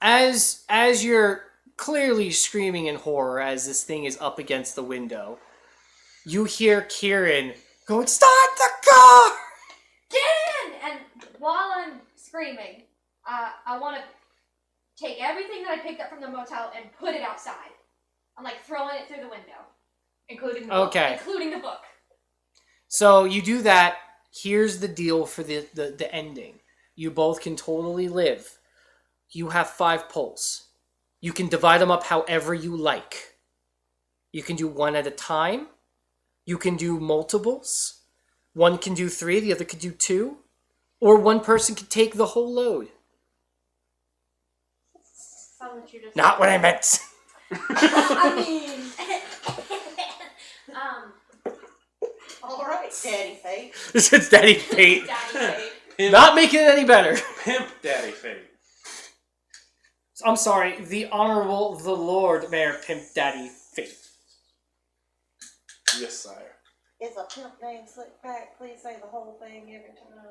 as you're clearly screaming in horror as this thing is up against the window, you hear Kieran going, "Start the car!" Get in! And while I'm screaming, I want to take everything that I picked up from the motel and put it outside. I'm like throwing it through the window, including the Okay. book. Including the book. So you do that. Here's the deal for the ending. You both can totally live. You have 5 pulls. You can divide them up however you like. You can do one at a time. You can do multiples. One can do 3, the other could do 2. Or one person can take the whole load. Sounds like you're just. Not what I meant. I mean, All right, Daddy Fate. This is Daddy Fate. Daddy Fate. Pimp, Not making it any better. pimp Daddy Fade. I'm sorry, the Honorable the Lord Mayor Pimp Daddy Fate. Yes, sire. Is a pimp named Slickback? Please say the whole thing every time.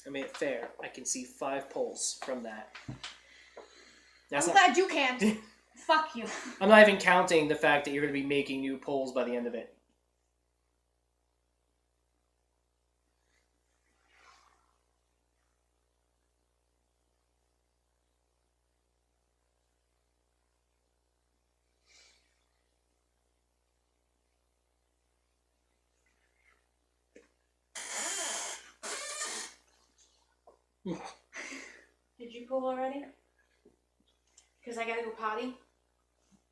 I made it fair. I can see 5 pulls from that. That's I'm not, glad you can. Fuck you. I'm not even counting the fact that you're going to be making new pulls by the end of it. Did you pull already? Because I gotta go potty.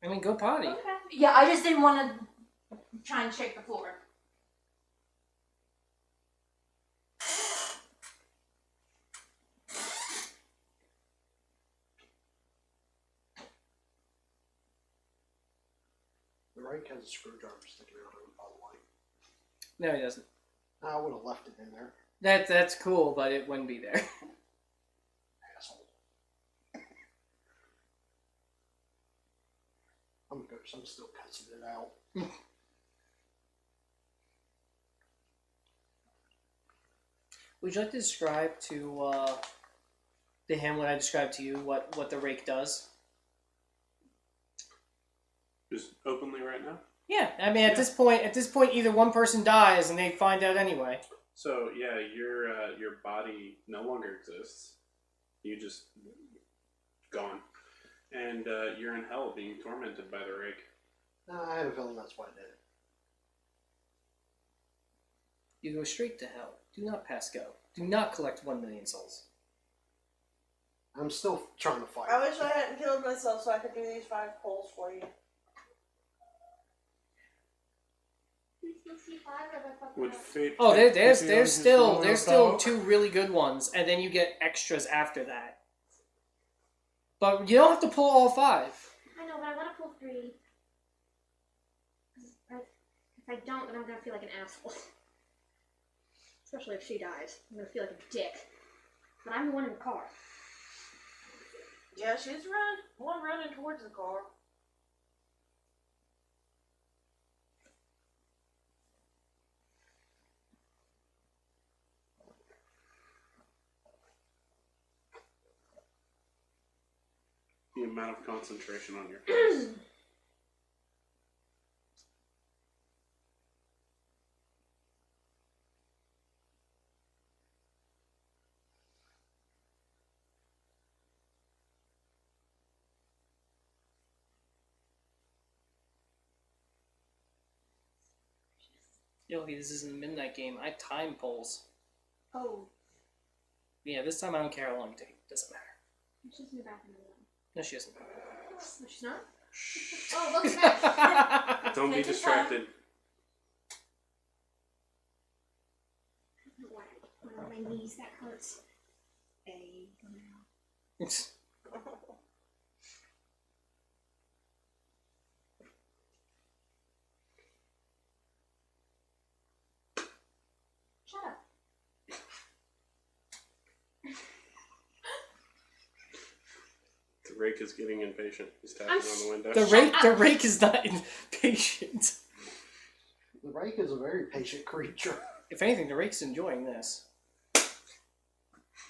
I mean, go potty. Okay. yeah, I just didn't want to try and shake the floor. The rake has a screwdriver sticking out of it, by the way. No, he doesn't. I would have left it in there. That's cool, but it wouldn't be there. Asshole. I'm good. I'm still cussing it out. Would you like to describe to him what I described to you, what the rake does? Just openly right now. Yeah, I mean, at this point, either one person dies and they find out anyway. So yeah, your body no longer exists. You just gone, and you're in hell, being tormented by the rake. I had a feeling that's why I did it. You go straight to hell. Do not pass go. Do not collect 1 million souls. I'm still trying to fight. I wish I hadn't killed myself so I could do these 5 pulls for you. 65 or have I fucked Would that up? fate Oh, take there's pity on his still fallen there's still dog? 2 really good ones, and then you get extras after that. But you don't have to pull all 5. I know, but I want to pull 3. If I don't, then I'm gonna feel like an asshole. Especially if she dies. I'm gonna feel like a dick. But I'm the one in the car. Yeah, she's running towards the car. The amount of concentration on your face. Yo, this isn't a midnight game. I time pulls. Oh, Yeah, this time I don't care how long you take. Doesn't matter. she's in the back of the room. No, she isn't. No, she's not? Shh. Oh, look back. Don't be Take your distracted. Why? On my knees, that hurts. A. Shut up. The rake is getting impatient. He's tapping I'm on the window. The rake is not impatient. The Rake is a very patient creature. If anything, the rake's enjoying this.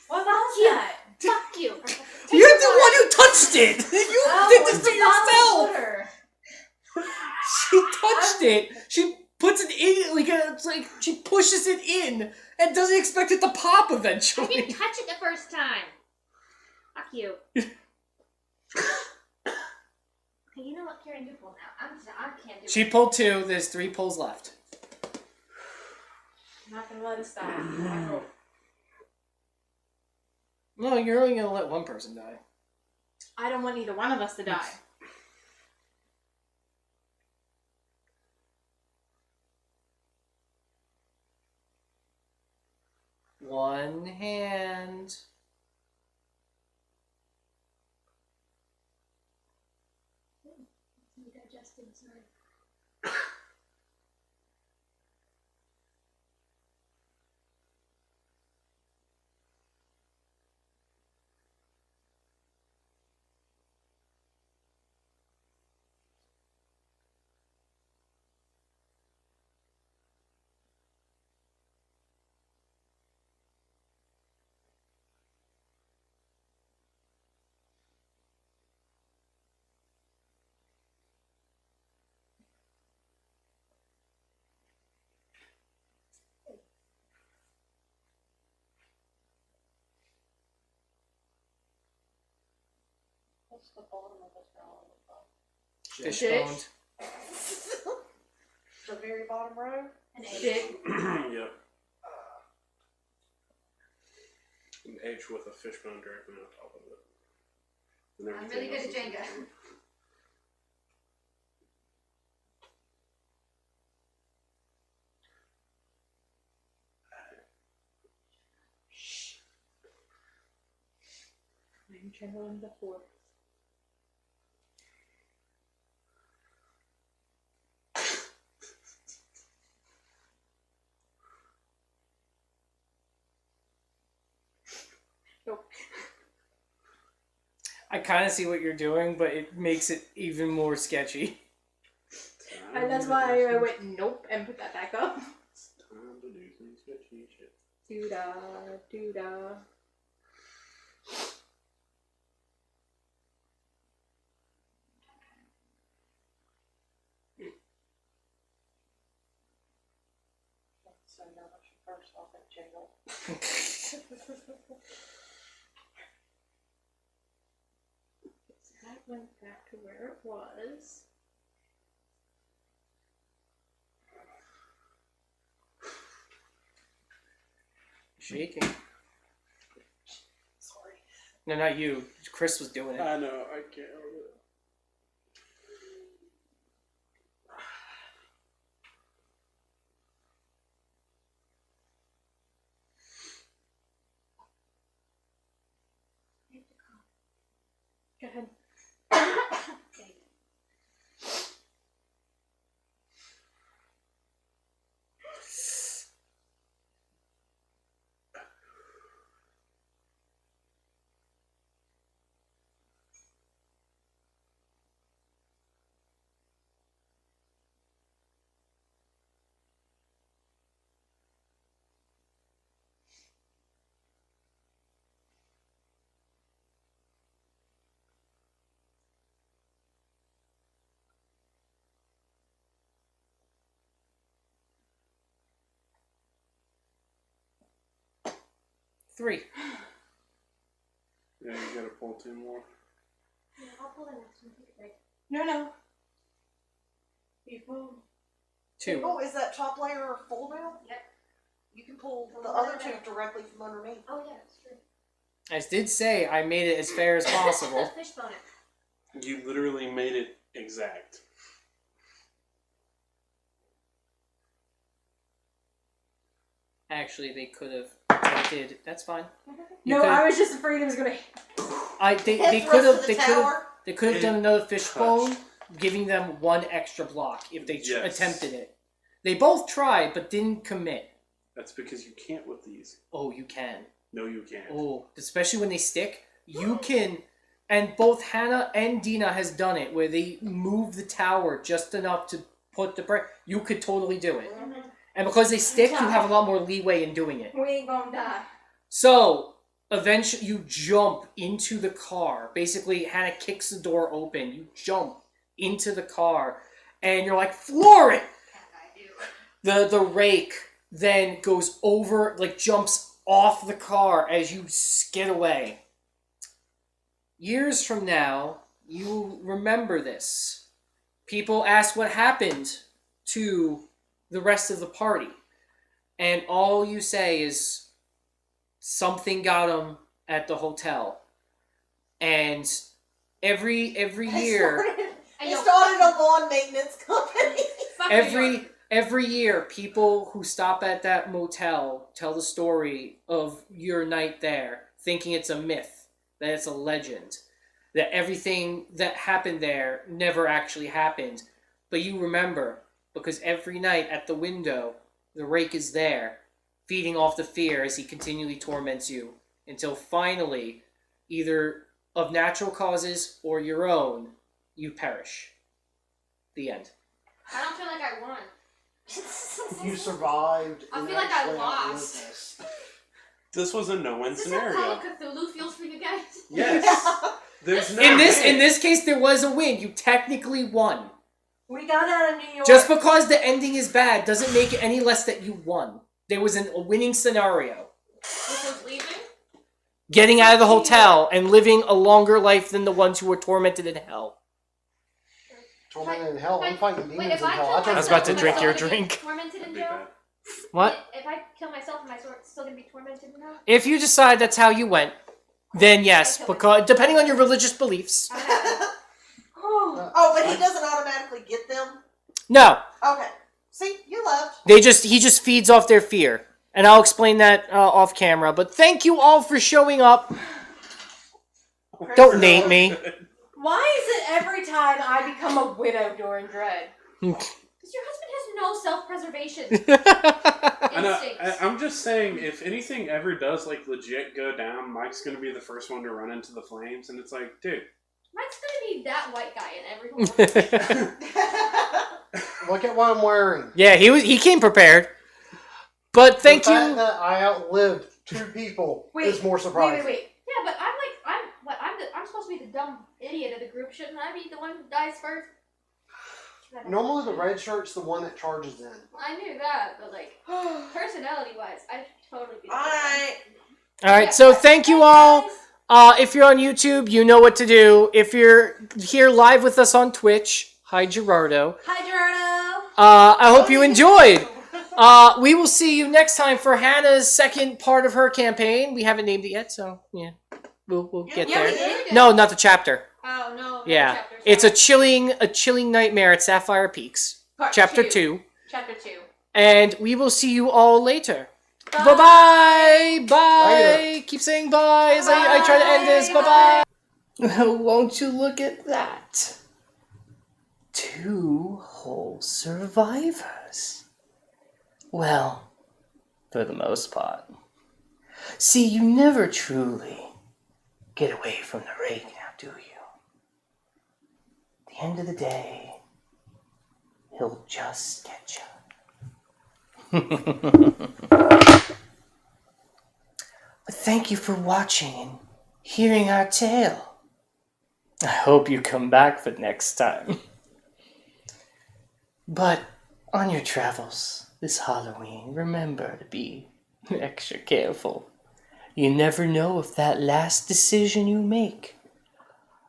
What was that? Fuck you. You're the one who touched it! You did this to yourself! She touched it! She puts it in, it's like she pushes it in and doesn't expect it to pop I eventually. didn't touch it the first time. Fuck you. Okay, you know what, Karen, you pull now. I can't do She it. pulled 2, there's 3 pulls left. I'm not gonna let it stop. I hope. No, you're only gonna let one person die. I don't want either one of us to die. One hand. Digesting, sorry. What's the bottom of this row? Fishboned. The very bottom row? An Dick. Yep. An H with a fishbone directly on top of it. And I'm everything really good else at is Jenga. in between. I'm trembling before. Nope. I kind of see what you're doing, but it makes it even more sketchy. And that's why I went nope and put that back up. It's time to do some sketchy shit. Doo-da, doo-da. So now I should first off at jingle. So that went back to where it was. Shaking. Sorry. No, not you. Chris was doing it. I know, I can't. Go ahead. Three. Yeah, you gotta pull 2 more. Yeah, I'll pull the next one. Take a break. No. People. 2. Oh, is that top layer full now? Yep. You can pull Pull the it other out. 2 directly from underneath. Oh yeah, that's true. I did say I made it as fair as possible. Fishbone it. You literally made it exact. Actually, they could have. They did. That's fine. You No, could- I was just afraid it was gonna. They Hit the could rest have. of the They could have. tower. They could have It done another fishbone, touched. giving them 1 extra block if they Yes. attempted it. They both tried, but didn't commit. That's because you can't with these. Oh, you can. No, you can't. Oh, especially when they stick. You can, and both Hannah and Dina has done it, where they move the tower just enough to put the break. You could totally do it. And because they stick, you have a lot more leeway in doing it. We ain't gonna die. So, eventually, you jump into the car. Basically, Hannah kicks the door open. You jump into the car, and you're like, floor it! The rake then goes over, like, jumps off the car as you skid away. Years from now, you remember this. People ask what happened to the rest of the party. And all you say is, something got them at the hotel. And every year, He started a lawn maintenance company. every year, people who stop at that motel tell the story of your night there, thinking it's a myth, that it's a legend, that everything that happened there never actually happened. But you remember, because every night at the window, the rake is there, feeding off the fear as he continually torments you, until finally, either of natural causes or your own, you perish. The end. I don't feel like I won. You survived. I and feel like I actually outlived lost. this. This was a no-win Is this how Call scenario. of Cthulhu feels for you guys? Yes. There's no In way. this case, there was a win. You technically won. We got out of New York. Just because the ending is bad doesn't make it any less that you won. There was a winning scenario. Which was leaving? Getting out of the hotel and living a longer life than the ones who were tormented in hell. Tormented in hell. I'm fighting demons Wait, if in I hell. kill I I was myself, about to am I drink still your gonna be drink. Tormented in That'd be jail? bad. What? If I kill myself, am I still gonna be tormented in hell? If you decide that's how you went, then yes, because depending on your religious beliefs. Oh, but he doesn't automatically get them? No, Okay. See, you left. he just feeds off their fear. And I'll explain that off camera. But thank you all for showing up. Don't name me. Why is it every time I become a widow during Dread? Because your husband has no self-preservation And instincts. I'm just saying, if anything ever does like legit go down, Mike's gonna be the first one to run into the flames, and it's like, dude. Mike's gonna be that white guy in every horror movie. Look at what I'm wearing. Yeah, he came prepared. But thank The fact you. that I outlived 2 people is more surprising. Wait. Yeah, but I'm supposed to be the dumb idiot of the group. Shouldn't I be the one who dies first? Normally the red shirt's the one that charges in. I knew that, but like personality-wise, I'd totally be. Alright. Alright, so thank you all. If you're on YouTube, you know what to do. If you're here live with us on Twitch, hi Gerardo. Hi, Gerardo. I hope you enjoyed. We will see you next time for Hannah's second part of her campaign. We haven't named it yet, so yeah, we'll get Yeah, we there. did. No, not the chapter. Oh no. Yeah, Chapter, it's a sorry. chilling nightmare at Sapphire Peaks, Part chapter 2. 2, Chapter 2. and we will see you all later. Bye. Bye bye. Bye. Later. Keep saying bye as I try to end this. Bye bye. Well, won't you look at that? 2 whole survivors. Well, for the most part. See, you never truly get away from the Rake now, do you? At the end of the day, he'll just get you. But thank you for watching and hearing our tale. I hope you come back for next time. But on your travels this Halloween, remember to be extra careful. You never know if that last decision you make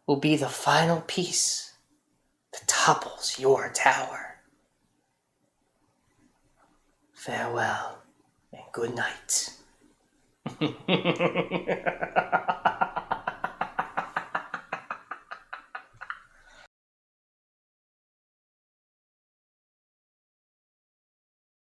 will be the final piece that topples your tower. Farewell and good night.